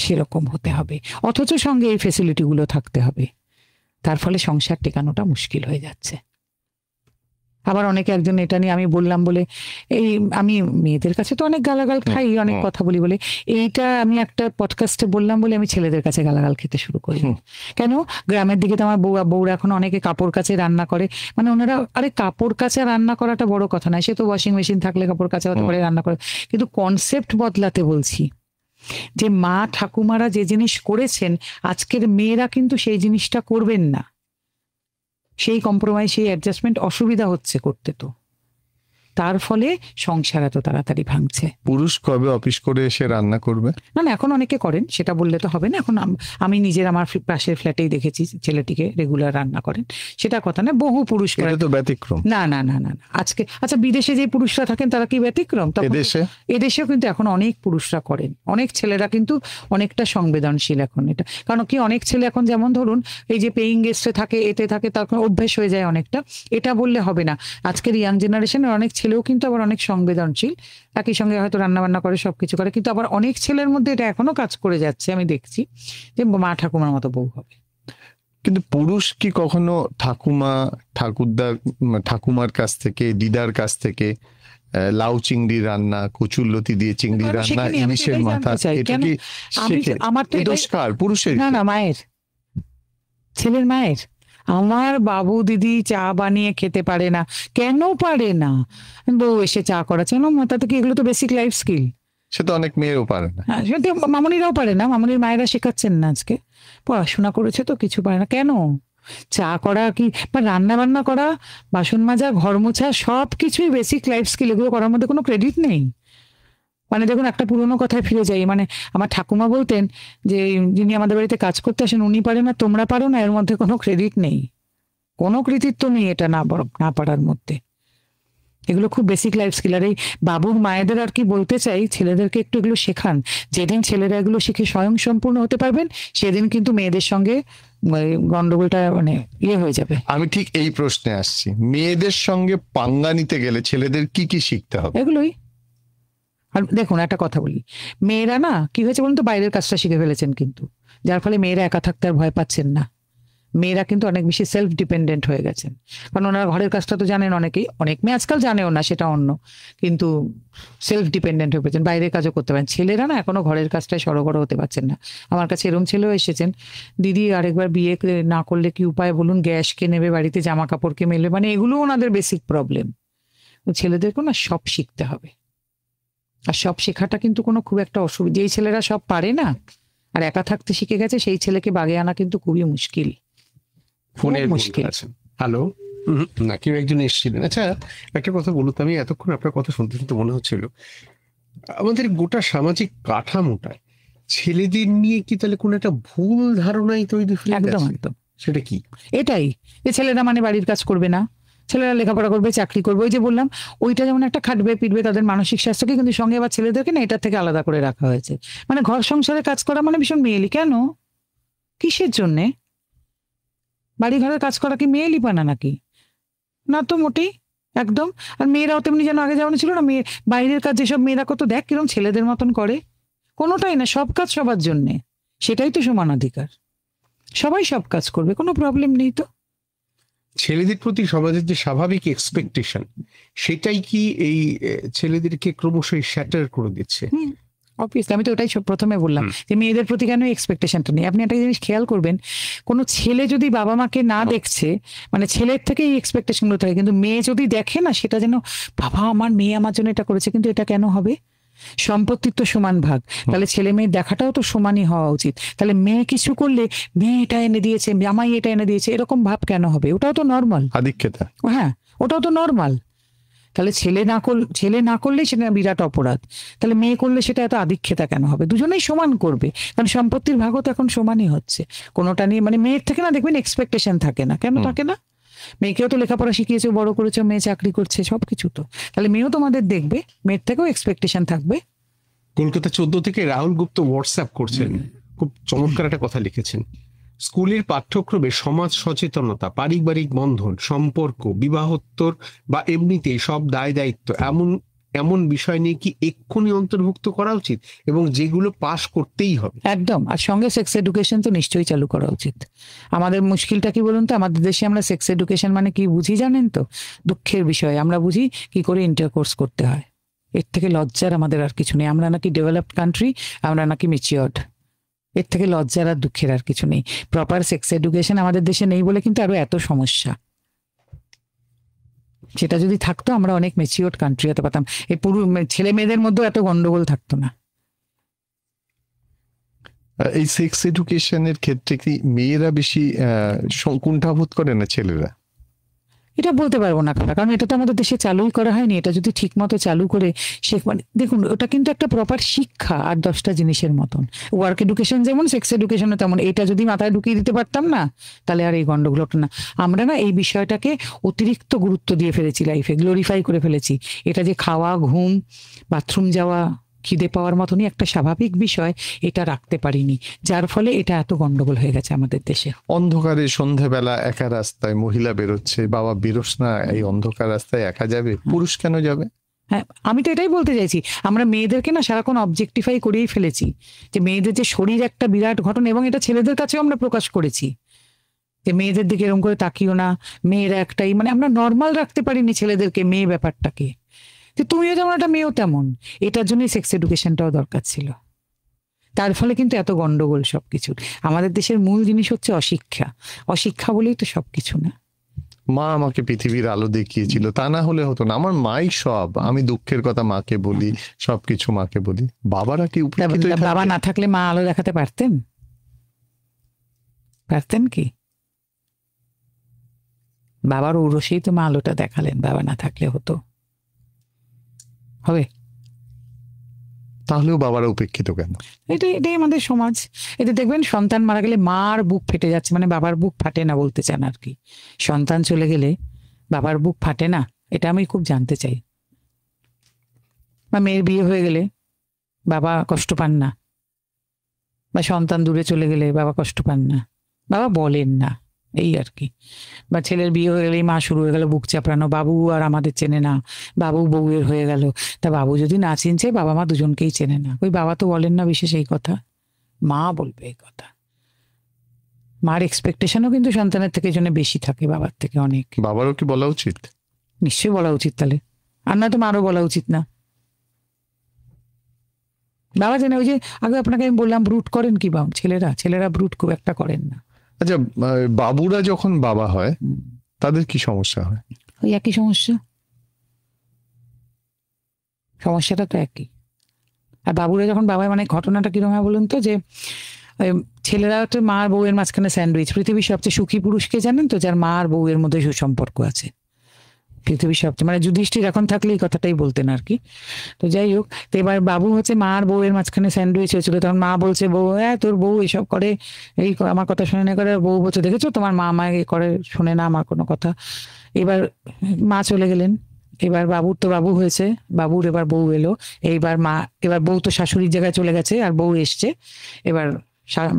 সেরকম হতে হবে, অথচ সঙ্গে এই ফেসিলিটি গুলো থাকতে হবে। তার ফলে সংসার টেকানোটা মুশকিল হয়ে যাচ্ছে। আবার অনেকে একজন, এটা নিয়ে আমি বললাম বলে, আমি মেয়েদের কাছে তো অনেক গালাগাল খাই, অনেক কথা বলি বলে, এইটা আমি একটা পডকাস্টে বললাম বলে আমি ছেলেদের কাছে গালাগাল খেতে শুরু করি। কেন? গ্রামের দিকে তো আমার বউরা এখন অনেকে কাপড় কাচে রান্না করে, মানে ওনারা, আরে কাপড় কাচা রান্না করাটা বড় কথা নয়, সে তো ওয়াশিং মেশিন থাকলে কাপড় কাচা হতে পারে, রান্না করে, কিন্তু কনসেপ্ট বদলাতে বলছি যে মা ঠাকুমারা যে জিনিস করেছেন আজকের মেয়েরা কিন্তু সেই জিনিসটা করবেন না, সেই কম্প্রোমাইজ, সেই অ্যাডজাস্টমেন্ট অসুবিধা হচ্ছে করতে, তো তার ফলে সংসার এত তাড়াতাড়ি ভাঙছে। পুরুষ কবে অফিস করে এসে রান্না করবে? না এখন অনেকে করেন, সেটা বললে তো হবে না। এখন আমি নিজের আমার পাশের ফ্ল্যাটেই দেখেছি ছেলেটিকে রেগুলার রান্না করেন, সেটা কথা না, বহু পুরুষ করে। তো ব্যতিক্রম না। আজকে আচ্ছা, বিদেশে যে পুরুষরা থাকেন তারা কি ব্যতিক্রম? এদেশেও কিন্তু এখন অনেক পুরুষরা করেন, অনেক ছেলেরা কিন্তু অনেকটা সংবেদনশীল এখন। এটা কারণ কি, অনেক ছেলে এখন যেমন ধরুন এই যে পেইং গেস্টে থাকে, এতে থাকে, তখন অভ্যেস হয়ে যায় অনেকটা, এটা বললে হবে না। আজকের ইয়াং জেনারেশনের অনেক ছেলেও কিন্তু আবার অনেক সংবেদনশীল, একই সঙ্গে হয়তো রান্না বান্না করে, সবকিছু করে, কিন্তু আবার অনেক ছেলের মধ্যে এটা এখনো কাজ করে যাচ্ছে। আমি দেখছি যে মা ঠাকুমার মতো বউ হবে। কিন্তু পুরুষ কি কখনো ঠাকুমার কাছ থেকে, দিদার কাছ থেকে লাউ চিংড়ি রান্না, কচুরলতি দিয়ে চিংড়ি রান্না, ইলিশের মাথা, এটা কি আমার তো দোষকার পুরুষের? না, মায়ের, ছেলের মায়ের। আমার বাবু দিদি চা বানিয়ে খেতে পারে না, কেন পারে না? বউ এসে চা করাচ্ছে না, তাতে কি এগুলো তো বেসিক লাইফ স্কিল, সে তো অনেক মেয়েও পারে না। মামনিরাও পারে না, মামনির মায়েরা শেখাচ্ছেন না, আজকে পড়াশোনা করেছে তো কিছু পারে না। কেন? চা করা কি বা রান্না বান্না করা, বাসন মাজা, ঘর মোছা, সব কিছুই বেসিক লাইফ স্কিল, এগুলো করার মধ্যে কোনো ক্রেডিট নেই। মানে দেখুন, একটা পুরোনো কথায় ফিরে যাই, মানে আমার ঠাকুমা বলতেন যে যিনি আমাদের বাড়িতে কাজ করতে আসেন উনি পারে না, তোমরা পারো না, এর মধ্যে কোনো ক্রেডিট নেই, কোনো কৃতিত্ব নেই এটা না পারার মধ্যে। এগুলো খুব বেসিক লাইফ স্কিল। আর এই বাবুর মায়েদের আর কি বলতে চাই, ছেলেদেরকে একটু এগুলো শেখান। যেদিন ছেলেরা এগুলো শিখে স্বয়ং সম্পূর্ণ হতে পারবেন, সেদিন কিন্তু মেয়েদের সঙ্গে গন্ডগোলটা মানে হয়ে যাবে। আমি ঠিক এই প্রশ্নে আসছি, মেয়েদের সঙ্গে পাঙ্গা নিতে গেলে ছেলেদের কি কি শিখতে হবে? এগুলোই। আর দেখুন একটা কথা বলি, মেয়েরা না কি হয়েছে বলুন তো, বাইরের কাজটা শিখে ফেলেছেন, কিন্তু যার ফলে মেয়েরা একা থাকতে আর ভয় পাচ্ছেন না। মেয়েরা কিন্তু অনেক বেশি সেলফ ডিপেন্ডেন্ট হয়ে গেছেন, কারণ ওনারা ঘরের কাজটা তো জানেন, অনেক মেয়ে আজকাল জানেও না, সেটা অন্য, কিন্তু সেলফ ডিপেন্ডেন্ট হয়ে পড়েছেন, বাইরের কাজও করতে পারেন। ছেলেরা না এখনো ঘরের কাজটায় সড়গড় হতে পারছেন না। আমার কাছে এরম ছেলেও এসেছেন, দিদি আরেকবার বিয়ে না করলে কি উপায় বলুন, গ্যাস কে নেবে, বাড়িতে জামা কাপড় কে মেলে, মানে এগুলো ওনাদের বেসিক প্রবলেম। ছেলেদেরকেও না সব শিখতে হবে, আর সব শেখাটা কিন্তু কোনো খুব একটা অসুবিধা, যেই ছেলেরা সব পারে না আর একা থাকতে শিখে গেছে সেই ছেলেকে বাগে আনা কিন্তু খুবই মুশকিল, ফোনে মুশকিল। আছেন। হ্যালো, না কেউ একজন এসেছিলেন। আচ্ছা, একটা কথা বলুন তো, আমি এতক্ষণ আপনার কথা শুনতে শুনতে মনে হচ্ছিল আমাদের গোটা সামাজিক কাঠামোটায় ছেলেদের নিয়ে কি তাহলে কোনো একটা ভুল ধারণাই তৈরি হয়ে একদম গেছে? একদম সেটা কি? এটাই, যে ছেলেরা মানে বাড়ির কাজ করবে না, ছেলেরা লেখাপড়া করবে, চাকরি করবে, ওই যে বললাম ওইটা যেমন একটা খাটবে পিটবে তাদের মানসিক স্বাস্থ্যকে, কিন্তু সঙ্গে আবার ছেলেদেরকে না এটার থেকে আলাদা করে রাখা হয়েছে। মানে ঘর সংসারে কাজ করা মানে ভীষণ মেয়েলি। কেন, কিসের জন্যে? বাড়ি ঘরের কাজ করা কি মেয়েলি পানা নাকি? না তো মোটেই, একদম। আর মেয়েরাও তেমনি যেন আগে যেমন ছিল না, মেয়ে বাইরের কাজ যেসব মেয়েরা কত দেখ কিরকম ছেলেদের মতন করে, কোনোটাই না, সব কাজ সবার জন্যে, সেটাই তো সমান অধিকার, সবাই সব কাজ করবে, কোনো প্রবলেম নেই তো। ছেলেদের প্রতি সমাজের যে স্বাভাবিক এক্সপেকটেশন, সেটাই কি এই ছেলেদেরকে ক্রমশই শ্যাটার করে দিচ্ছে? অবভিয়াসলি, আমি তো ওটাই প্রথমে বললাম যে মেয়েদের প্রতি কেন এক্সপেকটেশনটা নেই। আপনি একটা জিনিস খেয়াল করবেন, কোনো ছেলে যদি বাবা মাকে না দেখছে, মানে ছেলের থেকে এই এক্সপেকটেশনগুলো থাকে, কিন্তু মেয়ে যদি দেখে না সেটা যেন বাবা আমার মেয়ে আমার জন্য এটা করেছে, কিন্তু এটা কেন হবে? সম্পত্তির তো সমান ভাগ, তাহলে ছেলে মেয়ের দেখাটাও তো সমানই হওয়া উচিত। তাহলে মেয়ে কিছু করলে মেয়ে এটা এনে দিয়েছে, জামাই এটা এনে দিয়েছে, এরকম ভাব কেন হবে? ওটাও তো নর্মাল। আধিক্যতা। হ্যাঁ, ওটাও তো নর্মাল। তাহলে ছেলে না করলে সেটা বিরাট অপরাধ, তাহলে মেয়ে করলে সেটা এত আধিক্যতা কেন হবে? দুজনেই সমান করবে, কারণ সম্পত্তির ভাগও তো এখন সমানই হচ্ছে। কোনোটা নিয়ে মানে মেয়ের থেকে না দেখবেন এক্সপেকটেশন থাকে না। কেন থাকে না? মেয়েকেও তো লেখাপড়া শিখিয়েছে, বড় করেছে, মেয়ে চাকরি করছে, সবকিছু তো, তাহলে মেয়েও তোমাদের দেখবে, মেয়ের থেকেও এক্সপেকটেশন থাকবে। কলকাতা 14 থেকে রাহুল গুপ্ত হোয়াটসঅ্যাপ করছেন, খুব চমৎকার একটা কথা লিখেছেন। স্কুলের পাঠ্যক্রমে সমাজ সচেতনতা, পারিবারিক বন্ধন, সম্পর্ক, বিবাহোত্তর বা এমনিতেই সব দায় দায়িত্ব এমন বিষয় নিয়ে কি এক্ষুনি অন্তর্ভুক্ত করা উচিত, এবং যেগুলো পাশ করতেই হবে। একদম। আর সঙ্গে সেক্স এডুকেশন তো নিশ্চয়ই চালু করা উচিত। আমাদের মুশকিলটা কি বলুন তো, আমাদের দেশে আমরা সেক্স এডুকেশন মানে কি বুঝি জানেন তো? দুঃখের বিষয়, আমরা বুঝি কি করে ইন্টারকোর্স করতে হয়। এর থেকে লজ্জার আমাদের আর কিছু নেই। আমরা নাকি ডেভেলপড কান্ট্রি, আমরা নাকি ম্যাচিওরড, এর থেকে লজ্জার আর দুঃখের আর কিছু নেই। প্রপার সেক্স এডুকেশন আমাদের দেশে নেই বলে কিন্তু আরো এত সমস্যা। সেটা যদি থাকতো আমরা অনেক ম্যাচিওরড কান্ট্রি হতে পারতাম, এই পুরো ছেলে মেয়েদের মধ্যেও এত গন্ডগোল থাকতো না। এই সেক্স এডুকেশনের ক্ষেত্রে কি মেয়েরা বেশি কুণ্ঠাবোধ করে না ছেলেরা? এটা বলতে পারবো না, কারণ এটা তো আমাদের দেশে চালুই করা হয়নি। এটা যদি ঠিক মতো চালু করে মানে দেখুন, ওটা কিন্তু একটা প্রপার শিক্ষা আর 10টা জিনিসের মতন। ওয়ার্ক এডুকেশন যেমন, সেক্স এডুকেশনও তেমন। এটা যদি মাথায় ঢুকিয়ে দিতে পারতাম না, তাহলে আর এই গন্ডগোল হতো না। আমরা না এই বিষয়টাকে অতিরিক্ত গুরুত্ব দিয়ে ফেলেছি, লাইফে গ্লোরিফাই করে ফেলেছি। এটা যে খাওয়া, ঘুম, বাথরুম যাওয়া, খিদে পাওয়ার মতনই একটা স্বাভাবিক বিষয়, এটা রাখতে পারিনি, যার ফলে এটা এত গন্ডগোল হয়ে গেছে আমাদের দেশে। অন্ধকারে সন্ধ্যাবেলা একা রাস্তায় মহিলা বেরোচ্ছে, বাবা বেরোস না, এই অন্ধকার রাস্তায় একা যাবে, পুরুষ কেন যাবে? হ্যাঁ, আমি তো এটাই বলতে চাইছি, আমরা মেয়েদেরকে না সারাক্ষণ অবজেক্টিফাই করেই ফেলেছি, যে মেয়েদের যে শরীর একটা বিরাট ঘটনা, এবং এটা ছেলেদের কাছেও আমরা প্রকাশ করেছি যে মেয়েদের দিকে এরকম করে তাকিও না, মেয়েরা একটাই, মানে আমরা নর্মাল রাখতে পারিনি ছেলেদেরকে, মেয়ে ব্যাপারটাকে, যে তুমিও যেমন একটা মেয়েও তেমন। এটার জন্যই সেক্স এডুকেশনটাও দরকার ছিল। তার ফলে কিন্তু এত গন্ডগোল সবকিছু। আমাদের দেশের মূল জিনিস হচ্ছে অশিক্ষা। অশিক্ষা বলেই তো সবকিছু না। মা আমাকে পৃথিবীর আলো দেখিয়েছিল, তা না হলে হতো না। আমার মাই সব, আমি দুঃখের কথা মাকে বলি, সবকিছু মাকে বলি। বাবারা কি উপেক্ষিত হয়ে বাবা থাকে? না থাকলে মা আলো দেখাতে পারতেন? পারতেন কি? বাবার ঔরসেই তো মা আলোটা দেখালেন, বাবা না থাকলে হতো হবে? তাহলেও বাবারা উপেক্ষিত কেন? এটাই আমাদের সমাজ। এতে দেখবেন সন্তান মারা গেলে মার বুক ফেটে যাচ্ছে, মানে বাবার বুক ফাটে না বলতে চান আর কি। সন্তান চলে গেলে বাবার বুক ফাটে না, এটা আমি খুব জানতে চাই। বা মেয়ের বিয়ে হয়ে গেলে বাবা কষ্ট পান না, বা সন্তান দূরে চলে গেলে বাবা কষ্ট পান না, বাবা বলেন না, এই আর কি। বা ছেলের বিয়ে হয়ে গেলেই মা শুরু হয়ে গেল বুক চাপড়ানো, বাবু আর আমাদের চেনে না, বাবু বউয়ের হয়ে গেল। তা বাবু যদি না চিনছে, বাবা মা দুজনকেই চেনে না। ওই বাবা তো বলেন না বিশেষ এই কথা, মা বলবে এই কথা। মার এক্সপেকটেশনও কিন্তু সন্তানের থেকে জন্য বেশি থাকে বাবার থেকে অনেক। বাবারও কি বলা উচিত? নিশ্চয়ই বলা উচিত, তাহলে আর না তো মারও বলা উচিত না। বাবা জানে, ওই যে আগে আপনাকে আমি বললাম ব্রুট করেন কি বাবা, ছেলেরা ব্রুট খুব একটা করেন না। আচ্ছা, বাবুরা যখন বাবা হয় তাদের কি সমস্যা হয়? ওই একই সমস্যাটা তো একই। আর বাবুরা যখন বাবাই, মানে ঘটনাটা কিরকম হয় বলুন তো, যে ছেলেরা হচ্ছে মা আর বউয়ের মাঝখানে স্যান্ডউইচ। পৃথিবীর সবচেয়ে সুখী পুরুষকে জানেন তো? যার মা আর বউয়ের মধ্যে সুসম্পর্ক আছে। পৃথিবীর সবচেয়ে, মানে যুধিষ্ঠির এখন থাকলে এই কথাটাই বলতেন আর কি। তো যাই হোক, তো এবার বাবু হচ্ছে মা আর বউয়ের মাঝখানে স্যান্ডউইচ হয়েছিল। তখন মা বলছে, বউ তোর বউ এসব করে, এই আমার কথা শুনে না করে। বউ বলছে, দেখেছো তোমার মা আমায় করে, শোনে না আমার কোনো কথা। এবার মা চলে গেলেন। এবার বাবুর তো বাবু হয়েছে, বাবুর এবার বউ এলো। এবার বউ তো শাশুড়ির জায়গায় চলে গেছে, আর বউ এসছে। এবার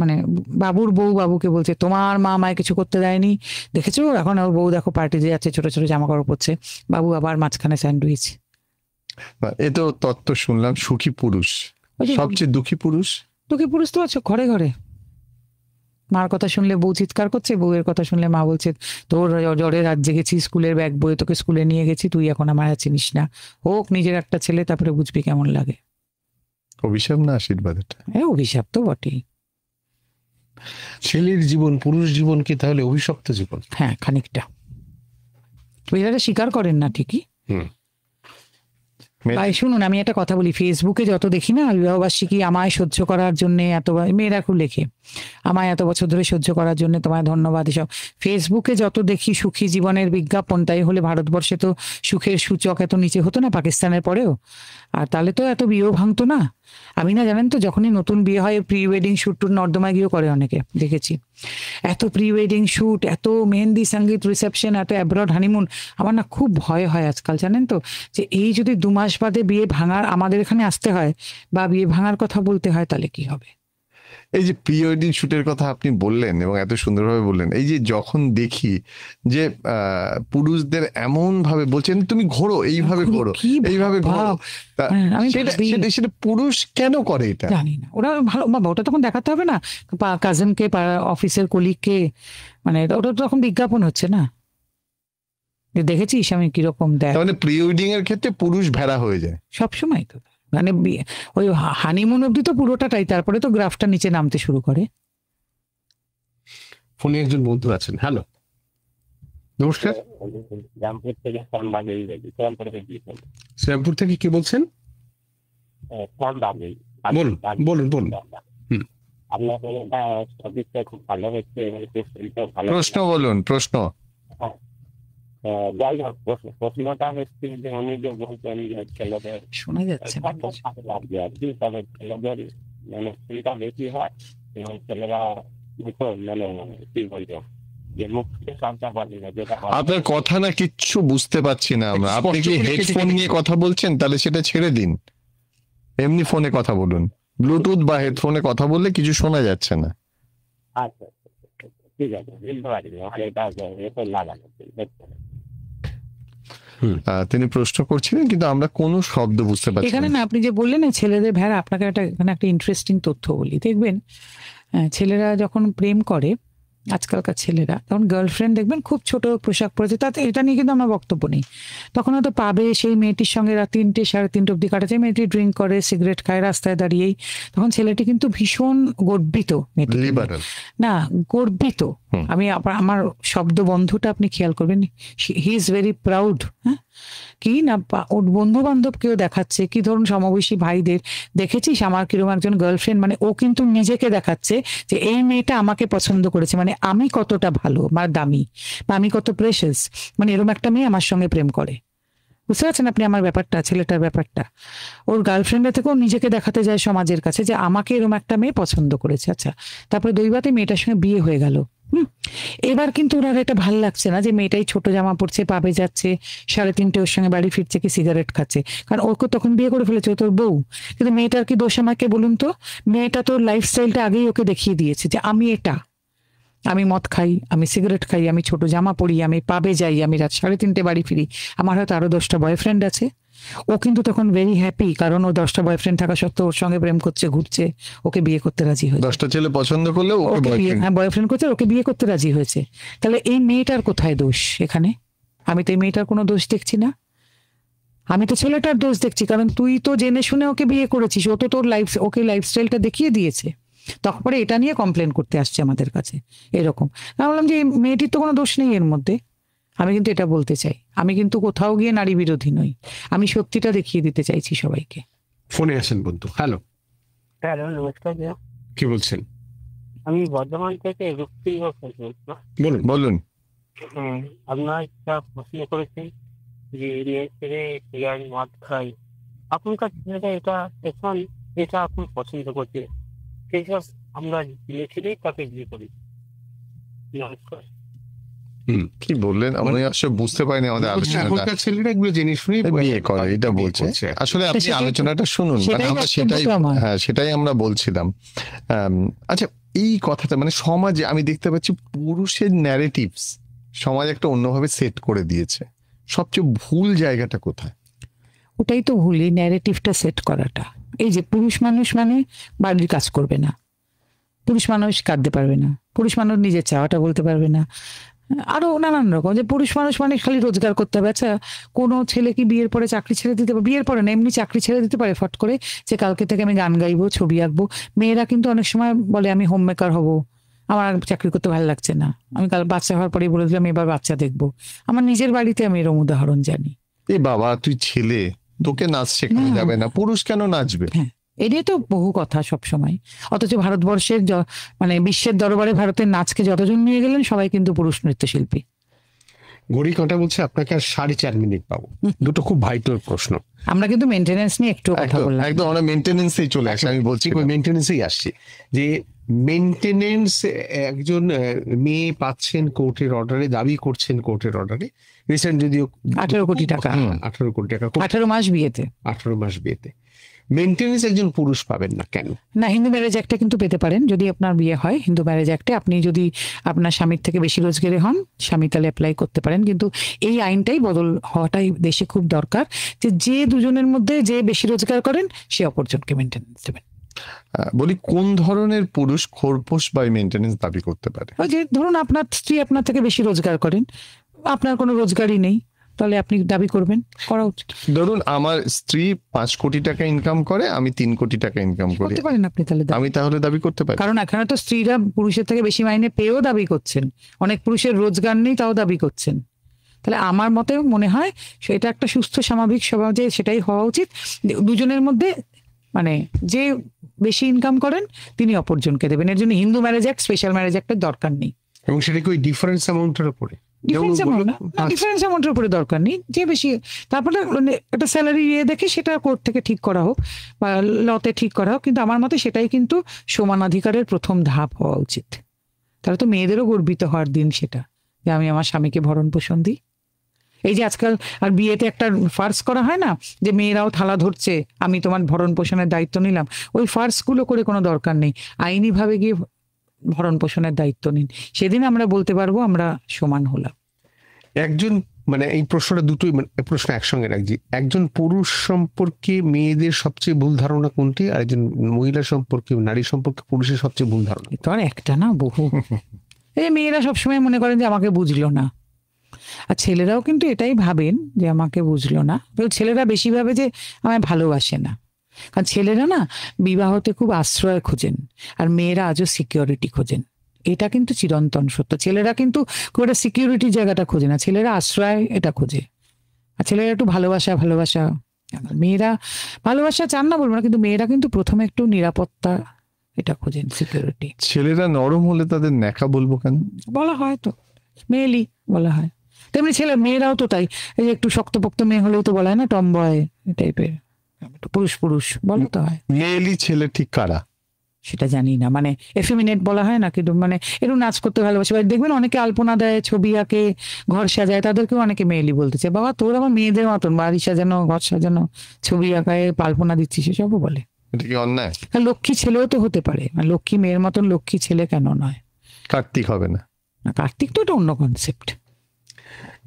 মানে বাবুর বউ বাবুকে বলছে, তোমার মা আমায় কিছু করতে দেয়নি, দেখেছো এখন ওর বউ দেখো পার্টিতে যাচ্ছে, ছোট ছোট জামা কাপড় পরছে। বাবু আবার মাঝখানে স্যান্ডউইচ। এ তো তত্ত্ব শুনলাম। সুখী পুরুষ, সবচেয়ে দুঃখী পুরুষ? দুঃখী পুরুষ তো আছে ঘরে ঘরে। মার কথা শুনলে বউ চিৎকার করছে, বউয়ের কথা শুনলে মা বলছে, তোর জ্বরে রাত জেগেছি, স্কুলের ব্যাগ বয়ে তোকে স্কুলে নিয়ে গেছি, তুই এখন আমার আর চিনিস না। হোক নিজের একটা ছেলে, তারপরে বুঝবি কেমন লাগে। অভিশাপ না আশীর্বাদ এটা? অভিশাপ তো বটেই। ছেলের জীবন, পুরুষ জীবন কি তাহলে অভিশপ্ত জীবন? হ্যাঁ, খানিকটা। এরা স্বীকার করেন না ঠিকই। ভাই শুনুন, আমি একটা কথা বলি, ফেসবুকে যত দেখি না বিবাহবার্ষিকী, আমায় সহ্য করার জন্য এত, মেয়েরা খুব লেখে, আমায় এত বছর ধরে সহ্য করার জন্য তোমায় ধন্যবাদ, এসব ফেসবুকে যত দেখি সুখী জীবনের বিজ্ঞাপন। তাই হলে ভারতবর্ষে তো সুখের সূচক এত নিচে হতো না, পাকিস্তানের পরেও। আর তাহলে তো এত বিয়েও ভাঙতো না। আমি না, জানেন তো, যখনই নতুন বিয়ে হয় প্রি ওয়েডিং শ্যুট টুট নর্দমায় গিয়েও করে অনেকে, দেখেছি। এত প্রি ওয়েডিং শ্যুট, এত মেহেন্দি সঙ্গীত রিসেপশন, এত অ্যাব্রড হানিমুন। আমার না খুব ভয় হয় আজকাল, জানেন তো, যে এই যদি 2 মাস বাদে বিয়ে ভাঙার আমাদের এখানে আসতে হয় বা বিয়ে ভাঙার কথা বলতে হয়, তাহলে কি হবে? এই যে প্রি ওয়েডিং শুটের কথা আপনি বললেন এবং এত সুন্দরভাবে বললেন, এই যে যখন দেখি যে পুরুষদের এমন ভাবে বলছেন, তুমি ঘোরো, এইভাবে ঘোরো, এইভাবে ঘোরো, সেটা পুরুষ কেন করে এটা জানি না। ওরা ভালো, ওটা তখন দেখাতে হবে না কাজিনকে, অফিসের কলিগকে, মানে ওটা তো তখন বিজ্ঞাপন হচ্ছে না। দেখেছিস আমি কিরকম দেখ, মানে প্রি ওয়েডিং এর ক্ষেত্রে পুরুষ ভেড়া হয়ে যায় সবসময়। তো মানে ওই হানিমুন অব্দি তো পুরোটাই, তারপরে তো গ্রাফটা নিচে নামতে শুরু করে। ফোনে একজন বন্ধু আছেন। হ্যালো, নমস্কার। শ্রীরামপুর থেকে কি বলছেন? বলুন বলুন। প্রশ্ন বলুন, প্রশ্ন। যাই হোক, প্রশ্নটা হচ্ছে যে উনি যে বলছেন যে ছেলেদের শোনা যাচ্ছে লাগবে আর কি, তবে ছেলেদের মানে স্ত্রীটা বেশি হয় এবং ছেলেরা মানে কি বলবো, যে মুখে সবটা বলে না, যেটা আপনার কথা না কিচ্ছু বুঝতে পারছি না আমরা। আপনি কি হেডফোন নিয়ে কথা বলছেন? তাহলে সেটা ছেড়ে দিন, এমনি ফোনে কথা বলুন। ব্লুটুথ বা হেডফোনে কথা বললে কিছু শোনা যাচ্ছে না। আচ্ছা ঠিক আছে, বুঝতে পারি, এটা লাগানো। তিনি প্রশ্ন করছিলেন কিন্তু আমরা কোনো শব্দ বুঝতে পারছি এখানে না। আপনি যে বললেন না ছেলেদের ভেড়া, আপনাকে এখানে একটা ইন্টারেস্টিং তথ্য বলি। দেখবেন ছেলেরা যখন প্রেম করে, আজকালকার ছেলেরা, তখন গার্লফ্রেন্ড দেখবেন খুব ছোট পোশাক পরেছে, তাতে এটা নিয়ে কিন্তু আমার বক্তব্য নেই। তখন হয়তো পাবে সেই মেয়েটির সঙ্গে রাত 3টে 3:30 অব্দি কাটাচ্ছে, মেয়েটি ড্রিঙ্ক করে, সিগারেট খায় রাস্তায় দাঁড়িয়েই। তখন ছেলেটি কিন্তু ভীষণ গর্বিত, না গর্বিত। আমি আমার শব্দ বন্ধুটা আপনি খেয়াল করবেন, হি ইজ ভেরি প্রাউড। হ্যাঁ, কি না ওর বন্ধু বান্ধবকেও দেখাচ্ছে, কি ধরুন সমবয়সী ভাইদের, দেখেছিস আমার কিরকম একজন গার্লফ্রেন্ড, মানে ও কিন্তু নিজেকে দেখাচ্ছে যে এই মেয়েটা আমাকে পছন্দ করেছে, মানে আমি কতটা ভালো, আমার দামি, বা আমি কত প্রেশাস, মানে এরকম একটা মেয়ে আমার সঙ্গে প্রেম করে। বুঝতে পারছেন আপনি আমার ব্যাপারটা, ছেলেটার ব্যাপারটা? ওর গার্লফ্রেন্ডের থেকেও নিজেকে দেখাতে যায় সমাজের কাছে যে আমাকে এরকম একটা মেয়ে পছন্দ করেছে। আচ্ছা, তারপরে দৈবাতে মেয়েটার সঙ্গে বিয়ে হয়ে গেল। এবার কিন্তু ওনার এটা ভাল লাগছে না যে মেয়েটাই ছোট জামা পড়ছে, পাবে যাচ্ছে, 3:30 ওর সঙ্গে বাড়ি ফিরছে, কি সিগারেট খাচ্ছে, কারণ ওকে তখন বিয়ে করে ফেলেছে, তোর বউ। কিন্তু মেয়েটার কি দোষ আমাকে বলুন তো? মেয়েটা তোর লাইফস্টাইলটা আগেই ওকে দেখিয়ে দিয়েছে যে আমি এটা, আমি মদ খাই, আমি সিগারেট খাই, আমি ছোট জামা পরি, আমি পাবে যাই, আমি রাত 3:30 বাড়ি ফিরি, আমার হয়তো আরো 10টা বয়ফ্রেন্ড আছে। ও কিন্তু তখন ভেরি হ্যাপি, কারণ ও 10টা বয়ফ্রেন্ড থাকা সত্ত্বেও ওর সঙ্গে প্রেম করছে, ঘুরছে, ওকে বিয়ে করতে রাজি হয়েছে। 10টা ছেলে পছন্দ করলে বয়ফ্রেন্ড করছে, ওকে বিয়ে করতে রাজি হয়েছে। তাহলে এই মেয়েটার কোথায় দোষ এখানে? আমি তো এই মেয়েটার কোনো দোষ দেখছি না, আমি তো ছেলেটার দোষ দেখছি, কারণ তুই তো জেনে শুনে ওকে বিয়ে করেছিস, ও তো তোর ওকে লাইফস্টাইলটা দেখিয়ে দিয়েছে। তখন পরে এটা নিয়ে কমপ্লেন করতে আসছে আমাদের কাছে এরকম। আমি বললাম যে মেয়েটির তো কোনো দোষ নেই এর মধ্যে। আমি কিন্তু এটা বলতে চাই, আমি কিন্তু কোথাও গিয়ে নারী বিরোধী নই, আমি সত্যিটা দেখিয়ে দিতে চাইছি সবাইকে। ফোনে আছেন বন্ধু। হ্যালো, হ্যালো, নমস্কার। কি বলছেন? আমি বর্ধমান থেকে রুক্তি বলছিলাম। বলুন। বলুন। আপনার একটা প্রশ্ন করেছেন যে মেয়ে ছেলে সিগারেট মদ খায়, এখনকার ছেলেরা এটা এখন পছন্দ করছে, সেই সব আমরা মেয়ে ছেলেই তাকে বিয়ে করি। নমস্কার। কি বললেন আমি আসলে বুঝতে পারিনি আমাদের আলোচনাটা। এখনকার ছেলেরা এগুলো জেনে শুনে বিয়ে করে এটা বলছে। আসলে আপনি সেটাই- আলোচনাটা শুনুন, মানে সেটাই আমরা বক্তব্য আমার। সেটাই আমরা বলছিলাম। আচ্ছা, এই কথাটা মানে সমাজে আমি দেখতে পাচ্ছি পুরুষের ন্যারেটিভস সমাজ একটা অন্যভাবে সেট করে দিয়েছে। সবচেয়ে ভুল জায়গাটা কোথায়? ওটাই তো ভুল, এই ন্যারেটিভটা সেট করাটা। এই যে পুরুষ মানুষ মানে বাড়ির কাজ করবে না, পুরুষ মানুষ কাঁদতে পারবে না, পুরুষ মানুষ নিজের চাওয়াটা বলতে পারবে না, আরো নানান রকম, যে পুরুষ মানুষ মানে খালি রোজগার করতে হবে। আচ্ছা, কোনো ছেলে কি বিয়ের পরে চাকরি ছেড়ে দিতে পারে? বিয়ের পরে না, এমনি চাকরি ছেড়ে দিতে পারে ফট করে, যে কালকে থেকে আমি গান গাইবো, ছবি আঁকবো? মেয়েরা কিন্তু অনেক সময় বলে আমি হোম মেকার হবো, আমার আর চাকরি করতে ভালো লাগছে না, আমি কাল বাচ্চা হওয়ার পরেই বলে দিলাম এবার বাচ্চা দেখবো। আমার নিজের বাড়িতে আমি এরকম উদাহরণ জানি। এ বাবা, তুই ছেলে, তোকে নাচ শেখানো না। যাবে না, পুরুষ কেন নাচবে? হ্যাঁ, এটাই তো বহু কথা সব সময়। অথচ ভারতবর্ষের মানে বিশ্বের দরবারে ভারতের নাচকে যতজন নিয়ে গেলেন সবাই কিন্তু পুরুষ নৃত্যশিল্পী। ঘড়ি কাঁটা বলছে আপনাকে আর 4.5 মিনিট পাবো। দুটো খুব ভাইটাল প্রশ্ন। আমরা কিন্তু মেনটেনেন্স নিয়ে একটু কথা একদম বললাম। একদম আমরা মেনটেনেন্সেই চলে আসি। আমি বলছি ঠিক ওই মেনটেনেন্সেই আসছি, যে মেনটেনেন্স একজন মেয়ে পাচ্ছেন কোর্টের অর্ডারে, দাবি করছেন কোর্টের অর্ডারে, রিসেন্ট যদিও 18 কোটি টাকা। 18 কোটি টাকা, 18 মাস বিয়েতে। 18 মাস বিয়েতে। মেনটেনেন্স একজন পুরুষ পাবেন না কেন? না, হিন্দু ম্যারেজ অ্যাক্টে কিন্তু পেতে পারেন যদি আপনার বিয়ে হয়। হিন্দু ম্যারেজ অ্যাক্টে আপনি যদি আপনার স্বামীর থেকে বেশি রোজগারে হন, স্বামী তাহলে অ্যাপ্লাই করতে পারেন। কিন্তু এই আইনটাই বদল হওয়াটাই দেশে খুব দরকার, যে দুজনের মধ্যে যে বেশি রোজগার করেন সে অপরজনকে মেনটেনেন্স দেবেন। বলি, কোন ধরনের পুরুষ খোরপোশ বা মেনটেনেন্স দাবি করতে পারে? ওই যে ধরুন আপনার স্ত্রী আপনার থেকে বেশি রোজগার করেন, আপনার কোনো রোজগারই নেই, তাহলে আপনি দাবি করবেন, করা উচিত। ধরুন আমার স্ত্রী 5 কোটি টাকা ইনকাম করে, আমি 3 কোটি টাকা ইনকাম করি, করতে পারেন আপনি তাহলে দাবি। আমি তাহলে দাবি করতে পারি? কারণ এখানে তো স্ত্রীরা পুরুষের থেকে বেশি মাইনে পেয়েও দাবি করছেন, অনেক পুরুষের রোজগার নেই তাও দাবি করছেন। তাহলে আমার মতে মনে হয় সেটা একটা সুস্থ স্বাভাবিক সমাজে সেটাই হওয়া উচিত। দুজনের মধ্যে মানে যে বেশি ইনকাম করেন তিনি অপরজনকে দেবেন। এর জন্য Hindu marriage act, special marriage অ্যাক্টের দরকার নেই। এবং সেটা কি ওই ডিফারেন্স অ্যামাউন্টের উপরে? ডিফারেন্স অ্যামাউন্ট না, ডিফারেন্স অ্যামাউন্টের উপরে দরকার নেই, যে বেশি। তারপরে একটা স্যালারি ইয়ে দেখে সেটা কোর্ট থেকে ঠিক করা হোক বা লতে ঠিক করা হোক, কিন্তু আমার মতে সেটাই কিন্তু সমানাধিকারের প্রথম ধাপ হওয়া উচিত। তাহলে তো মেয়েদেরও গর্বিত হওয়ার দিন সেটা, যে আমি আমার স্বামীকে ভরণ পোষণ দিই। এই যে আজকাল আর বিয়েতে একটা ফার্স করা হয় না, যে মেয়েরাও থালা ধরছে, আমি তোমার ভরণ পোষণের দায়িত্ব নিলাম, ওই ফার্সগুলো করে কোনো দরকার নেই। আইনিভাবে গিয়ে ভরণ পোষণের দায়িত্ব নিন, সেদিন আমরা বলতে পারবো আমরা সমান হলাম। একজন মানে এই প্রশ্নটা দুটোই মানে প্রশ্ন একসঙ্গে রাখছি। একজন পুরুষ সম্পর্কে মেয়েদের সবচেয়ে ভুল ধারণা কোনটি, আর একজন মহিলা সম্পর্কে, নারী সম্পর্কে পুরুষের সবচেয়ে ভুল ধারণা? তো আর একটা না, বহু। এই মেয়েরা সবসময় মনে করেন যে আমাকে বুঝলো না, আর ছেলেরাও কিন্তু এটাই ভাবেন যে আমাকে বুঝলো না। ছেলেরা বেশি ভাবে যে আমায় ভালোবাসে না, কারণ ছেলেরা না বিবাহতে খুব আশ্রয় খোঁজেন, আর মেয়েরা আজও সিকিউরিটি খোঁজেন। এটা কিন্তু চিরন্তন সত্য। ছেলেরা কিন্তু খুব একটা সিকিউরিটির জায়গাটা খোঁজে না, ছেলেরা আশ্রয় এটা খোঁজে। আর ছেলেরা একটু ভালোবাসা, মেয়েরা ভালোবাসা চান না বলবো না, কিন্তু মেয়েরা কিন্তু প্রথমে একটু নিরাপত্তা এটা খোঁজেন, সিকিউরিটি। ছেলেরা নরম হলে তাদের ন্যাকা বলবো কেন? বলা হয় তো মেয়েলি বলা হয়, তেমনি মেয়েরাও তো তাই। এই যে একটু শক্তপোক্ত মেয়ে হলেও তো বলা হয় না টমবয় টাইপের, পুরুষ বলা তো হয়। মেয়েলি ছেলে ঠিক কারা সেটা জানি না, মানে এফেমিনেট বলা হয় না, কিন্তু মানে একটু নাচ করতে ভালোবাসে। দেখবেন অনেকে আলপনা দেয়, ছবি আঁকে, ঘর সাজায়, তাদেরকেও অনেকে মেয়েলি বলতেছে। বাবা তোর আবার মেয়েদের মতন বাড়ি সাজানো, ঘর সাজানো, ছবি আঁকায় আলপনা দিচ্ছিস, সেসবও বলে। এটা কি অন্যায়? লক্ষ্মী ছেলেও তো হতে পারে, লক্ষ্মী মেয়ের মতন লক্ষ্মী ছেলে কেন নয়? কার্তিক হবে না? কার্তিক তো এটা অন্য কনসেপ্ট।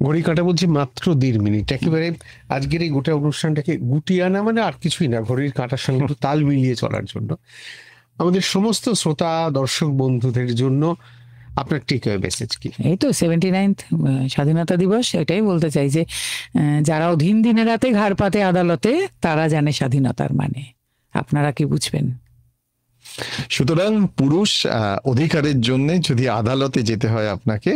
ঘড়ি কাঁটা বলছি মাত্র 1.5 মিনিট। একেবারে আজকের এই গোটা অনুষ্ঠানটাকে গুটিয়ে আনা মানে আর কিছুই না, ঘড়ির কাঁটার সঙ্গে একটু তাল মিলিয়ে চলার জন্য। আমাদের সমস্ত শ্রোতা দর্শক বন্ধুদের জন্য আপনার টেকঅ্যাওয়ে মেসেজ কি? এই তো 79th স্বাধীনতা দিবস, এটাই বলতে চাই যে যারা অধীন দিনে রাতে ঘাড় পাতে আদালতে, তারা জানে স্বাধীনতার মানে। আপনারা কি বুঝবেন? সুতরাং পুরুষ অধিকারের জন্য যদি আদালতে যেতে হয় আপনাকে,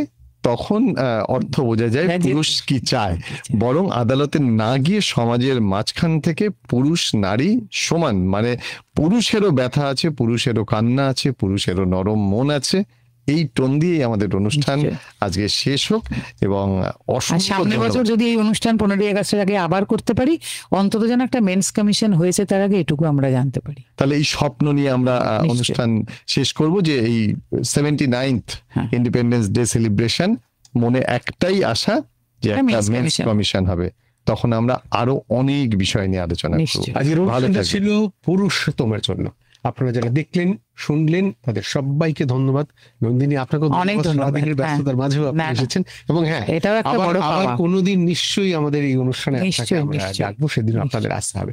তখন অর্থ বোঝা যায় হ্যাঁ, যে- পুরুষ কি চায়। বরং আদালতে না গিয়ে সমাজের মাঝখান থেকে পুরুষ নারী সমান, মানে পুরুষেরও ব্যথা আছে, পুরুষেরও কান্না আছে, পুরুষেরও নরম মন আছে, এই টোন দিয়েই আমাদের অনুষ্ঠান নিশ্চয়ই। আজকে শেষ হোক। এবং আর অসংখ্য সামনের বছর ধন্যবাদ। যদি এই অনুষ্ঠান 15ই আগস্টের আগে আবার করতে পারি, অন্তত যেন একটা মেন্স কমিশন হয়েছে তার আগে এটুকু আমরা জানতে পারি। তাহলে এই স্বপ্ন নিয়ে আমরা নিশ্চয়ই। অনুষ্ঠান শেষ করব যে এই 79th হ্যাঁ। ইন্ডিপেন্ডেন্স ডে সেলিব্রেশন, মনে একটাই আশা যে একটা একটা men's মেন্স commission। কমিশন হবে, তখন আমরা আরো অনেক বিষয় নিয়ে আলোচনা করব। নিশ্চয়ই। আজকের ভালো অনুষ্ঠানটা থাকবেন। ছিল পুরুষোত্তমের জন্য। আপনারা যারা দেখলেন শুনলেন তাদের সবাইকে ধন্যবাদ। নন্দিনী, আপনাকে অনেক ধন্যবাদ। সারাদিনের ব্যস্ততার মাঝেও আপনি না, না। এসেছেন। এবং হ্যাঁ, এটাও একটা আবার বড় আবার পাওয়া। কোনোদিন নিশ্চয়ই আমাদের এই অনুষ্ঠানে আপনাকে নিশ্চয়ই, আমরা নিশ্চয়ই। ডাকবো, সেদিন আপনাদের আসতে হবে।